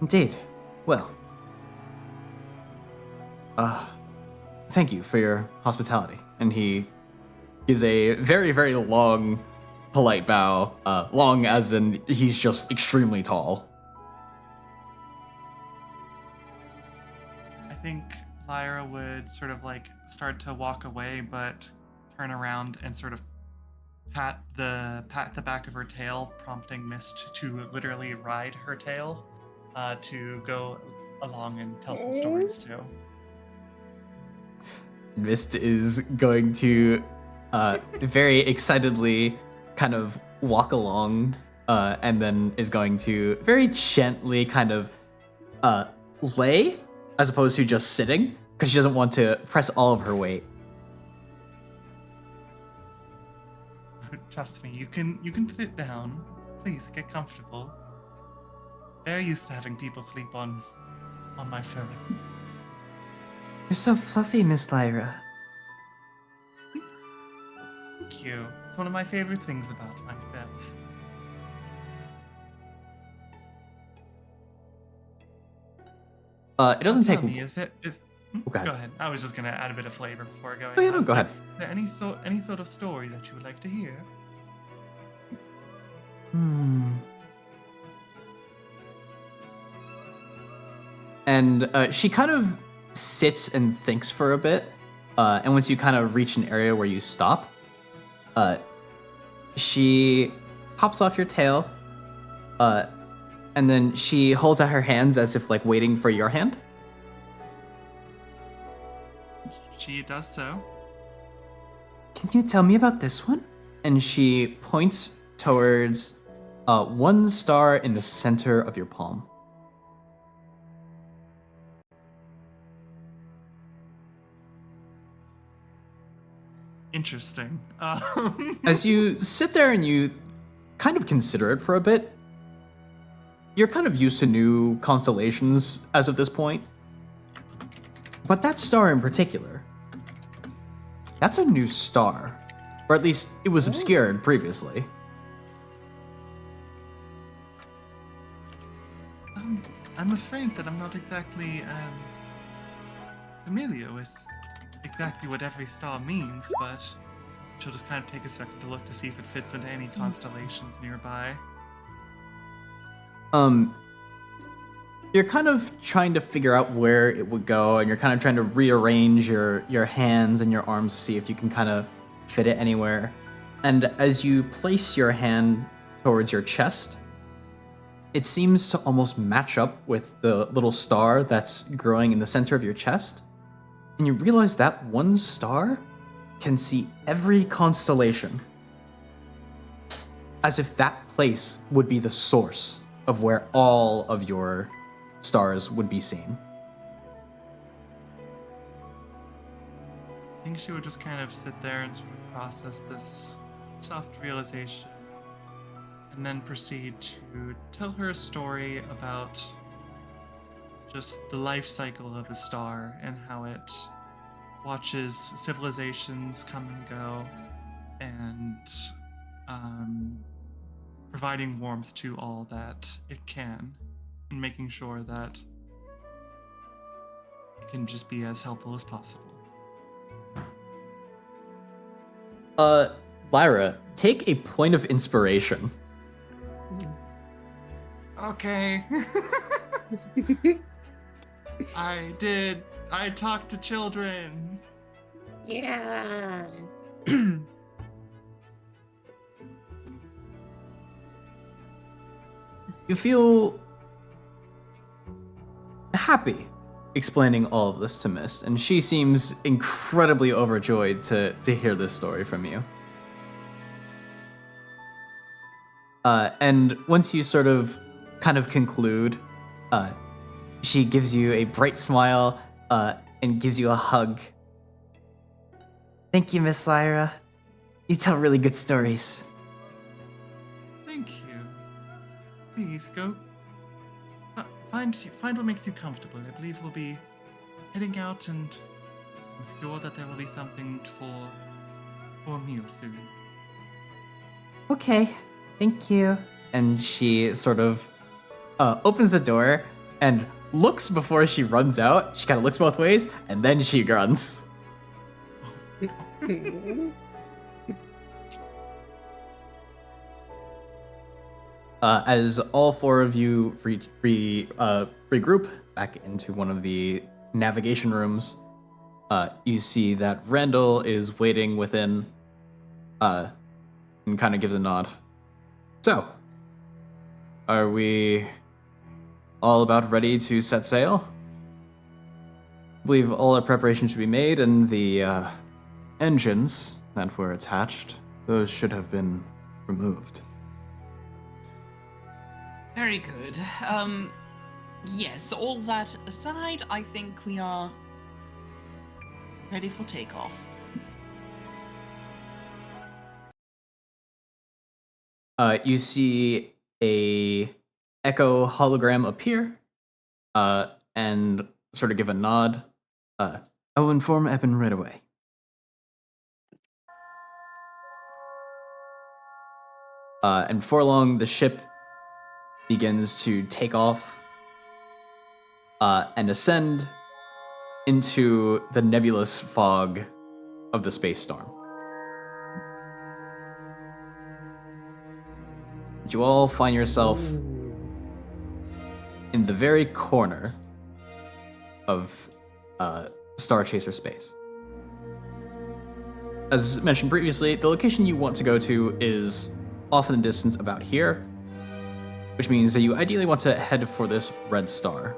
Indeed. Well. Thank you for your hospitality. And he gives a very, very long, polite bow. Long as in he's just extremely tall. I think Lyra would sort of like start to walk away, but turn around and sort of pat the back of her tail, prompting Mist to literally ride her tail to go along and tell some stories too. Mist is going to very excitedly kind of walk along and then is going to very gently kind of lay as opposed to just sitting because she doesn't want to press all of her weight. Trust me, you can sit down. Please get comfortable. Very used to having people sleep on my fur. You're so fluffy, Miss Lyra. Thank you. It's one of my favorite things about myself. It doesn't take. Tell me, Okay. go ahead. I was just gonna add a bit of flavor before going Oh, yeah, on. no, go ahead. Is there any sort of story that you would like to hear? And she kind of sits and thinks for a bit. And once you kind of reach an area where you stop, she hops off your tail. And then she holds out her hands as if like waiting for your hand. She does so. Can you tell me about this one? And she points towards one star in the center of your palm. Interesting. As you sit there and you kind of consider it for a bit, you're kind of used to new constellations as of this point. But that star in particular, that's a new star. Or at least it was obscured previously. I'm afraid that I'm not exactly familiar with exactly what every star means, but she'll just kind of take a second to look to see if it fits into any constellations nearby. You're kind of trying to figure out where it would go, and you're kind of trying to rearrange your hands and your arms to see if you can kind of fit it anywhere. And as you place your hand towards your chest, it seems to almost match up with the little star that's growing in the center of your chest. And you realize that one star can see every constellation, as if that place would be the source of where all of your stars would be seen. I think she would just kind of sit there and sort of process this soft realization, and then proceed to tell her a story about just the life cycle of a star and how it watches civilizations come and go, and providing warmth to all that it can, and making sure that it can just be as helpful as possible. Lyra, take a point of inspiration. Okay. I talked to children. Yeah. You feel happy explaining all of this to Mist, and she seems incredibly overjoyed to hear this story from you. And once you sort of kind of conclude, she gives you a bright smile and gives you a hug. Thank you, Miss Lyra. You tell really good stories. Thank you. Please go. Find what makes you comfortable. I believe we'll be heading out, and I'm sure that there will be something for a meal soon. Okay, thank you. And she sort of opens the door and looks before she runs out. She kind of looks both ways, and then she grunts. As all four of you regroup back into one of the navigation rooms, you see that Randall is waiting within, and kind of gives a nod. So, are we all about ready to set sail? I believe all our preparation should be made, and the engines that were attached, those should have been removed. Very good. Yes, all that aside, I think we are ready for takeoff. You see a echo hologram appear, and sort of give a nod. I will inform Eben right away. And before long, the ship begins to take off. and ascend into the nebulous fog of the space storm. You all find yourself in the very corner of Star Chaser space. As mentioned previously, the location you want to go to is off in the distance about here, which means that you ideally want to head for this red star.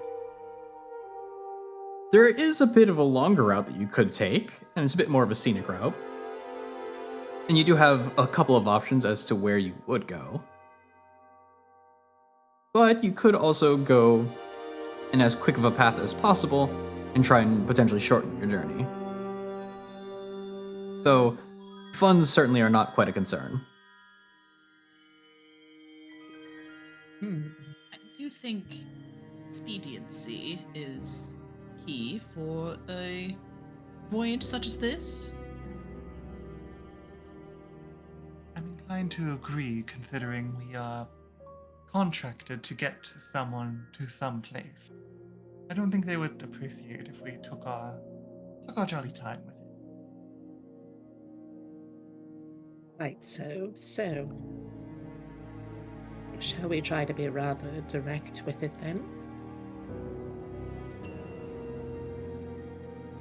There is a bit of a longer route that you could take, and it's a bit more of a scenic route. And you do have a couple of options as to where you would go. But you could also go in as quick of a path as possible and try and potentially shorten your journey. So, funds certainly are not quite a concern. I do think expediency is key for a voyage such as this. I'm inclined to agree, considering we are contracted to get someone to some place. I don't think they would appreciate if we took our jolly time with it. Right, so shall we try to be rather direct with it then?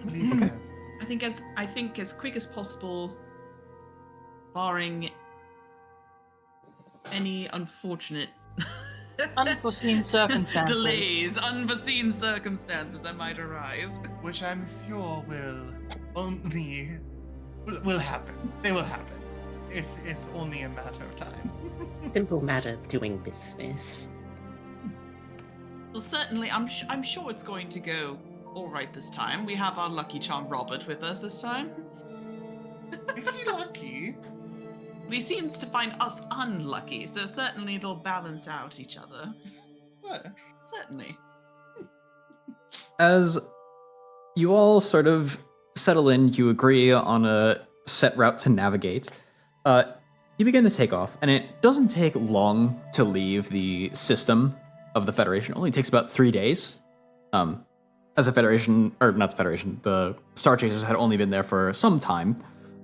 I believe we can. I think as quick as possible, barring any unfortunate Unforeseen circumstances. delays, unforeseen circumstances that might arise. Which I'm sure will happen. They will happen. It's only a matter of time. Simple matter of doing business. Well, certainly, I'm sure it's going to go all right this time. We have our lucky charm Robert with us this time. Is he lucky? He seems to find us unlucky, so certainly they'll balance out each other. What? Certainly. As you all sort of settle in, you agree on a set route to navigate. You begin to take off, and it doesn't take long to leave the system of the Federation. It only takes about 3 days. As the Federation, or not the Federation, the Star Chasers had only been there for some time.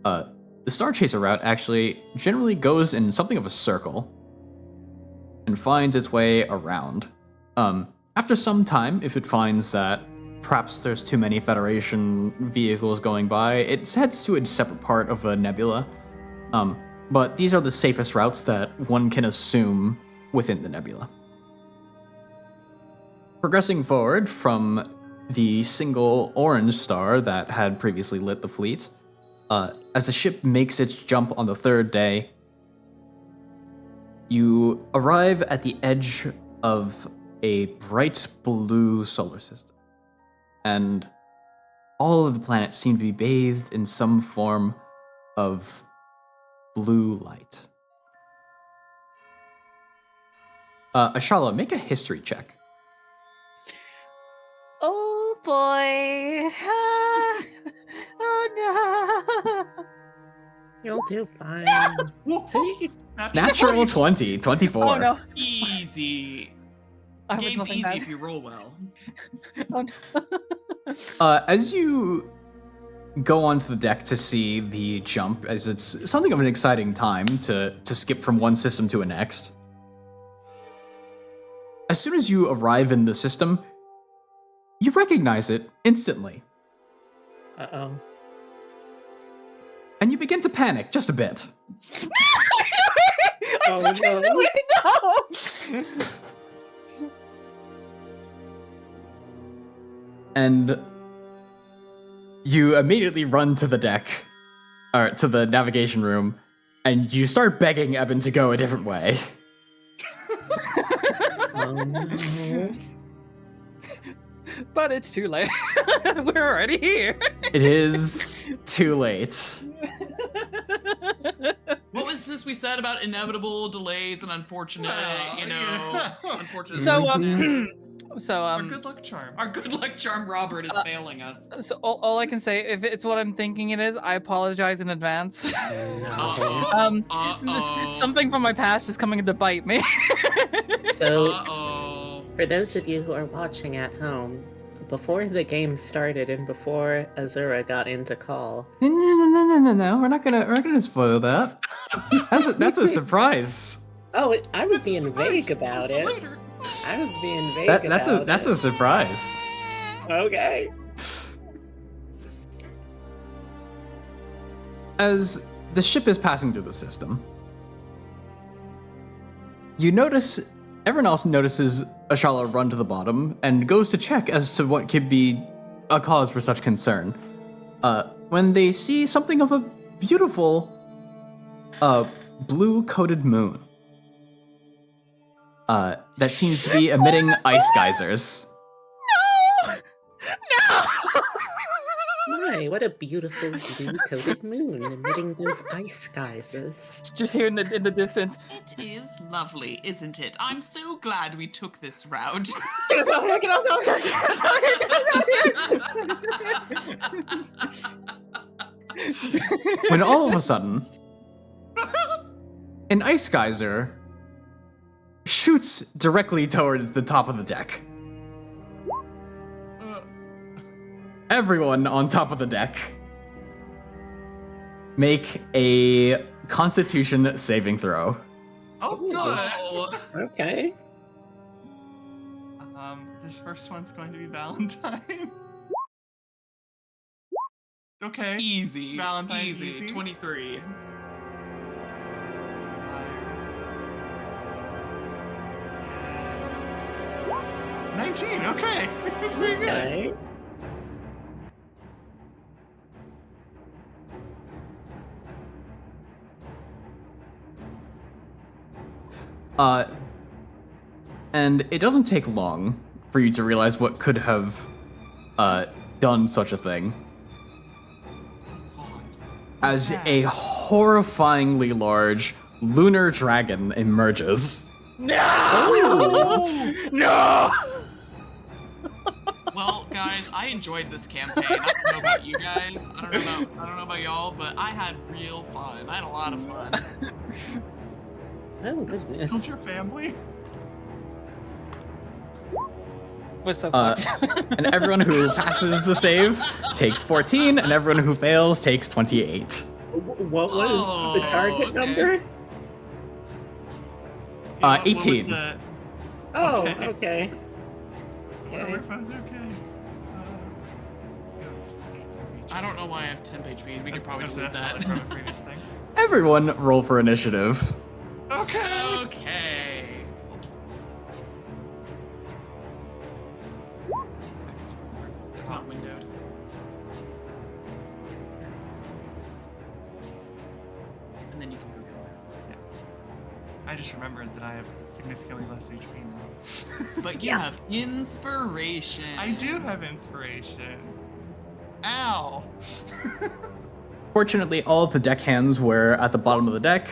The Star Chaser route actually generally goes in something of a circle and finds its way around. After some time, if it finds that perhaps there's too many Federation vehicles going by, it heads to a separate part of a nebula. But these are the safest routes that one can assume within the nebula. Progressing forward from the single orange star that had previously lit the fleet, as the ship makes its jump on the third day, you arrive at the edge of a bright blue solar system. And all of the planets seem to be bathed in some form of blue light. Ashala, make a history check. Oh boy. Oh no. You'll do fine. See? Natural 20, 24. Oh no. Easy. I was Game's nothing easy bad. if you roll well. Oh no. As you go onto the deck to see the jump, as it's something of an exciting time to skip from one system to a next. As soon as you arrive in the system, you recognize it instantly. Uh-oh. And you begin to panic just a bit. Oh no. No. And you immediately run to the deck, or to the navigation room, and you start begging Eben to go a different way. Oh no. But it's too late. We're already here. It is too late. What was this we said about inevitable delays and unfortunate, Well, unfortunate So, circumstances? Our good luck charm. Our good luck charm Robert is failing us. So all I can say, if it's what I'm thinking it is, I apologize in advance. Uh-oh. Something from my past is coming to bite me. So, Uh-oh. For those of you who are watching at home, before the game started and before Azura got into call, No. We're not gonna spoil that. That's a surprise. I was being vague about it. I was being vague about it. That's a surprise. Okay. As the ship is passing through the system, you notice everyone else notices Ashala run to the bottom and goes to check as to what could be a cause for such concern. When they see something of a beautiful, blue-coated moon that seems to be emitting ice geysers. My, what a beautiful blue-coated moon emitting those ice geysers. Just here in the distance. It is lovely, isn't it? I'm so glad we took this route. Get us out here! Get us out here! Get us out here! Get us out here! When all of a sudden, an ice geyser shoots directly towards the top of the deck. Everyone on top of the deck, make a Constitution saving throw. Oh, good. Okay. This first one's going to be Valentine. Okay. Easy. Valentine, easy. easy. 23. Uh, 19. Okay. That's pretty good. Okay. And it doesn't take long for you to realize what could have done such a thing. As a horrifyingly large lunar dragon emerges. No! No! Well, guys, I enjoyed this campaign. I don't know about you guys. I don't know about y'all, but I had real fun. I had a lot of fun. Oh, goodness. Killed your family? We're so fucked. And everyone who passes the save takes 14, and everyone who fails takes 28. What was the target okay. number? What was 18. the- Oh, Okay. okay. We're Okay. both okay. I don't know why I have 10 HP. We could probably that's delete valid that. from a previous thing. Everyone roll for initiative. Okay. Okay. It's not windowed. And then you can go there. I just remembered that I have significantly less HP now. But you have inspiration. I do have inspiration. Ow. Fortunately, all of the deckhands were at the bottom of the deck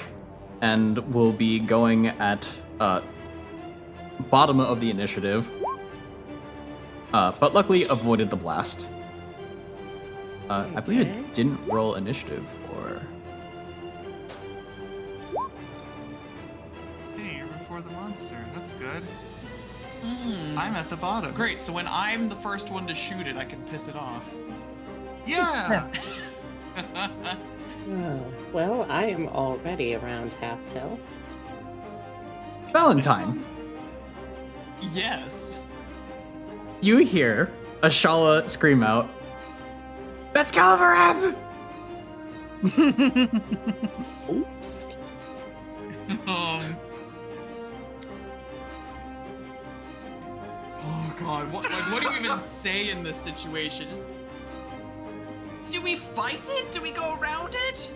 and will be going at bottom of the initiative. But luckily avoided the blast. I believe Okay. it didn't roll initiative or... Hey, you're before the monster. That's good. Mm. I'm at the bottom. Great, so when I'm the first one to shoot it, I can piss it off. Yeah. Oh, well, I am already around half health. Valentine, Yes. you hear Ashala scream out, "That's Caliburn!" Oops. Oh god, what do you even say in this situation? Just Do we fight it? Do we go around it?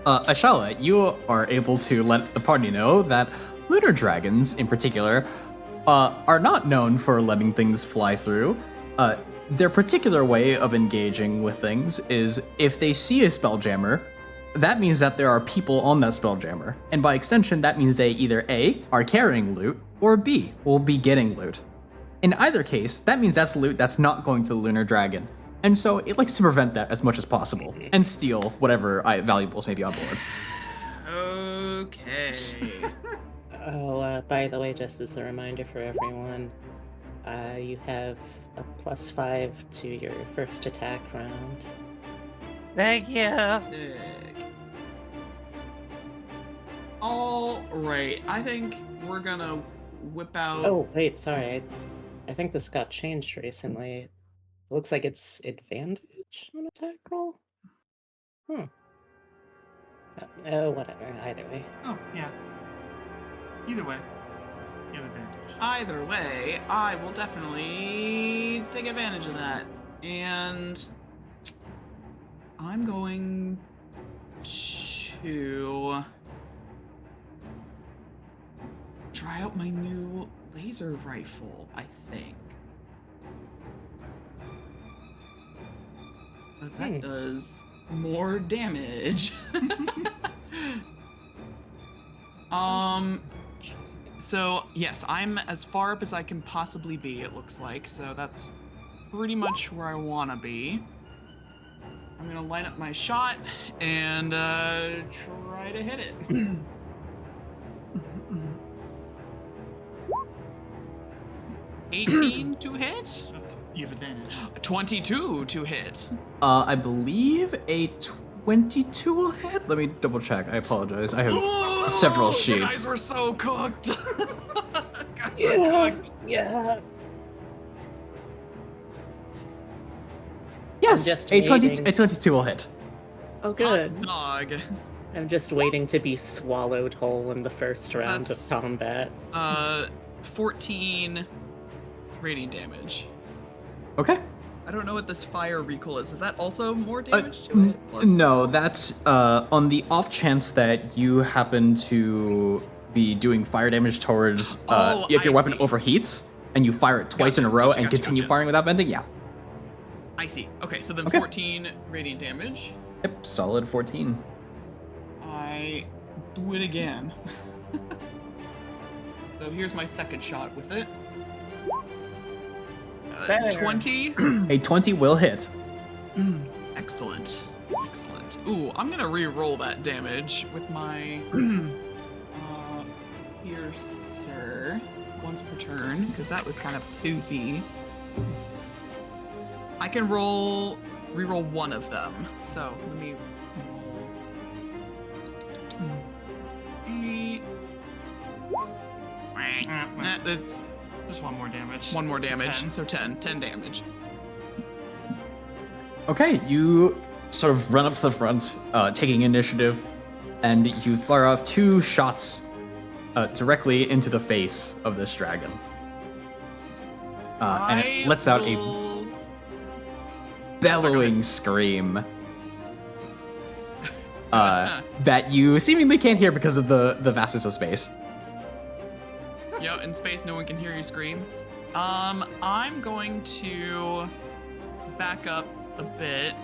Ashala, you are able to let the party know that lunar dragons, in particular, are not known for letting things fly through. Their particular way of engaging with things is if they see a spelljammer, that means that there are people on that spelljammer. And by extension, that means they either A, are carrying loot, or B, will be getting loot. In either case, that means that's loot that's not going to the lunar dragon. And so it likes to prevent that as much as possible and steal whatever valuables may be on board. Okay. Oh, by the way, just as a reminder for everyone, you have a +5 to your first attack round. Thank you. Sick. All right, I think we're gonna whip out. Oh, wait, sorry. I think this got changed recently. It looks like it's advantage on attack roll. Oh, whatever. Either way. Oh, yeah. Either way, you have advantage. Either way, I will definitely take advantage of that. And I'm going to try out my new laser rifle, I think. Because that does more damage. So yes, I'm as far up as I can possibly be, it looks like. So that's pretty much where I wanna be. I'm gonna line up my shot and try to hit it. 18 to hit? You have advantage. 22 to hit. I believe a 22 will hit. Let me double check. I apologize. I have several You sheets. guys were so cooked. Guys were Yeah, cooked. yeah. Yes, just a 20, waiting. a 22 will hit. Oh, Hot good. dog. I'm just waiting to be swallowed whole in the first round That's- of combat. 14 radiant damage. Okay. I don't know what this fire recoil is. Is that also more damage to it? Plus No, that's on the off chance that you happen to be doing fire damage towards if your I weapon see. overheats and you fire it twice in a row and continue firing without venting. Yeah. I see. Okay, so then Okay. 14 radiant damage. Yep. Solid 14. I do it again. So here's my second shot with it. Better. 20. A 20 will hit. Excellent. Excellent. Ooh, I'm gonna re-roll that damage with my piercer once per turn, because that was kind of poopy. I can re-roll one of them. So let me roll 8. That's Just one more damage. one more So damage. 10. So 10 damage. Okay, you sort of run up to the front, taking initiative, and you fire off 2 shots directly into the face of this dragon. And it lets out a bellowing scream that you seemingly can't hear because of the vastness of space. Yeah, in space, no one can hear you scream. I'm going to back up a bit.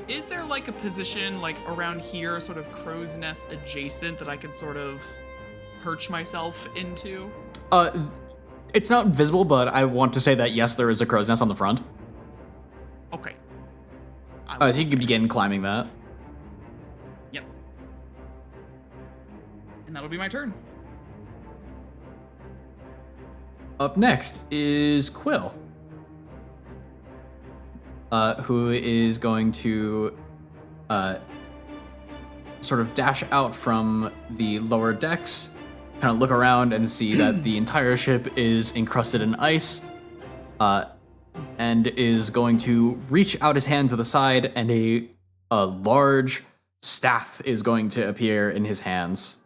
Is there like a position like around here, sort of crow's nest adjacent, that I could sort of perch myself into? It's not visible, but I want to say that yes, there is a crow's nest on the front. Okay. So you can begin climbing that. Yep. And that'll be my turn. Up next is Quill, who is going to sort of dash out from the lower decks, kind of look around and see that the entire ship is encrusted in ice, and is going to reach out his hand to the side, and a large staff is going to appear in his hands.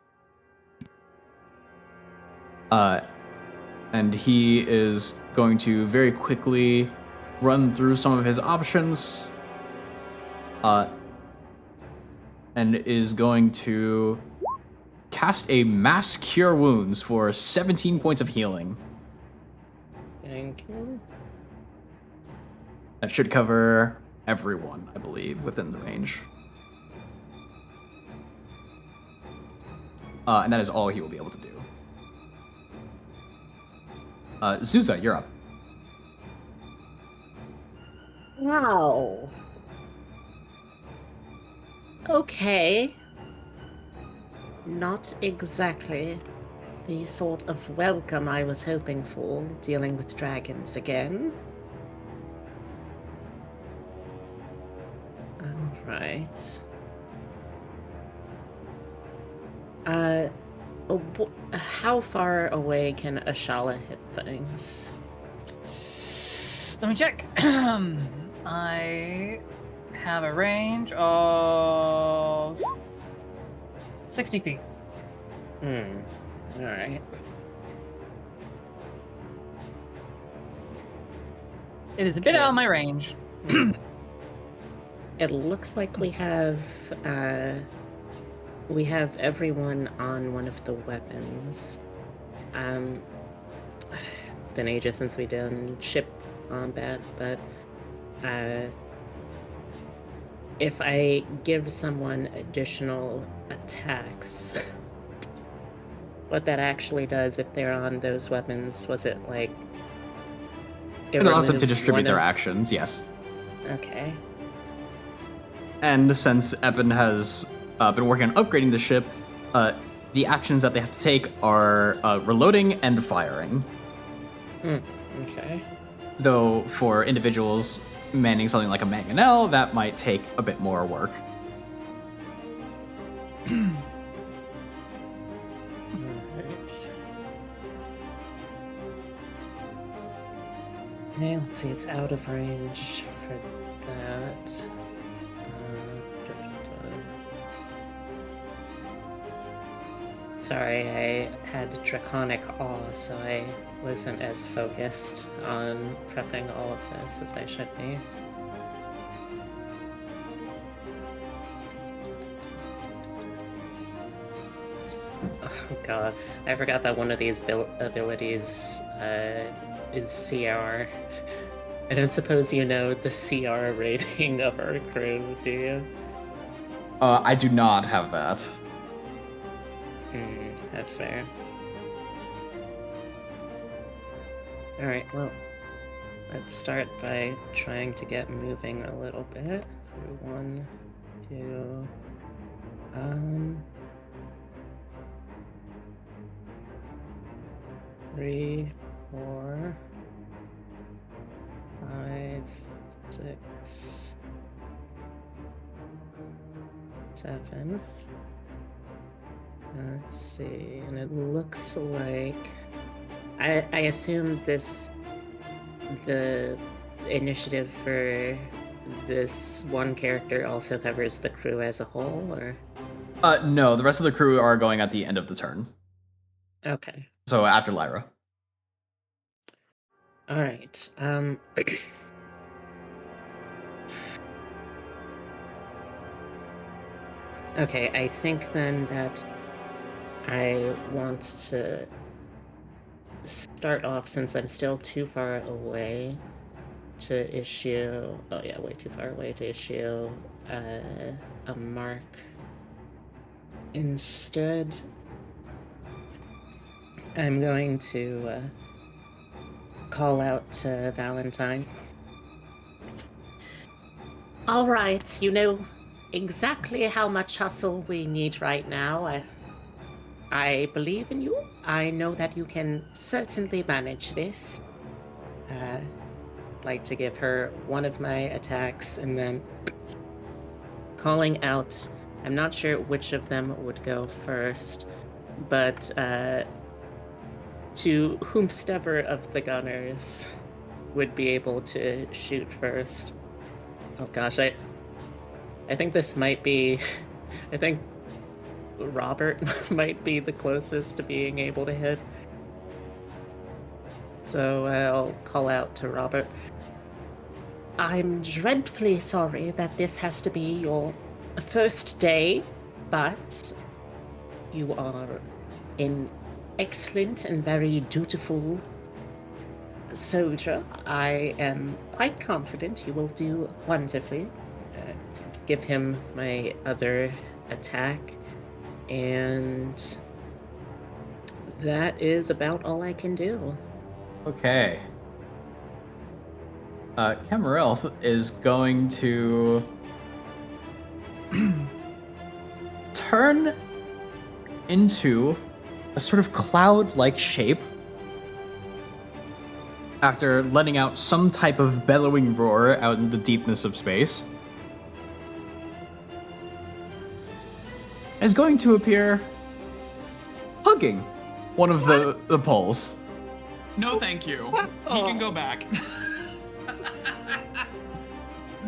And he is going to very quickly run through some of his options, and is going to cast a Mass Cure Wounds for 17 points of healing. Thank you. That should cover everyone, I believe, within the range. And that is all he will be able to do. Zuza, you're up. Wow. Okay. not exactly the sort of welcome I was hoping for, dealing with dragons again. Alright. How far away can Ashala hit things? Let me check. I have a range of 60 feet. Alright. It is a bit out of my range. It looks like we have everyone on one of the weapons. It's been ages since we done ship combat, but if I give someone additional attacks, what that actually does if they're on those weapons, was it like It allows them to removes distribute one their of- actions, yes. Okay. And since Eben has been working on upgrading the ship, the actions that they have to take are reloading and firing. Okay. Though for individuals manning something like a mangonel, that might take a bit more work. Okay, let's see, it's out of range for that. Sorry, I had Draconic Awe, so I wasn't as focused on prepping all of this as I should be. Oh god, I forgot that one of these abilities is CR. I don't suppose you know the CR rating of our crew, do you? I do not have that. That's fair. Alright, well, let's start by trying to get moving a little bit. Through 1, 2, 3, 4, 5, 6, 7. Let's see, and it looks like I assume the initiative for this one character also covers the crew as a whole, or? No, the rest of the crew are going at the end of the turn. Okay. So after Lyra. Alright, okay, I think then that I want to start off, since I'm still too far away to issue... Oh yeah, way too far away to issue a mark. Instead, I'm going to call out to Valentine. Alright, you know exactly how much hustle we need right now. I believe in you. I know that you can certainly manage this. I'd like to give her one of my attacks and then calling out. I'm not sure which of them would go first, but to whomstever of the gunners would be able to shoot first. Oh gosh, I think this might be... I think Robert might be the closest to being able to hit. So I'll call out to Robert. I'm dreadfully sorry that this has to be your first day, but you are an excellent and very dutiful soldier. I am quite confident you will do wonderfully. Give him my other attack, and that is about all I can do. Okay. Camarel is going to turn into a sort of cloud-like shape after letting out some type of bellowing roar out in the deepness of space. Is going to appear hugging one of the poles. No, thank you. He can go back.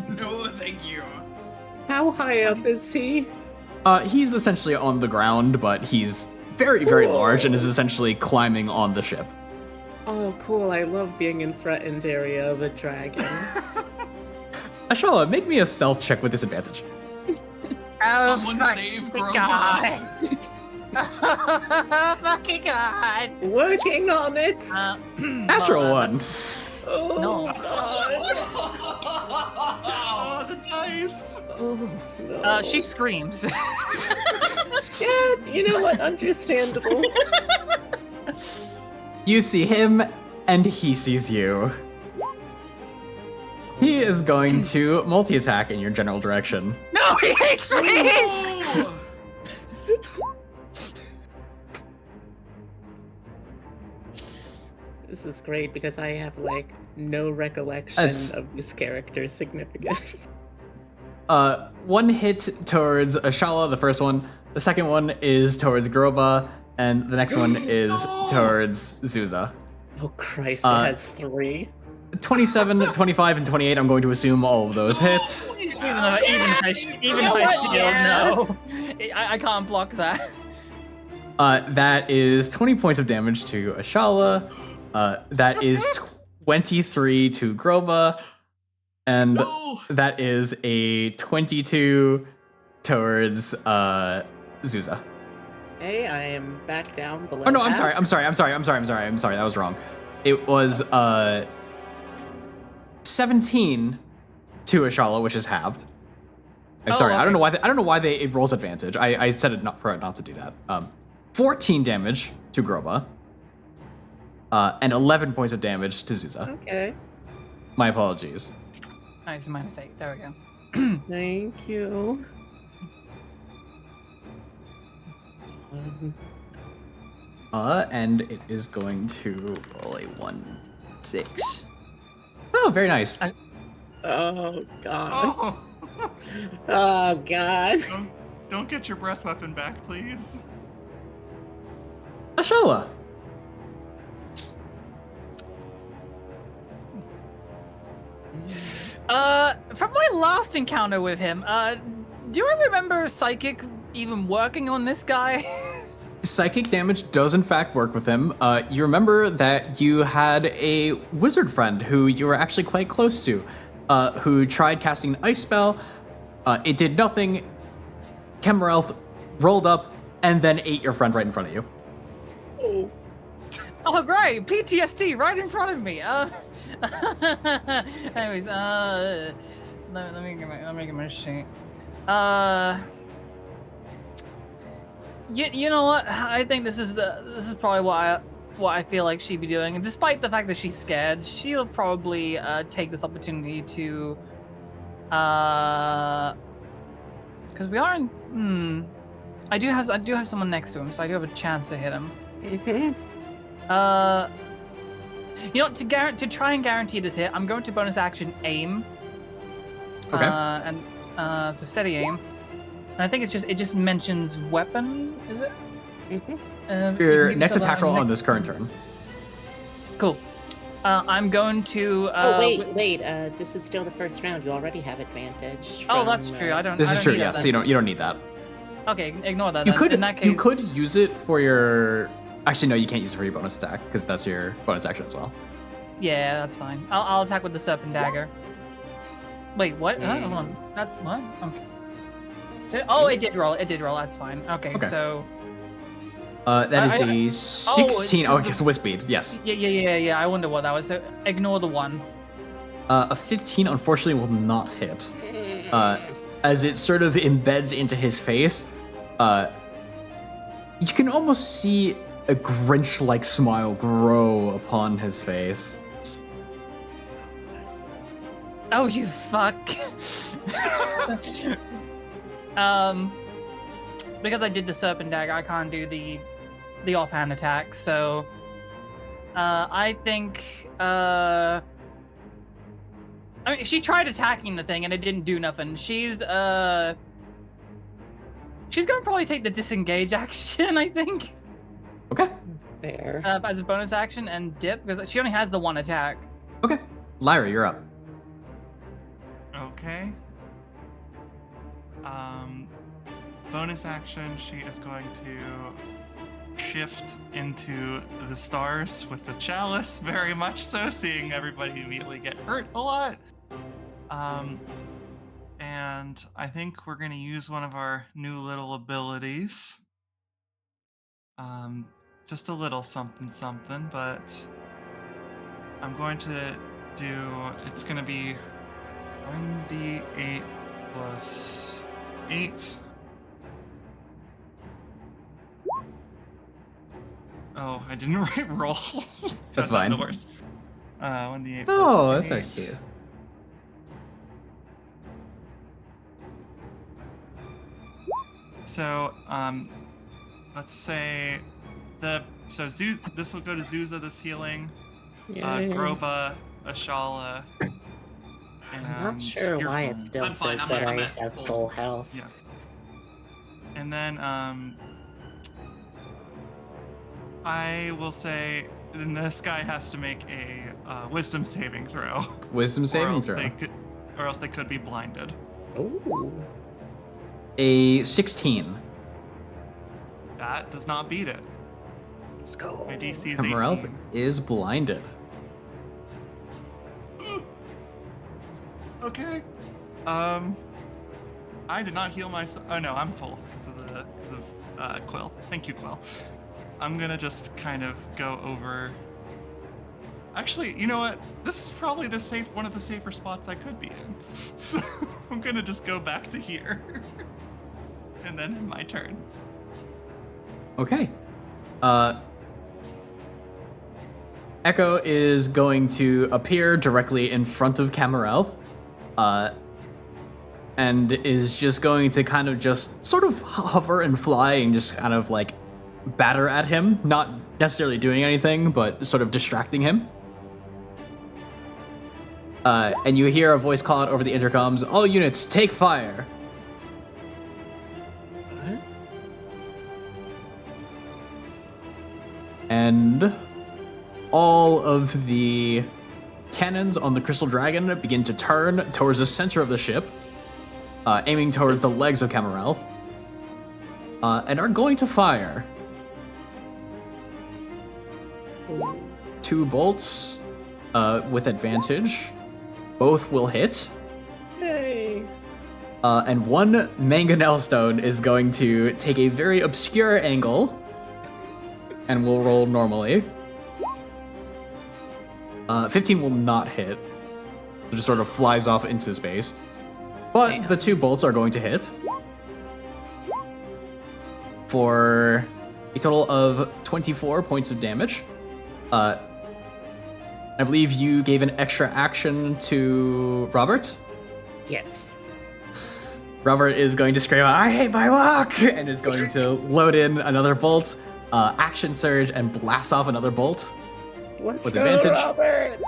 No, thank you. How high up is he? He's essentially on the ground, but he's very, very large and is essentially climbing on the ship. Oh, cool. I love being in threatened area of a dragon. Ashala, make me a stealth check with disadvantage. Oh, Someone fuck save the Groma. God. Fucking God. Working on it. Natural well, one. Oh, No. God. Oh, the dice. Oh, no. She screams. Yeah, you know what? Understandable. You see him, and he sees you. He is going to multi-attack in your general direction. No, he hates me! Oh! This is great because I have like no recollection That's- of this character's significance. One hit towards Ashala, the first one. The second one is towards Groba, and the next one is towards Zuza. Oh Christ, Uh, it has 3. 27, 25, and 28, I'm going to assume all of those hit. Even if I shield, no. I can't block that. That is 20 points of damage to Ashala. That is 23 to Groba. And No! that is a 22 towards Zuza. Hey, I am back down below. Oh no, I'm half. sorry. That was wrong. It was 17 to Ashala, which is halved. I'm sorry. I don't know why. I don't know why it rolls advantage. I said it for it not to do that. 14 damage to Groba. And 11 points of damage to Zuza. Okay. My apologies. Nice, -8. There we go. Thank you. And it is going to roll a 1-6. Oh, very nice. Oh God. Oh, Oh God. don't get your breath weapon back, please. Ashala. From my last encounter with him, do I remember Psychic even working on this guy? Psychic damage does in fact work with him. You remember that you had a wizard friend who you were actually quite close to, who tried casting an ice spell. It did nothing. Kemerelth rolled up and then ate your friend right in front of you. Oh. Oh, great! PTSD right in front of me. Anyways, let me get my sheet. You know what? I think this is probably what I feel like she'd be doing. And despite the fact that she's scared, she'll probably take this opportunity to, because we are in. I do have someone next to him, so I do have a chance to hit him. Mm-hmm. You know, to try and guarantee this hit, I'm going to bonus action aim. Okay. And it's a steady aim. And I think it just mentions weapon, is it? Mm-hmm. Your next attack roll on this current turn. Cool. I'm going to. Wait. This is still the first round. You already have advantage. Oh, from, that's true. I don't. This I is don't true. need that Yes, so then. you don't need that. Okay, ignore that. You then. could In that case, you could use it for your. Actually, no, you can't use it for your bonus attack because that's your bonus action as well. Yeah, that's fine. I'll attack with the serpent dagger. Wait, what? Hold on. What? Okay. Oh, it did roll. It did roll. That's fine. Okay. Okay. So. That is a 16. Oh, it's whip speed. Yes. Yeah. I wonder what that was. So ignore the 1. A 15 unfortunately will not hit. As it sort of embeds into his face, you can almost see a Grinch-like smile grow upon his face. Oh, you fuck. because I did the serpent dagger, I can't do the offhand attack. So I think I mean, she tried attacking the thing and it didn't do nothing. She's gonna probably take the disengage action, I think, Okay. Fair. as a bonus action and dip because she only has the one attack. Okay. Lyra, you're up. Okay. Bonus action, she is going to shift into the stars with the chalice, very much so, seeing everybody immediately get hurt a lot. And I think we're going to use one of our new little abilities. Just a little something, but I'm going to do, it's going to be 1d8 plus 8. Oh, I didn't roll. That's fine. The worst. 1d8 Oh, plus that's 8. nice cute. So, let's say this will go to Zuza, this healing. Yay. Groba, Ashala, and I'm not sure why it Earphone. still I'm fine, says I'm that at I have full. full health. Yeah. And then I will say, then this guy has to make a wisdom saving throw. Wisdom saving throw. Or else they could be blinded. Ooh. A 16. That does not beat it. Let's go. My DC is Camarelf 18. is blinded. Okay. I did not heal myself. Oh no, I'm full because of Quill. Thank you, Quill. I'm gonna just kind of go over. Actually, you know what? This is probably one of the safer spots I could be in. So I'm gonna just go back to here, and then end my turn. Okay. Echo is going to appear directly in front of Camarelf, and is just going to kind of just sort of hover and fly and just kind of like batter at him, not necessarily doing anything, but sort of distracting him. And you hear a voice call out over the intercoms, "All units, take fire!" What? And all of the cannons on the Crystal Dragon begin to turn towards the center of the ship, aiming towards the legs of Camarel, and are going to fire. 2 bolts with advantage. Both will hit. Yay. And one mangonel stone is going to take a very obscure angle and will roll normally. 15 will not hit. It just sort of flies off into space. But the 2 bolts are going to hit for a total of 24 points of damage. I believe you gave an extra action to Robert. Yes. Robert is going to scream out, "I hate my luck!" and is going to load in another bolt, action surge, and blast off another bolt. Let's With go, advantage. Robert.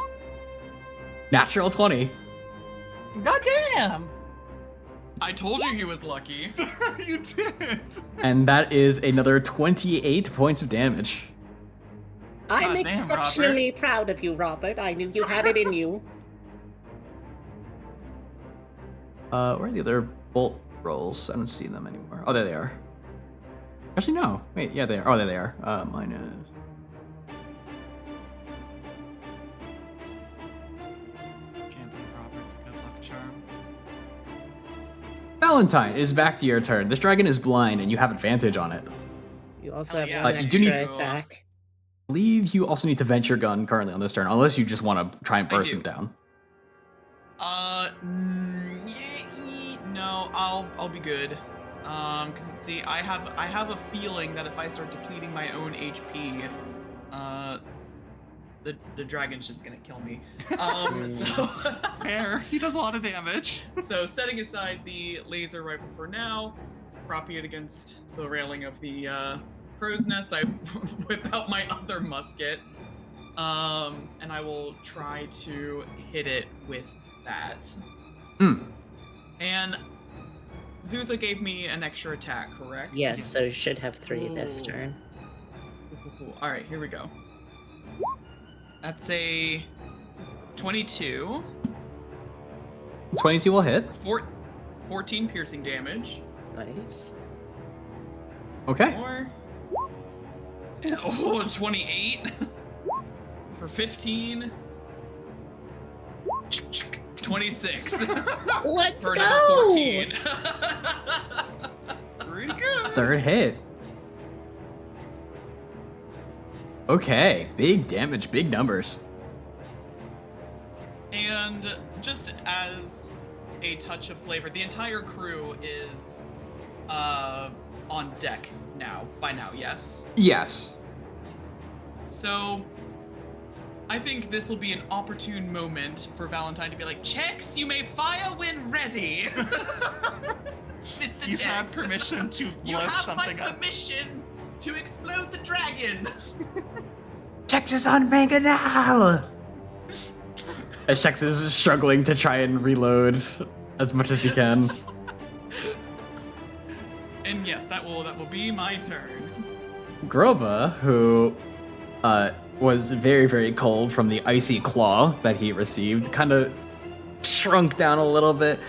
Natural 20. God damn! I told you he was lucky. You did. And that is another 28 points of damage. I'm God damn, exceptionally proud of you, Robert. I knew you had it in you. Where are the other bolt rolls? I don't see them anymore. Oh, there they are. Actually, no. Wait, yeah, they are. Oh, there they are. Minus. Can't believe Robert's a good luck charm. Valentine, it is back to your turn. This dragon is blind, and you have advantage on it. You also Oh, have yeah. one You do need extra to- attack. I believe you also need to vent your gun currently on this turn, unless you just want to try and burst do. him down. No, I'll be good. Cause let's see, I have a feeling that if I start depleting my own HP, the dragon's just gonna kill me. So Fair. He does a lot of damage. so setting aside the laser rifle for now, propping it against the railing of the crow's nest. I whip out my other musket, and I will try to hit it with that. And Zuza gave me an extra attack, correct? Yes, so you should have 3 this Ooh. turn. Cool. All right, here we go. That's a 22. 22 will hit. 14 piercing damage. Nice. Okay. Or 28 for 15. 26 Let's for go! another 14. Pretty good. Third hit. Okay, big damage, big numbers. And just as a touch of flavor, the entire crew is on deck by now, yes? Yes. So I think this will be an opportune moment for Valentine to be like, Chex, you may fire when ready. Mr. You Chex. have permission to You blow have my something up. permission to explode the dragon. Texas on Mega now! As Shex is struggling to try and reload as much as he can. And yes, that will be my turn. Grova, who was very, very cold from the icy claw that he received, kind of shrunk down a little bit,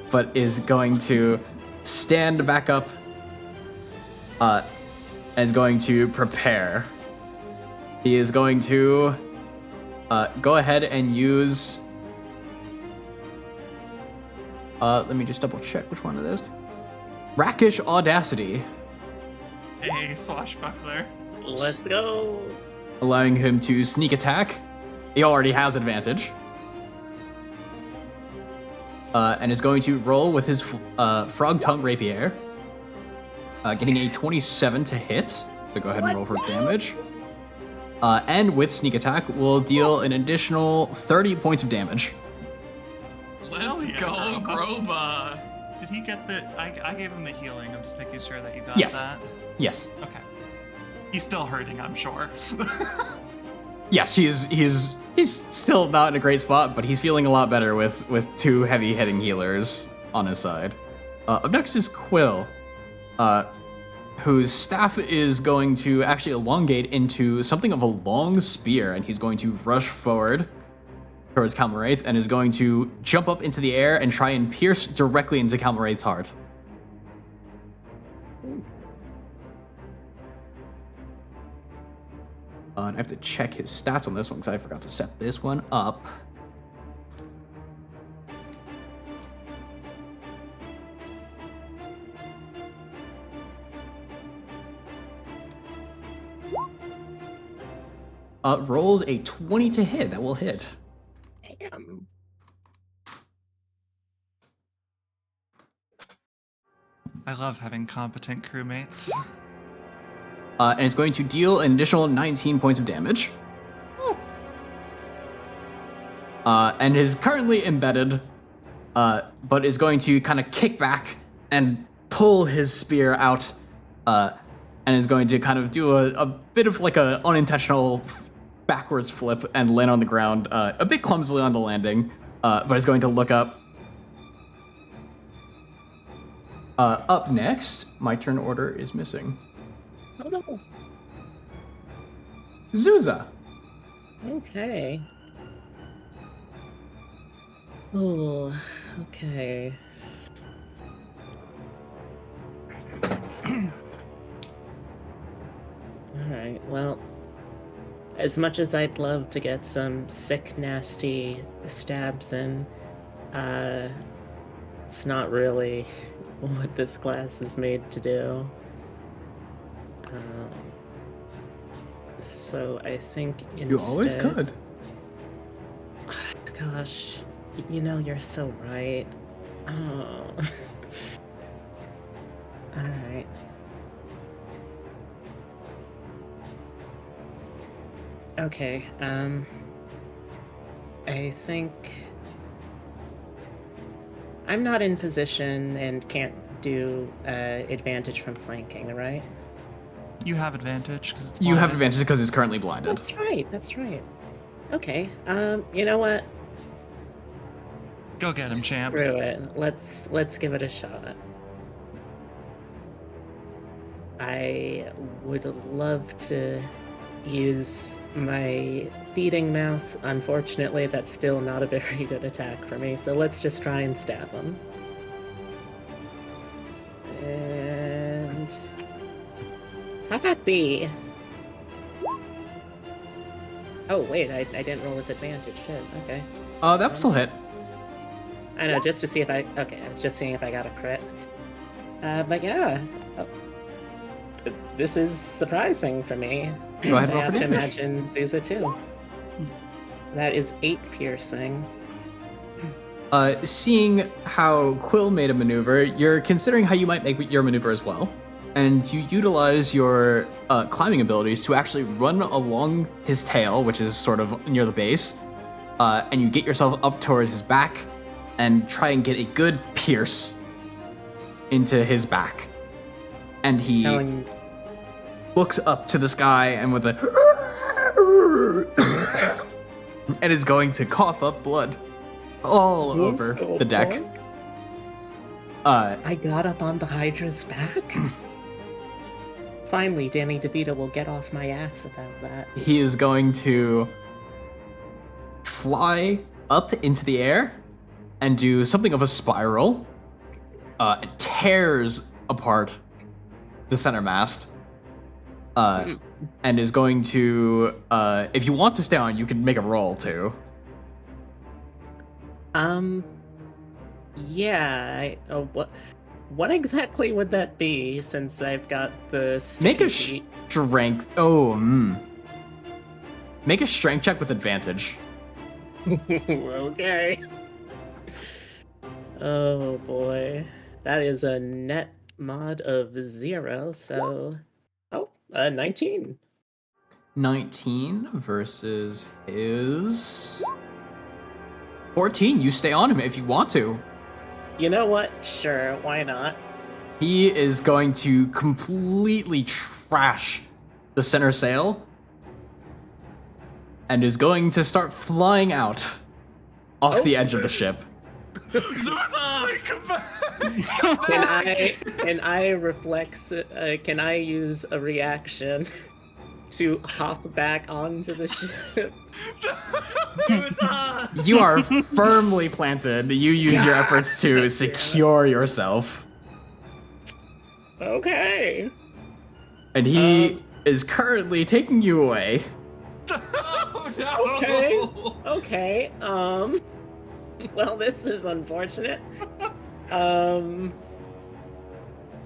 but is going to stand back up and is going to prepare. He is going to go ahead and use... let me just double check which one it is. Rakish Audacity, Hey, swashbuckler. Let's go. allowing him to sneak attack. He already has advantage. And is going to roll with his frog tongue rapier, getting a 27 to hit. So go ahead and roll for damage. And with sneak attack, will deal an additional 30 points of damage. Let's yeah, go, Groba. Groba. Did he get the... I gave him the healing. I'm just making sure that you got Yes. that. Yes. Okay. He's still hurting, I'm sure. Yes, he's still not in a great spot, but he's feeling a lot better with 2 heavy hitting healers on his side. Up next is Quill, whose staff is going to actually elongate into something of a long spear, and he's going to rush forward towards Calmaraith and is going to jump up into the air and try and pierce directly into Calmaraith's heart. And I have to check his stats on this one because I forgot to set this one up. Rolls a 20 to hit. That will hit. Damn. I love having competent crewmates. And it's going to deal an additional 19 points of damage. And is currently embedded, but is going to kind of kick back and pull his spear out, and is going to kind of do a bit of like a unintentional backwards flip and land on the ground, a bit clumsily on the landing, but is going to look up. Up next, my turn order is missing. Oh no. Zuza. Okay. Oh, okay. Alright, well, as much as I'd love to get some sick, nasty stabs in, it's not really what this class is made to do. So I think instead... You always could. Gosh, you know, you're so right. Oh. Alright. Okay, I think I'm not in position and can't do advantage from flanking, right? You have advantage because it's You have blinded. advantage because it's currently blinded. That's right. That's right. Okay. You know what? Go get him, champ. Screw it. Let's give it a shot. I would love to use my feeding mouth. Unfortunately, that's still not a very good attack for me, so let's just try and stab him. And how about the... Oh, wait, I didn't roll with advantage. Shit, okay. That would still hit. I know, just to see if I... Okay, I was just seeing if I got a crit. But yeah. Oh. This is surprising for me. Go ahead and I roll have for to damage. imagine Zuza too. That is 8 piercing. Seeing how Quill made a maneuver, you're considering how you might make your maneuver as well. And you utilize your climbing abilities to actually run along his tail, which is sort of near the base, and you get yourself up towards his back and try and get a good pierce into his back. And he looks up to the sky and with a and is going to cough up blood all over the deck. I got up on the Hydra's back? Finally, Danny DeVito will get off my ass about that. He is going to fly up into the air and do something of a spiral. It tears apart the center mast. And is going to, if you want to stay on, you can make a roll too. Yeah, what exactly would that be, since I've got the Make a sticky feet? strength, make a strength check with advantage. Okay. Oh boy. That is a net mod of 0, so... 19. 19 versus his 14. You stay on him if you want to. You know what? Sure, why not? He is going to completely trash the center sail and is going to start flying out off the edge of the ship. Zuza, come back! Can I reflex? Can I use a reaction to hop back onto the ship? Zuza! You are firmly planted. You use your efforts to secure yourself. Okay. And he is currently taking you away. Oh no! Okay. Well, this is unfortunate. All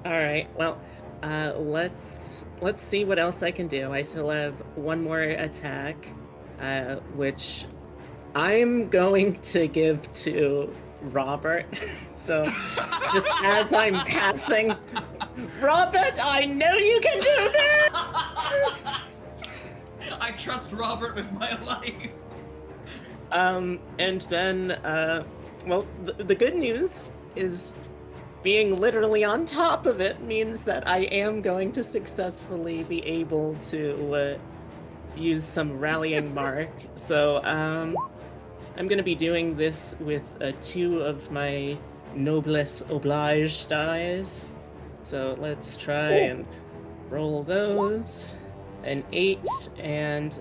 right. Well, let's see what else I can do. I still have one more attack, which I'm going to give to Robert. So, just as I'm passing, Robert, I know you can do this. I trust Robert with my life. And then, well, the good news is being literally on top of it means that I am going to successfully be able to use some rallying mark. So, I'm going to be doing this with 2 of my Noblesse Oblige dies. So let's try and roll those. An 8 and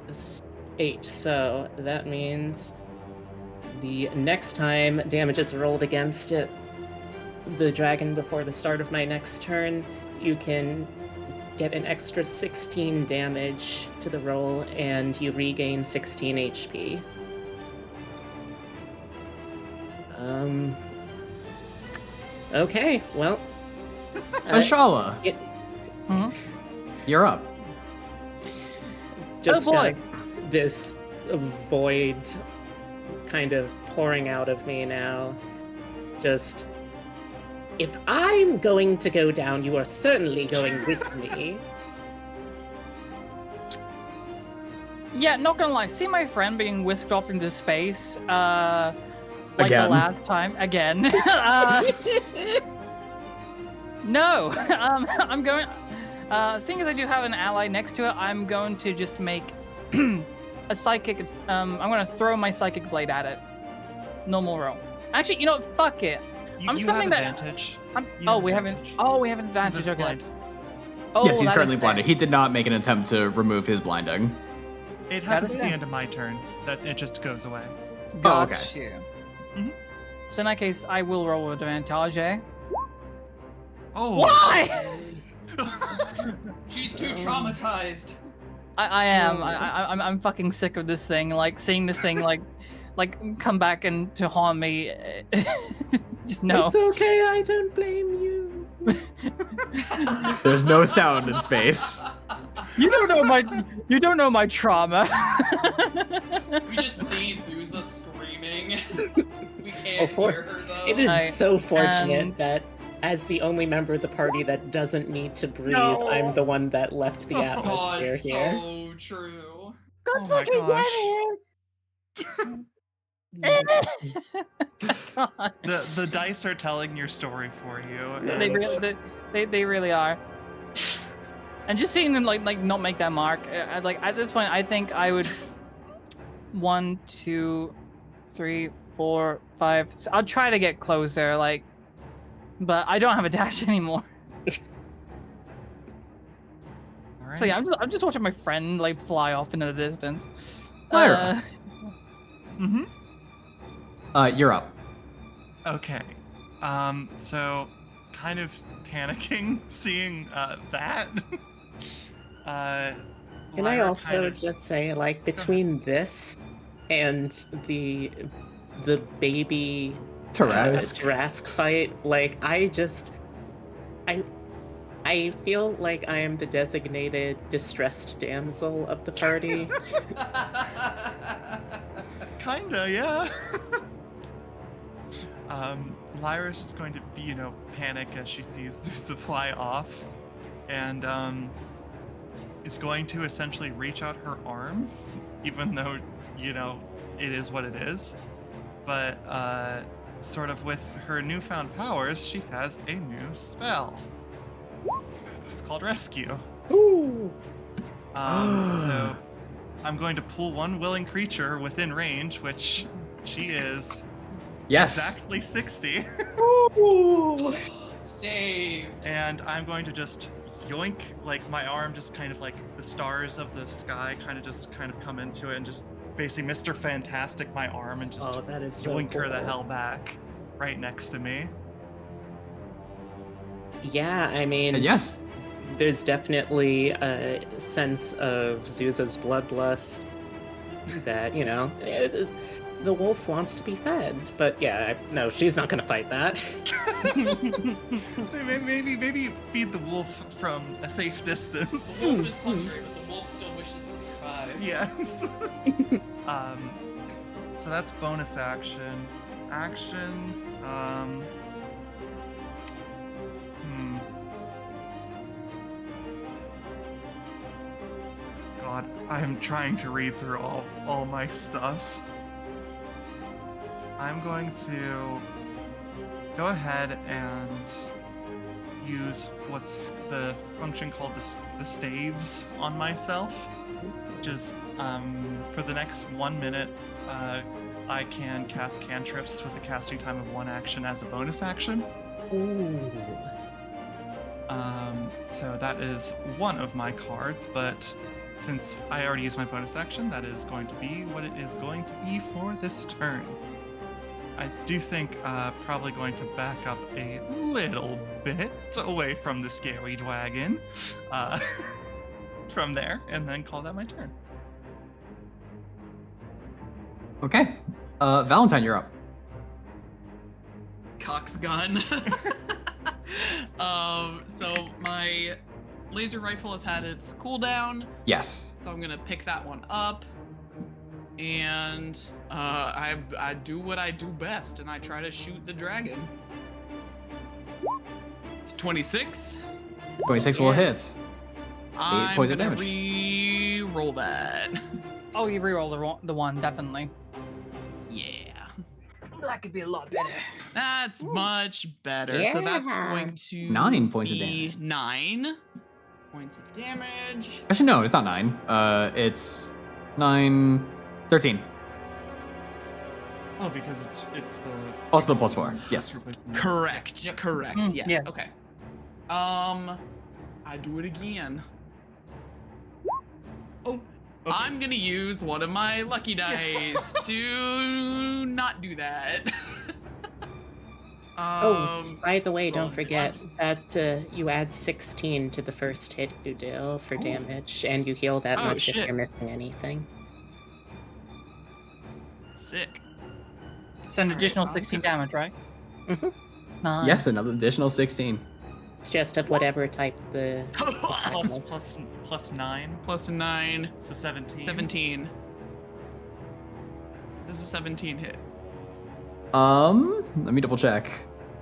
8. So that means the next time damage is rolled against it, the dragon, before the start of my next turn, you can get an extra 16 damage to the roll and you regain 16 HP. Okay, well. Ashala, you're up. Just Oh, boy. this void kind of pouring out of me now. Just, if I'm going to go down, you are certainly going with me. Yeah, not gonna lie. See my friend being whisked off into space, like Again. the last time. Again. No, I'm going. Seeing as I do have an ally next to it, I'm going to just make a psychic. I'm going to throw my psychic blade at it. Normal roll. Actually, you know what? Fuck it. I'm You have spending that. advantage. We haven't. Oh, we have an 'Cause advantage. it's Okay. blind. Oh, Yes, he's that currently is blinded. fair. He did not make an attempt to remove his blinding. It That happens is at the fair. end of my turn. That it just goes away. Got okay. you. Mhm. So in that case, I will roll with advantage. Eh? Oh. Why? She's too traumatized. I am. I'm fucking sick of this thing. Like seeing this thing like come back and to haunt me. Just no. It's okay, I don't blame you. There's no sound in space. You don't know my trauma. We just see Zuza screaming. We can't Oh, hear her though. It is I- so fortunate and- that as the only member of the party that doesn't need to breathe, No. I'm the one that left the Oh, atmosphere God, here. so true. Oh my gosh. God. The dice are telling your story for you. They and- really, they really are. And just seeing them like not make that mark, like at this point, I think I would 1, 2, 3, 4, 5. I'll try to get closer, like, but I don't have a dash anymore. All right. So yeah, I'm just watching my friend like fly off into the distance. Lyra. Mm-hmm. You're up. Okay. So kind of panicking seeing that. Can I Lyra also kind of- just say, like, between this and the baby Tarask. Tarask fight, like, I feel like I am the designated distressed damsel of the party. Kinda, yeah. Lyra's just going to be, panic as she sees Zusa fly off, and is going to essentially reach out her arm, even though, it is what it is. But sort of with her newfound powers, she has a new spell. It's called Rescue. Ooh. So I'm going to pull one willing creature within range, which she is Yes. exactly 60. Ooh. Saved. And I'm going to just yoink, like my arm just kind of like the stars of the sky kind of come into it and just basically Mr. Fantastic my arm and just Oh, that is so yoink her the cool. hell back right next to me. Yeah, I mean, And yes. there's definitely a sense of Zuza's bloodlust that, the wolf wants to be fed. But yeah, no, she's not going to fight that. So maybe feed the wolf from a safe The distance. wolf is hungry, but the wolf still wishes to survive. Yes. So that's bonus action. God, I'm trying to read through all my stuff. I'm going to go ahead and use what's the function called the staves on myself, which is for the next 1 minute, I can cast cantrips with a casting time of 1 action as a bonus action. Ooh. So that is one of my cards, but since I already used my bonus action, that is going to be what it is going to be for this turn. I do think probably going to back up a little bit away from the scary dragon from there, and then call that my turn. Okay. Valentine, you're up. Cox gun. So my laser rifle has had its cooldown, Yes. so I'm gonna pick that one up, and I do what I do best, and I try to shoot the dragon. It's 26. 26 will hit. I'm points of gonna damage. re-roll that. Oh, you reroll the one, definitely. Yeah. That could be a lot better. That's much better. So that's Yeah. going to 9 points of be damage. 9 points of damage. Actually, no, it's not 9. It's 9, 13. Oh, because it's the Also the +4. Yes. Correct. Yep. Correct. Yes. yeah. Okay. I do it again. Oh, okay. I'm gonna use one of my lucky dice to not do that. By the way, roll don't in forget fives. that you add 16 to the first hit you deal for damage, and you heal that Oh, much if shit. you're missing anything. Sick. So an Alright, additional I'm 16 gonna- damage, right? Mhm. Nice. Yes, another additional 16. It's just of whatever type the plus 9, Plus 9. so 17. 17. This is a 17 hit. Let me double check.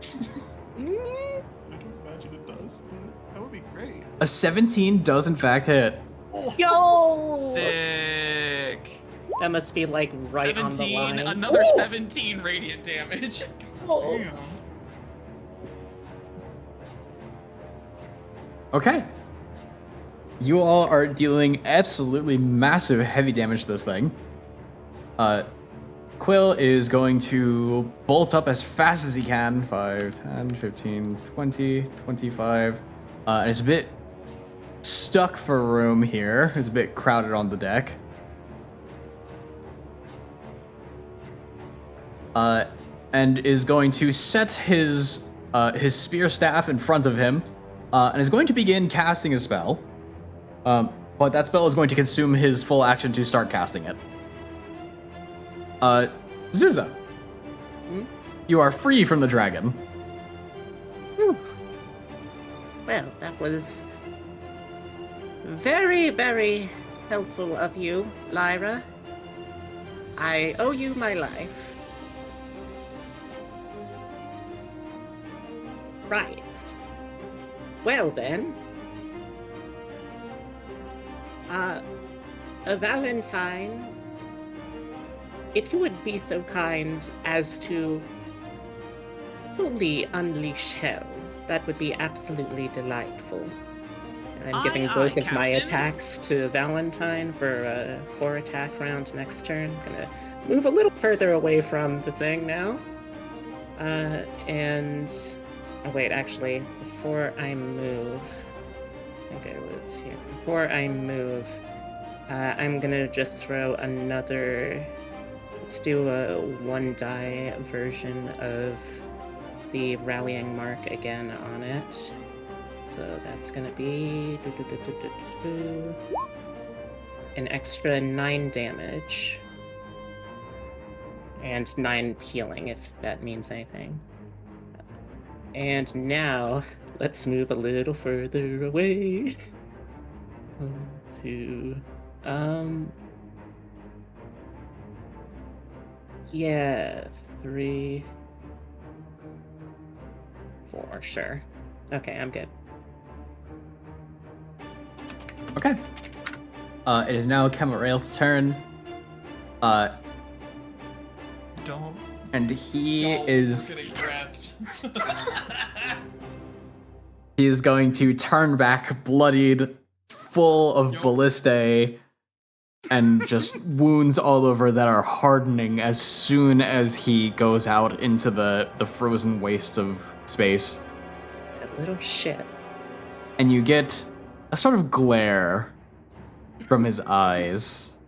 I don't imagine it does, but that would be great. A 17 does in fact hit. Yo! Sick. That must be like right on the 17. line. Another 17 radiant damage. Damn. Okay. You all are dealing absolutely massive heavy damage to this thing. Quill is going to bolt up as fast as he can. 5, 10, 15, 20, 25. And it's a bit stuck for room here. It's a bit crowded on the deck. And is going to set his spear staff in front of him, and is going to begin casting a spell. But that spell is going to consume his full action to start casting it. Zuza, you are free from the dragon. Whew. Well, that was very, very helpful of you, Lyra. I owe you my life. Right. Well then. Valentine, if you would be so kind as to fully unleash hell, that would be absolutely delightful. I'm giving Aye, both aye, of my Captain. attacks to Valentine for a 4-attack round next turn. Gonna move a little further away from the thing now. Oh wait, actually, before I move, I think I was here. Before I move, I'm gonna just throw another. Let's do a 1-die version of the rallying mark again on it. So that's gonna be an extra 9 damage. And 9 healing, if that means anything. And now, let's move a little further away. 1, 2, yeah, 3, 4, sure. Okay, I'm good. Okay. It is now Camarail's turn. Don't. And he Oh, is we're getting breathed. he is going to turn back, bloodied, full of Yup. ballistae, and just wounds all over that are hardening as soon as he goes out into the frozen waste of space. That little shit. And you get a sort of glare from his eyes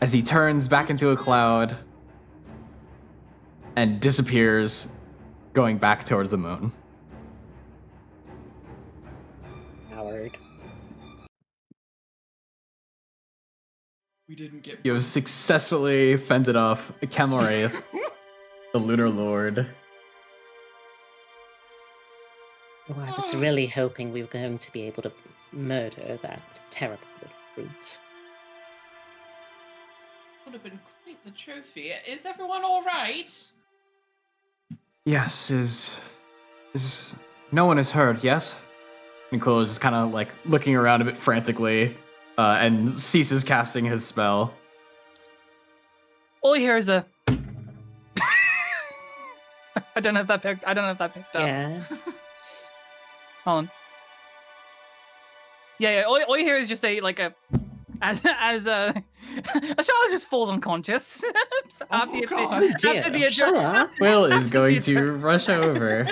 as he turns back into a cloud and disappears, going back towards the moon. Howard. We didn't get. You have successfully fended off Camoraith, the Lunar Lord. Oh, I was really hoping we were going to be able to murder that terrible little brute. Would have been quite the trophy. Is everyone all right? Yes, is no one is hurt, yes? And Quill is just kind of like looking around a bit frantically, and ceases casting his spell. All you hear is a I don't know if that picked up. Yeah. Hold on. Yeah. All you hear is just as Ashala just falls unconscious. Oh, God. Shala. Will is going to rush over.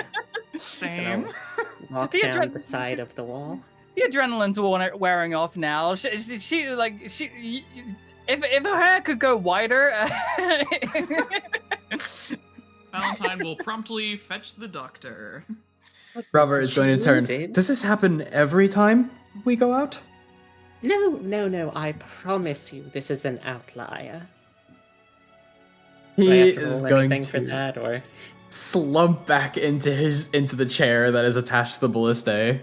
Same. Walk The down adre- the side of the wall. The adrenaline's wearing off now. If her hair could go wider. Valentine will promptly fetch the doctor. Robert is going to turn. Wounded? Does this happen every time we go out? No, I promise you this is an outlier. Do I He have to is roll going anything for to that, or slump back into the chair that is attached to the ballista.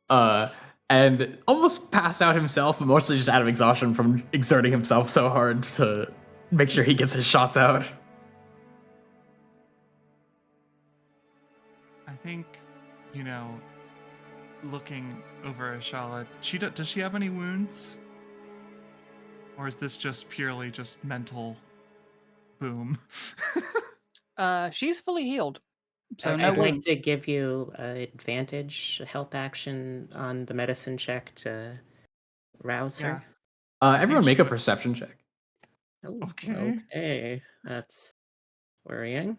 And almost pass out himself, but mostly just out of exhaustion from exerting himself so hard to make sure he gets his shots out. I think, looking over Ashala, does she have any wounds? Or is this just purely just mental boom? She's fully healed. So no I'd like wounds. to give you an advantage help action on the medicine check to rouse Yeah. her. Everyone she make a would- perception check. Oh, Okay. okay. That's worrying.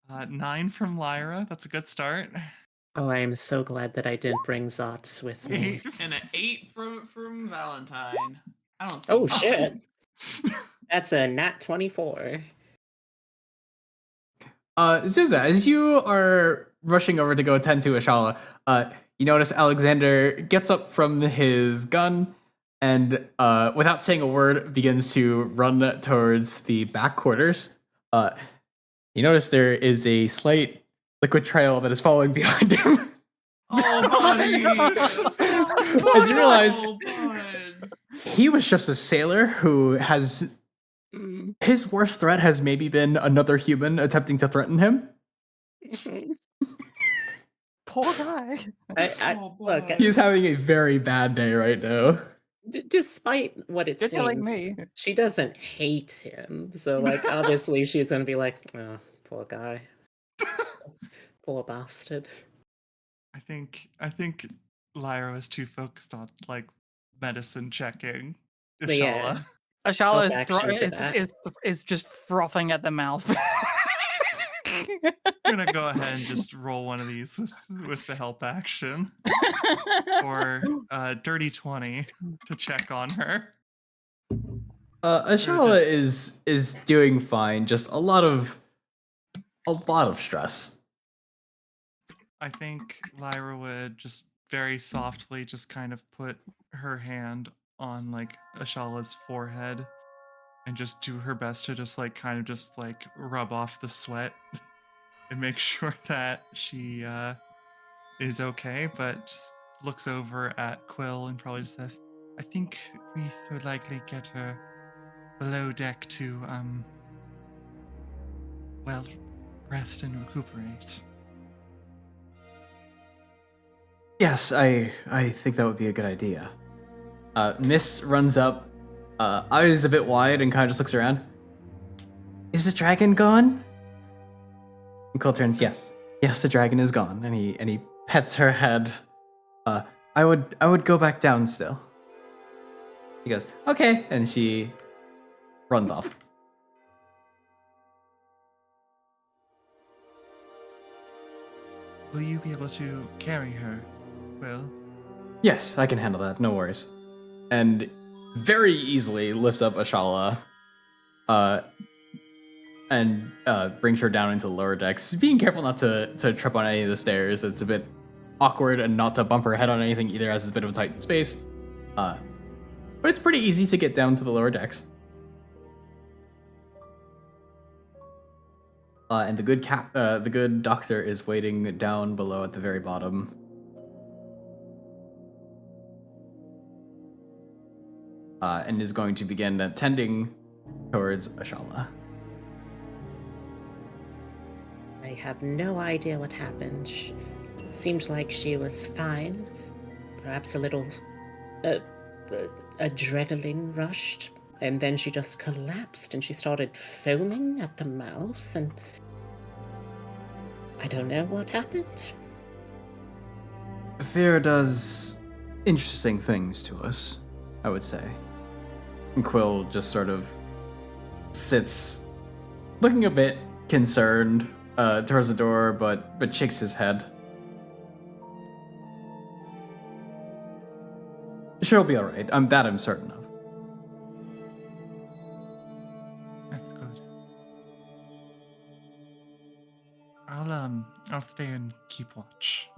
9 from Lyra. That's a good start. Oh, I am so glad that I didn't bring Zots with me. 8. And an 8 from Valentine. I don't see. Oh, shit. That's a nat 24. Zuza, as you are rushing over to go attend to Ashala, you notice Alexander gets up from his gun and, without saying a word, begins to run towards the back quarters. You notice there is a slight liquid trail that is following behind him. Oh, buddy. As you realize, Oh, bud. he was just a sailor who has... His worst threat has maybe been another human attempting to threaten him. Poor guy. Oh, Look, bud. He is having a very bad day right now. Despite what it You're telling seems, me. she doesn't hate him. So, obviously she's gonna be like, oh, poor guy. Poor bastard. I think Lyra was too focused on medicine checking But yeah. Ashala. Ashala Help action for that. is just frothing at the mouth. I'm gonna go ahead and just roll one of these with the help action for dirty 20 to check on her. Ashala is doing fine. Just a lot of stress. I think Lyra would just very softly just kind of put her hand on Ashala's forehead and just do her best to just rub off the sweat and make sure that she is okay, but just looks over at Quill and probably just says, I think we should likely get her below deck to rest and recuperate. Yes, I think that would be a good idea. Miss runs up, eyes a bit wide, and kind of just looks around. Is the dragon gone? And Quill turns, yes, the dragon is gone, and he pets her head. I would go back down still. He goes, okay, and she runs off. Will you be able to carry her, Will? Yes, I can handle that, no worries. And very easily lifts up Ashala, and brings her down into the lower decks, being careful not to trip on any of the stairs. It's a bit awkward, and not to bump her head on anything either, as it's a bit of a tight space. But it's pretty easy to get down to the lower decks. And the good doctor is waiting down below at the very bottom. And is going to begin tending towards Ashala. I have no idea what happened. It seemed like she was fine. Perhaps a little adrenaline rushed. and then she just collapsed and she started foaming at the mouth, and I don't know what happened. Fear does interesting things to us, I would say. And Quill just sort of sits, looking a bit concerned towards the door, but shakes his head. She'll be alright. I'm certain of. That's good. I'll stay and keep watch.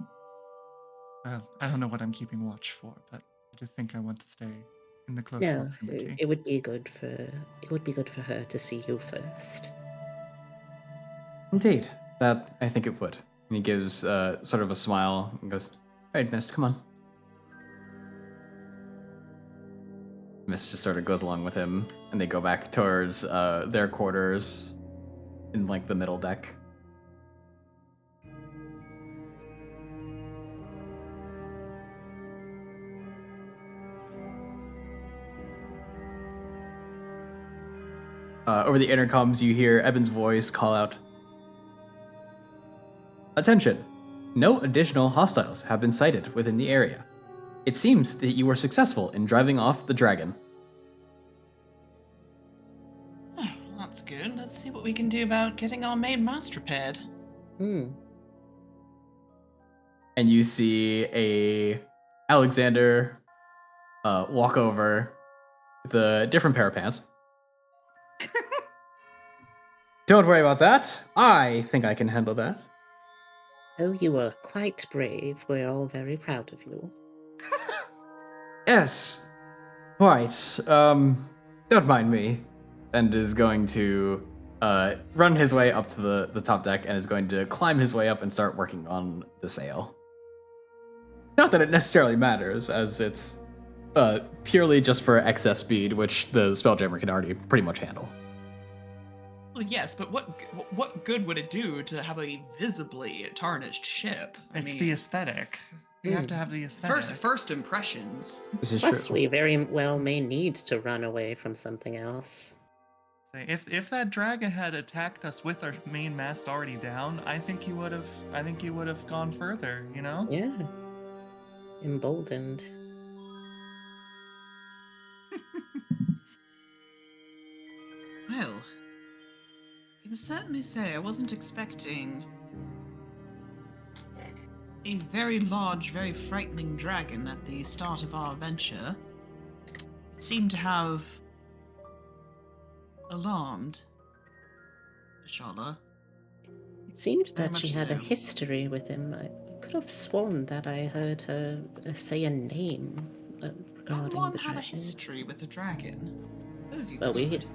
Well, I don't know what I'm keeping watch for, but I just think I want to stay in the close No, proximity. it would be good for her to see you first. Indeed, that I think it would. And he gives sort of a smile and goes, "Alright, Mist, come on." Mist just sort of goes along with him, and they go back towards their quarters in like the middle deck. Over the intercoms, you hear Eben's voice call out, "Attention! No additional hostiles have been sighted within the area. It seems that you were successful in driving off the dragon." Oh, well, that's good. Let's see what we can do about getting our main mast repaired. Hmm. And you see Alexander walk over with a different pair of pants. Don't worry about that. I think I can handle that. Oh, you were quite brave. We're all very proud of you. Yes, quite. Don't mind me. And is going to run his way up to the top deck and is going to climb his way up and start working on the sail. Not that it necessarily matters, as it's purely just for excess speed, which the Spelljammer can already pretty much handle. Well, yes, but what good would it do to have a visibly tarnished ship? It's the aesthetic. You have to have the aesthetic. First impressions. This is Plus, true. we very well may need to run away from something else. If that dragon had attacked us with our main mast already down, I think he would have gone further, you know? Yeah. Emboldened. Well, I can certainly say I wasn't expecting a very large, very frightening dragon at the start of our venture. It seemed to have alarmed Shala. It seemed Very that she much had a so. history with him. I could have sworn that I heard her say a name regarding Anyone the have a dragon. history with a dragon? Suppose you Well, could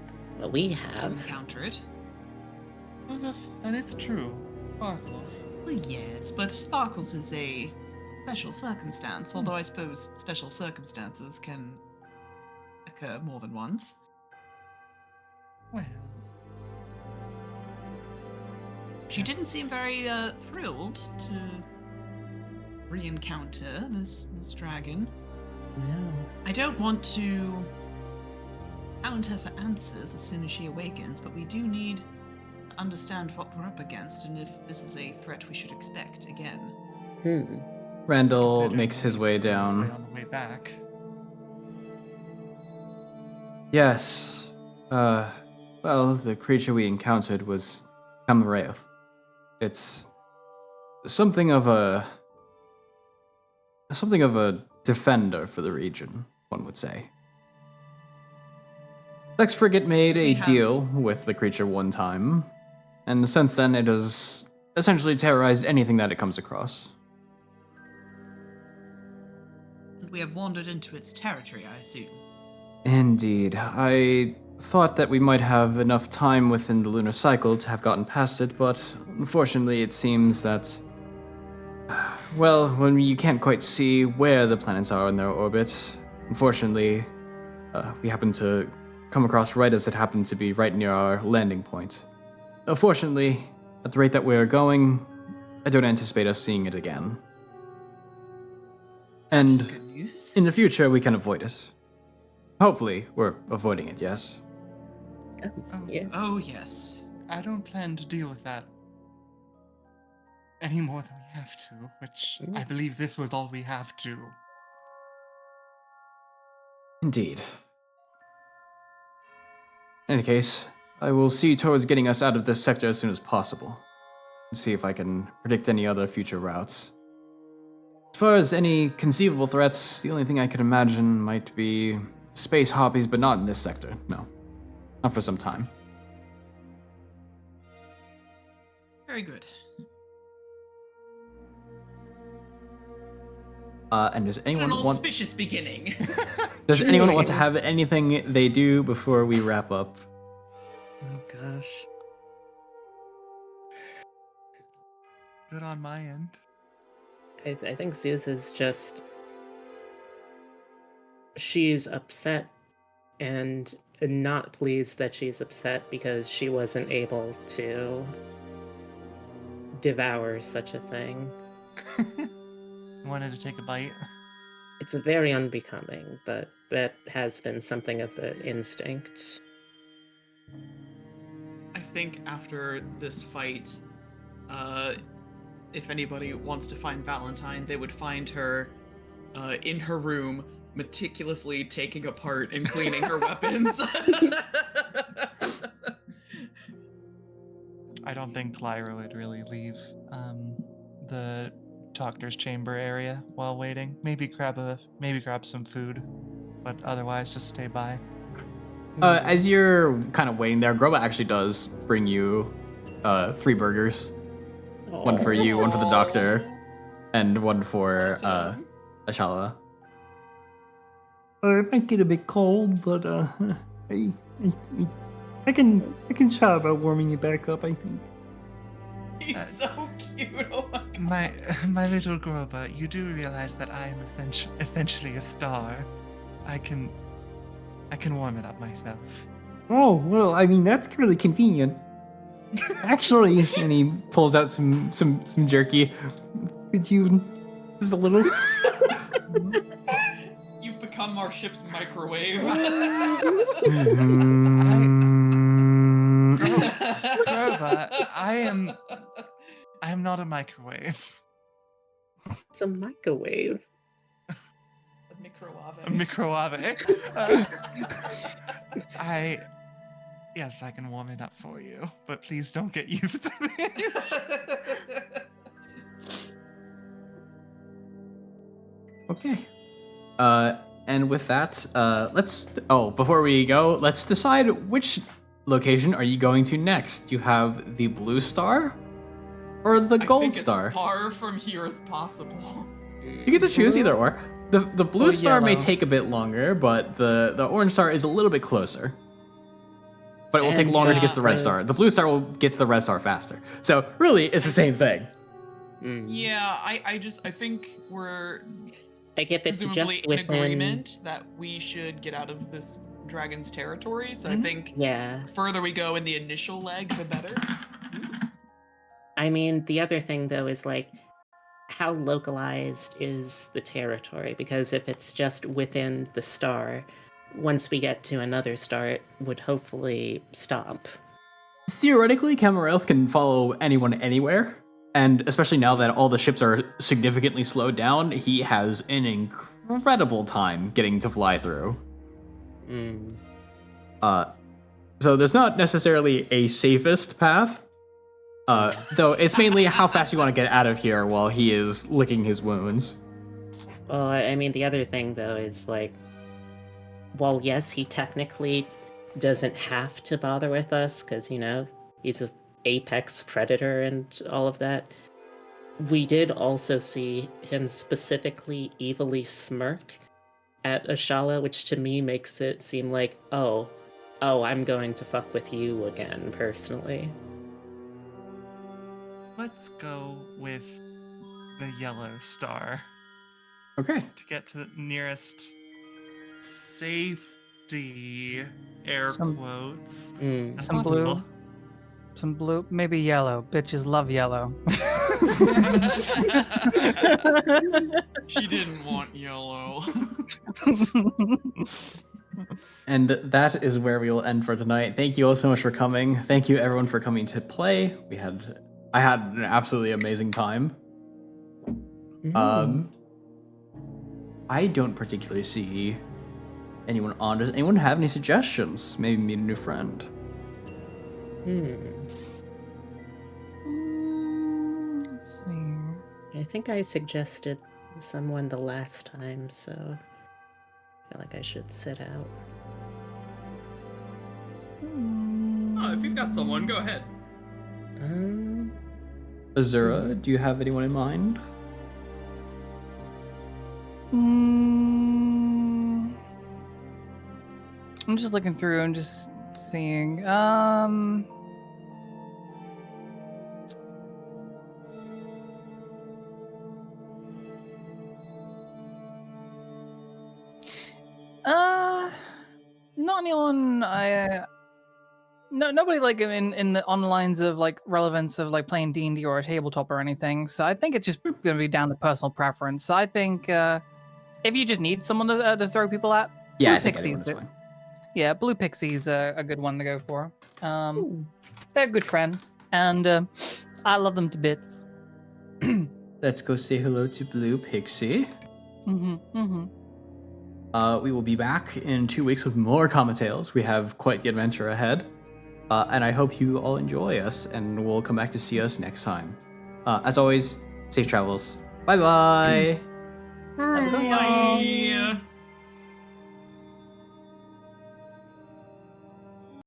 we have. encounter it. Well, that is true. Sparkles. Well, yes, but Sparkles is a special circumstance, although I suppose special circumstances can occur more than once. Well, She didn't seem very thrilled to re-encounter this dragon. No. I don't want to hound her for answers as soon as she awakens, but we do need to understand what we're up against and if this is a threat we should expect again. Randall makes his way down. on the way back. Yes. Well, the creature we encountered was Kamaraeth. It's something of a defender for the region, one would say. Lex Frigate made a deal with the creature one time, and since then it has essentially terrorized anything that it comes across. And we have wandered into its territory, I assume. Indeed. I thought that we might have enough time within the lunar cycle to have gotten past it, but unfortunately it seems that, well, when you can't quite see where the planets are in their orbit, unfortunately, we happen to come across right as it happened to be right near our landing point. Unfortunately, at the rate that we're going, I don't anticipate us seeing it again. That's And good news. in the future, we can avoid it. Hopefully, we're avoiding it, yes? Yes. Oh, yes. I don't plan to deal with that any more than we have to, which I believe this was all we have to. Indeed. In any case, I will see towards getting us out of this sector as soon as possible. And see if I can predict any other future routes. As far as any conceivable threats, the only thing I could imagine might be space hobbies, but not in this sector. No. Not for some time. Very good. And does An anyone want... auspicious beginning. Does anyone want to have anything they do before we wrap up? Oh gosh. Good on my end. I think Zeus is just. She's upset and not pleased that she's upset because she wasn't able to devour such a thing. Wanted to take a bite. It's very unbecoming, but that has been something of an instinct. I think after this fight, if anybody wants to find Valentine, they would find her in her room, meticulously taking apart and cleaning her weapons. I don't think Lyra would really leave the doctor's chamber area while waiting. Maybe grab some food, but otherwise just stay by. As you're kind of waiting there, Groba actually does bring you 3 burgers. One for you, one for the doctor, and one for Ashala. It might get a bit cold, but I can try about warming it back up, I think. He's so cute. Oh my God. My little Groba, you do realize that I am essentially a star. I can warm it up myself. Oh, well, I mean, that's really convenient. Actually, And he pulls out some jerky. could you just a little? You've become our ship's microwave. Groba, I am not a microwave. It's a microwave. A microwave. A microwave. Yes, I can warm it up for you, but please don't get used to this. Okay. And with that, before we go, let's decide which location are you going to next. You have the Blue Star or the I Gold think Star. As far from here as possible. You get to choose either or. The Blue Star may yellow. take a bit longer, but the Orange Star is a little bit closer. But it will take And, longer to get to the Red those- Star. The Blue Star will get to the Red Star faster. So really, it's the same thing. Yeah, I think we're Like if it's presumably just in within. agreement that we should get out of this dragon's territory. So I think Yeah. the further we go in the initial leg, the better. I mean, the other thing though is like, how localized is the territory? Because if it's just within the star, once we get to another star, it would hopefully stop. Theoretically, Camarelth can follow anyone anywhere, and especially now that all the ships are significantly slowed down, he has an incredible time getting to fly through. So there's not necessarily a safest path, though it's mainly how fast you want to get out of here while he is licking his wounds. Well, I mean, the other thing though is like, while yes, he technically doesn't have to bother with us because, you know, he's an apex predator and all of that, we did also see him specifically evilly smirk at Ashala, which to me makes it seem like, oh, I'm going to fuck with you again, personally. Let's go with the yellow star Okay. to get to the nearest safety, air Some- quotes. as Some possible. blue. Some blue, maybe yellow. Bitches love yellow. She didn't want yellow. And that is where we will end for tonight. Thank you all so much for coming. Thank you everyone for coming to play. I had an absolutely amazing time. I don't particularly see anyone on. Does anyone have any suggestions? Maybe meet a new friend. Let's see. I think I suggested someone the last time, so I feel like I should sit out. Oh, if you've got someone, go ahead. Azura, do you have anyone in mind? I'm just looking through and just seeing. Not anyone. Nobody like in the on the lines of like relevance of like playing D&D or a tabletop or anything. So I think it's just gonna be down to personal preference. So I think if you just need someone to throw people at, Yeah, Blue I think Pixies. anyone is fine. Yeah, Blue Pixie's a good one to go for. They're a good friend, and I love them to bits. Let's go say hello to Blue Pixie. We will be back in 2 weeks with more Comet Tales. We have quite the adventure ahead. And I hope you all enjoy us, and will come back to see us next time. As always, safe travels. Bye-bye. Bye. Bye.